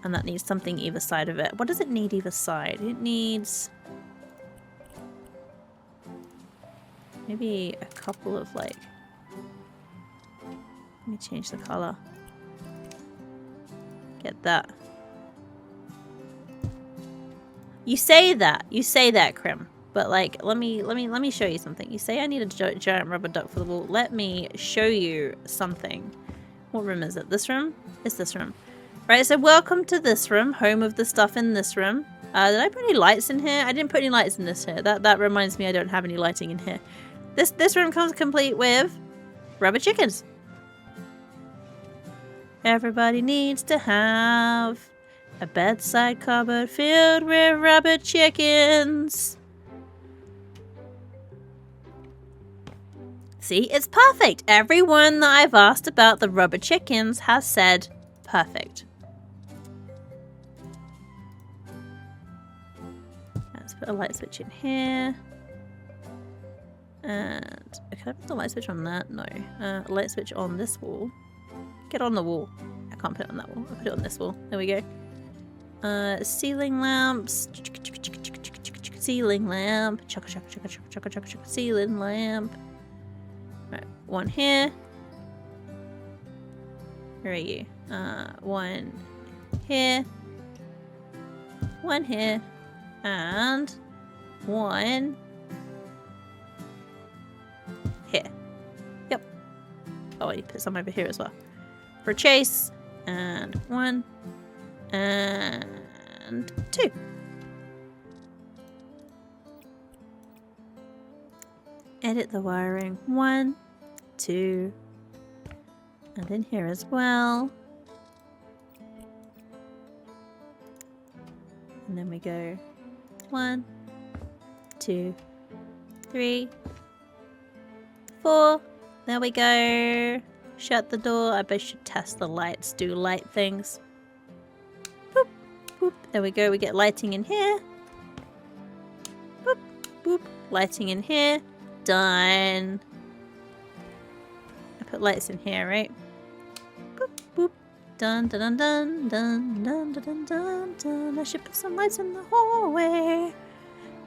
And that needs something either side of it. What does it need either side? It needs maybe a couple of like. Let me change the color. Get that. You say that, Krim. But like, let me show you something. You say I need a giant rubber duck for the wall. Let me show you something. What room is it? This room? It's this room. Right, so welcome to this room, home of the stuff in this room. Did I put any lights in here? I didn't put any lights in this here. That reminds me I don't have any lighting in here. This room comes complete with rubber chickens. Everybody needs to have a bedside cupboard filled with rubber chickens. See, it's perfect. Everyone that I've asked about the rubber chickens has said perfect. Let's put a light switch in here. And can I put the light switch on that? No. Light switch on this wall. Get on the wall. I can't put it on that wall. I'll put it on this wall. There we go. Ceiling lamps. Ceiling lamp. Chugga chugga chugga chugga chugga chugga chugga. Ceiling lamp. Right, one here. Where are you? One here. One here. And one here. Yep. Oh, I need to put some over here as well. For Chase. And one. And two. Edit the wiring. 1, 2. And then here as well. And then we go 1, 2, 3, 4. There we go. Shut the door. I bet I should test the lights, do light things. Boop, boop. There we go. We get lighting in here. Boop, boop. Lighting in here. Done. I put lights in here, right? Boop, boop. Dun dun dun dun dun dun dun dun dun. I should put some lights in the hallway.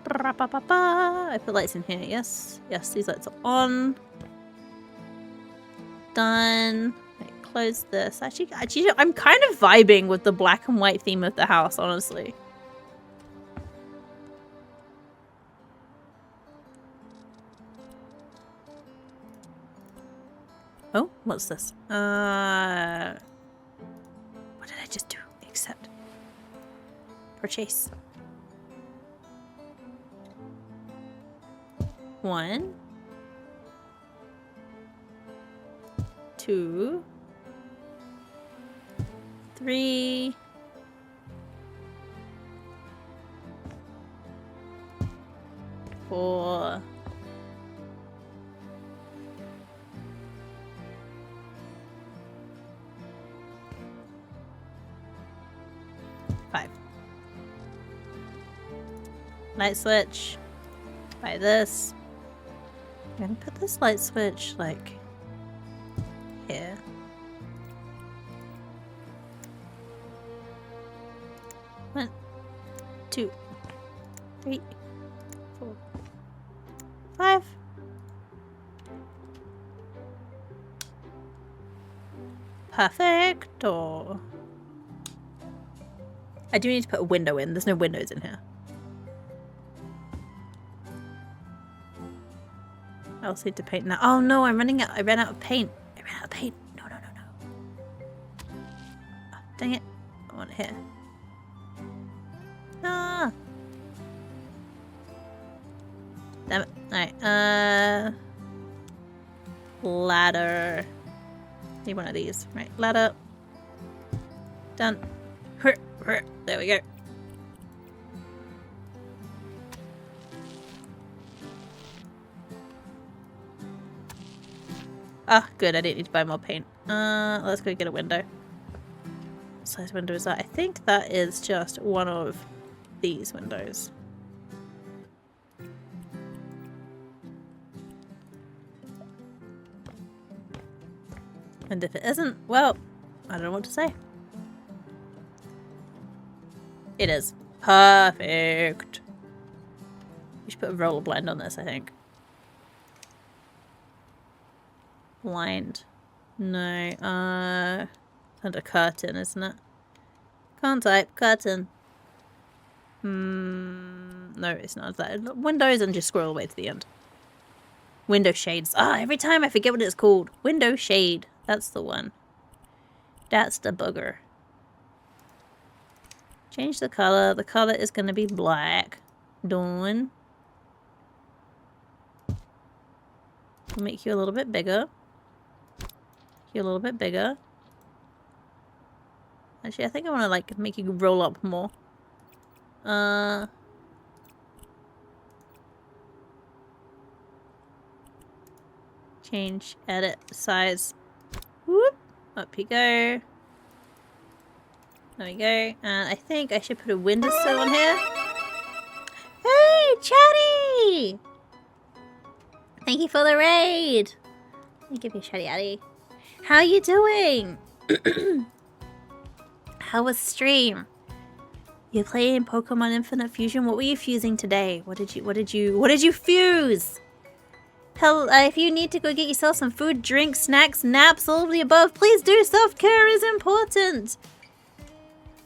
Ba, ba, ba, ba. I put lights in here, yes. Yes, these lights are on. Done. Right, close this. Actually, I'm kind of vibing with the black and white theme of the house, honestly. Oh, what's this? What did I just do? Accept. Purchase. 1, 2, 3, 4. 5. Light switch. Buy this. I'm gonna put this light switch like here. One, 2, 3, 4, 5. Perfecto. I do need to put a window in. There's no windows in here. I also need to paint now. Oh no, I'm running out. I ran out of paint. I ran out of paint. No, no, no, no. Oh, dang it. I want it here. Ah. Damn it. Alright, ladder. Need one of these. Right, ladder. Done. There we go. Ah, good. I didn't need to buy more paint. Let's go get a window. What size window is that? I think that is just one of these windows. And if it isn't, well, I don't know what to say. It is. Perfect. We should put a roller blind on this, I think. Blind. No. Under curtain, isn't it? Can't type. Curtain. No, it's not that. Windows and just scroll all the way to the end. Window shades. Ah, every time I forget what it's called. Window shade. That's the one. That's the booger. Change the color. The color is going to be black. Done. We'll make you a little bit bigger. You a little bit bigger. Actually, I think I want to like make you roll up more. Change, edit, size. Whoop. Up you go. There we go. And I think I should put a windowsill on here. Hey, Chatty! Thank Thank you for the raid. Let me give you a shotty addy. How are you doing? How was stream? You're playing Pokemon Infinite Fusion. What were you fusing today? What did you fuse? Hell, if you need to go get yourself some food, drink, snacks, naps, all of the above, please do. Self-care is important.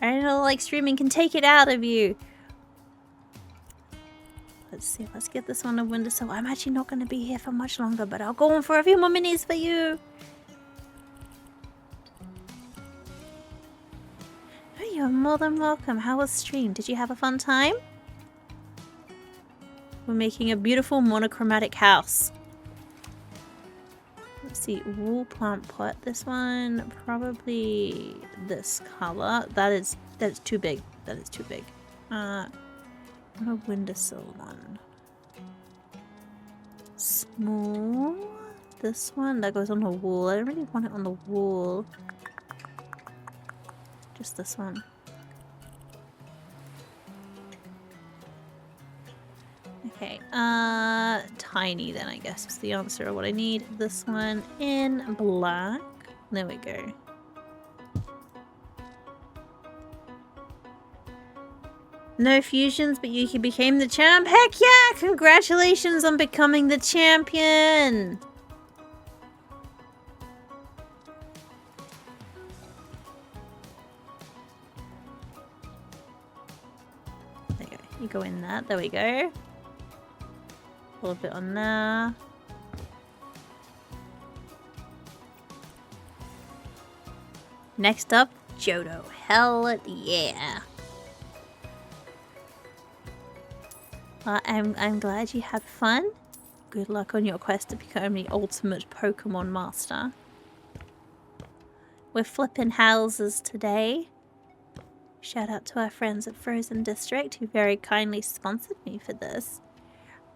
I know, like, streaming can take it out of you. Let's see. Let's get this on a windowsill. I'm actually not going to be here for much longer, but I'll go on for a few more minis for you. Oh, you're more than welcome. How was stream? Did you have a fun time? We're making a beautiful monochromatic house. Let's see, wool plant pot. This one, probably this color. That is too big. That is too big. A windowsill one. Small. This one that goes on the wall. I don't really want it on the wall. Just this one. Okay, tiny then I guess is the answer of what I need. This one in black. There we go. No fusions, but Yuki became the champ. Heck yeah! Congratulations on becoming the champion! There you go. You go in that. There we go. A little bit on there. Next up, Johto. Hell yeah. I'm glad you had fun. Good luck on your quest to become the ultimate Pokemon master. We're flipping houses today. Shout out to our friends at Frozen District who very kindly sponsored me for this.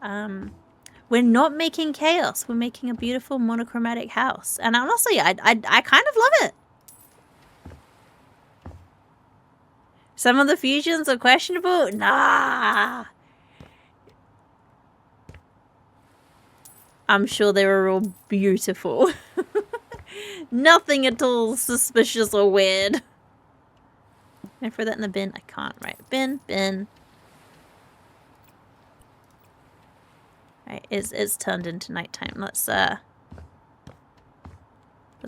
We're not making chaos. We're making a beautiful monochromatic house. And honestly, I kind of love it. Some of the fusions are questionable. Nah. I'm sure they were all beautiful. Nothing at all suspicious or weird. Can I throw that in the bin? I can't. Right. Bin. Right, it's turned into nighttime. Let's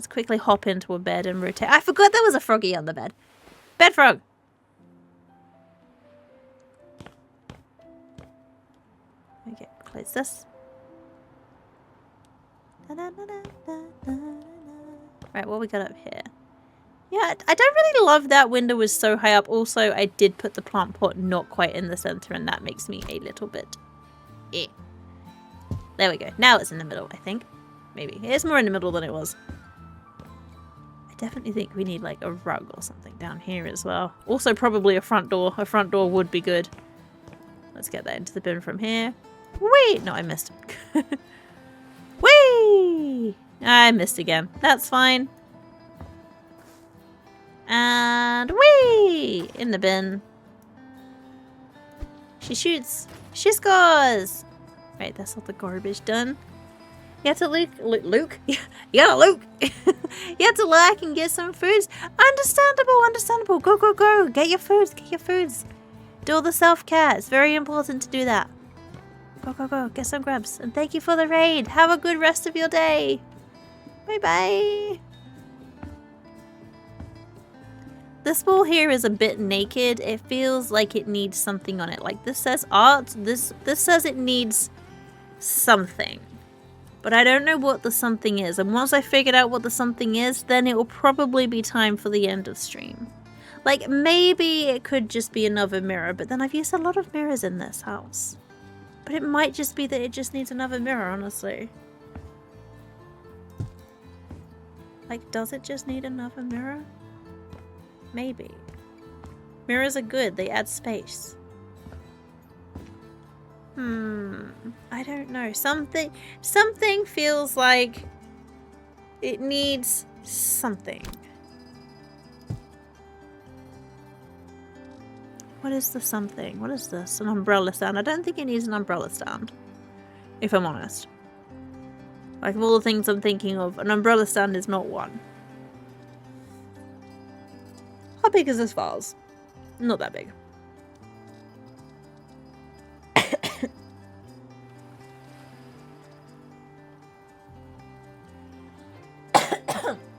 quickly hop into a bed and rotate. I forgot there was a froggy on the bed. Bed frog. Okay, close this. Right, what we got up here? Yeah, I don't really love that window was so high up. Also, I did put the plant pot not quite in the center, and that makes me a little bit... eh. There we go. Now it's in the middle, I think. Maybe. It's more in the middle than it was. I definitely think we need, like, a rug or something down here as well. Also, probably a front door. A front door would be good. Let's get that into the bin from here. Wait! No, I missed. Whee! I missed again. That's fine. And whee! In the bin. She shoots. She scores! Right, that's all the garbage done. You have to Luke? Yeah, Luke! You have to like and get some foods. Understandable. Go. Get your foods. Do all the self-care. It's very important to do that. Go. Get some grubs. And thank you for the raid. Have a good rest of your day. Bye. This ball here is a bit naked. It feels like it needs something on it. Like this says art. This says it needs something. But I don't know what the something is. And once I figured out what the something is, then it will probably be time for the end of stream. Like maybe it could just be another mirror. But then I've used a lot of mirrors in this house. But it might just be that it just needs another mirror, honestly. Like, does it just need another mirror? Maybe. Mirrors are good. They add space. I don't know. Something feels like it needs something. What is the something? What is this? An umbrella stand? I don't think it needs an umbrella stand. If I'm honest. Like, of all the things I'm thinking of, an umbrella stand is not one. How big is this vase? Not that big.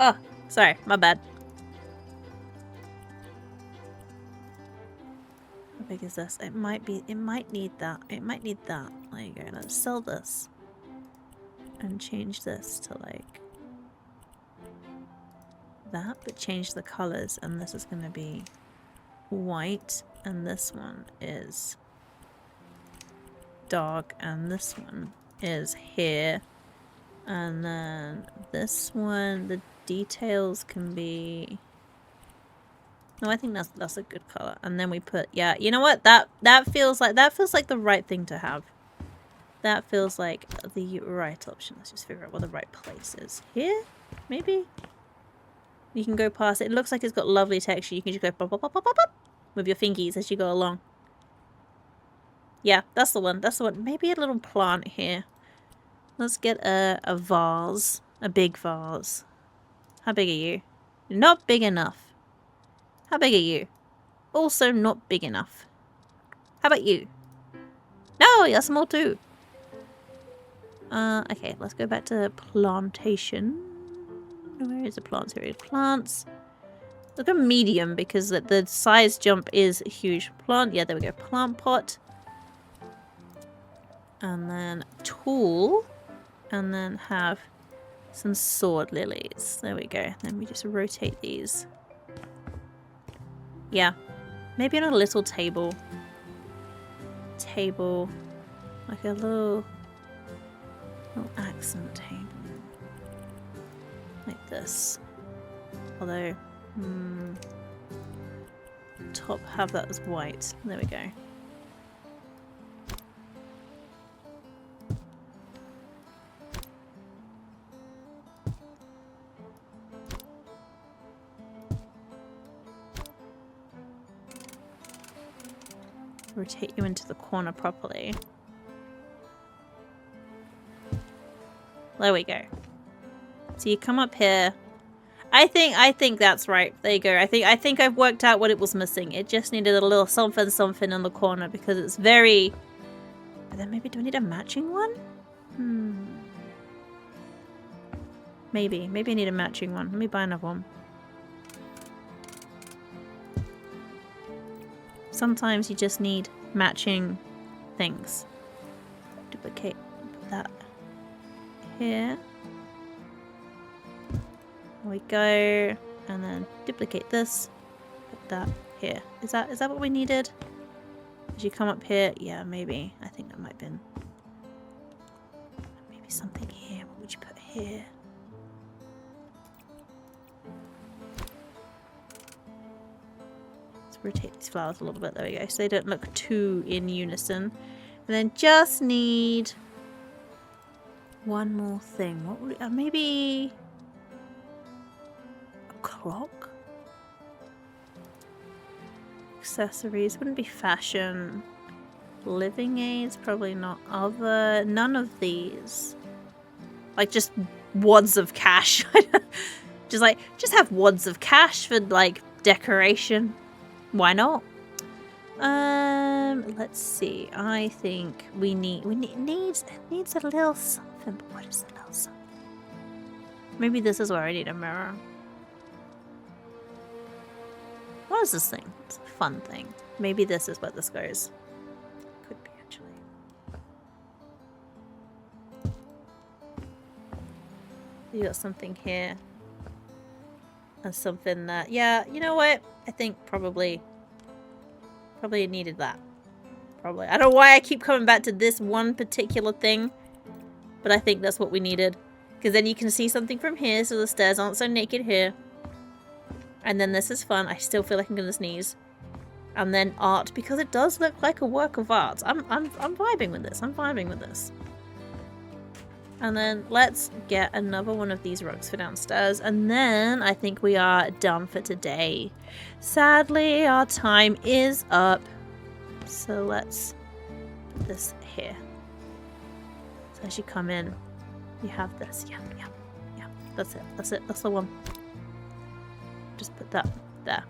Oh, sorry, my bad. How big is this? It might need that. It might need that. There you go. Let's sell this. And change this to like that, but change the colors. And this is going to be white. And this one is dark. And this one is here. And then this one, the details can be... No, I think that's a good color. And then we put, yeah, you know what? That feels like the right thing to have. That feels like the right option. Let's just figure out what the right place is. Here? Maybe? You can go past it. It looks like it's got lovely texture. You can just go pop, pop, pop, pop, pop, pop with your fingies as you go along. Yeah, that's the one. That's the one. Maybe a little plant here. Let's get a vase. A big vase. How big are you? Not big enough. How big are you? Also not big enough. How about you? No, you're small too. Okay, let's go back to plantation. Where is the plants? Here are plants. Look at medium because the size jump is huge. Plant, yeah, there we go. Plant pot. And then tool. And then have some sword lilies. There we go. Then we just rotate these. Yeah. Maybe on a little table. Table. Like a little accent table. Like this. Although, top have that as white. There we go. Rotate you into the corner properly. There we go. So you come up here. I think that's right. There you go. I think I've worked out what it was missing. It just needed a little something in the corner because it's very... But then maybe do I need a matching one? Maybe I need a matching one. Let me buy another one. Sometimes you just need matching things. Duplicate. Put that here. There we go. And then duplicate this. Put that here. Is that what we needed? As you come up here? Yeah, maybe. I think that might have been. Maybe something here. What would you put here? Rotate these flowers a little bit. There we go. So they don't look too in unison. And then just need one more thing. What would maybe a clock? Accessories wouldn't be fashion. Living aids probably not. Other none of these. Like just wads of cash. just have wads of cash for like decoration. Why not? Let's see. I think it needs a little something. But what is the little something? Maybe this is where I need a mirror. What is this thing? It's a fun thing. Maybe this is where this goes. Could be actually. You got something here. And something that, yeah, you know what? I think probably needed that. Probably. I don't know why I keep coming back to this one particular thing, but I think that's what we needed. Because then you can see something from here, so the stairs aren't so naked here. And then this is fun. I still feel like I'm gonna sneeze. And then art, because it does look like a work of art. I'm vibing with this. I'm vibing with this. And then let's get another one of these rugs for downstairs. And then I think we are done for today. Sadly, our time is up. So let's put this here. So as you come in, You have this. Yeah. That's it. That's the one. Just put that there.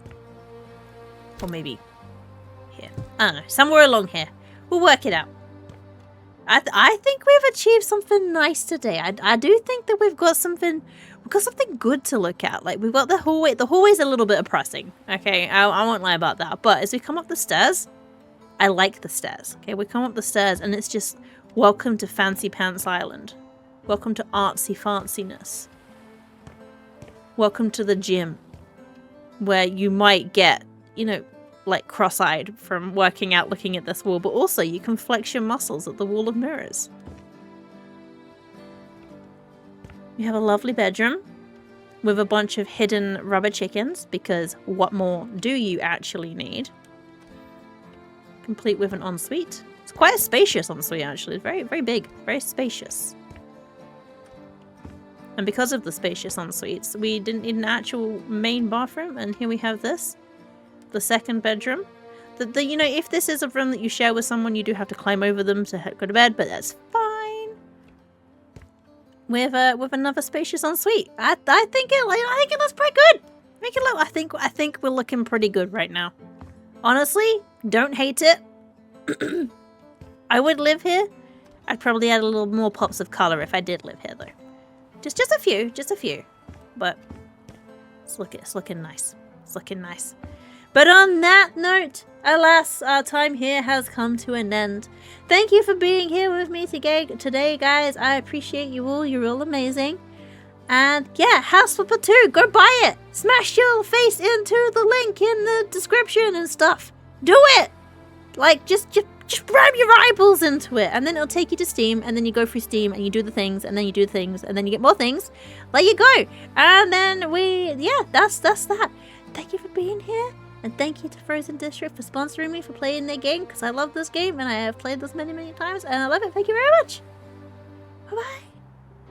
Or maybe here. I don't know. Somewhere along here. We'll work it out. I think we've achieved something nice today. I do think that we've got something good to look at. Like, we've got the hallway. The hallway's a little bit oppressing. Okay, I won't lie about that. But as we come up the stairs, I like the stairs. Okay, we come up the stairs and it's just, welcome to Fancy Pants Island. Welcome to artsy fartsiness. Welcome to the gym, where you might get, you know, like cross-eyed from working out looking at this wall, but also you can flex your muscles at the wall of mirrors. We have a lovely bedroom with a bunch of hidden rubber chickens, because what more do you actually need? Complete with an ensuite. It's quite a spacious ensuite, actually. It's very, very big, very spacious. And because of the spacious ensuites, we didn't need an actual main bathroom, and here we have this. The second bedroom. You know, if this is a room that you share with someone, you do have to climb over them to go to bed, but that's fine. With another spacious ensuite. I think it looks pretty good. Make it look. I think we're looking pretty good right now. Honestly, don't hate it. I would live here. I'd probably add a little more pops of color if I did live here, though. Just a few. But it's looking nice. It's looking nice. But on that note, alas, our time here has come to an end. Thank you for being here with me today, guys. I appreciate you all. You're all amazing. And yeah, House Flipper 2, go buy it. Smash your face into the link in the description and stuff. Do it. Like, just ram your eyeballs into it, and then it'll take you to Steam, and then you go through Steam, and you do the things, and then you do the things, and then you get more things. There you go. And then that's that. Thank you for being here. And thank you to Frozen District for sponsoring me for playing their game, because I love this game and I have played this many, many times and I love it. Thank you very much.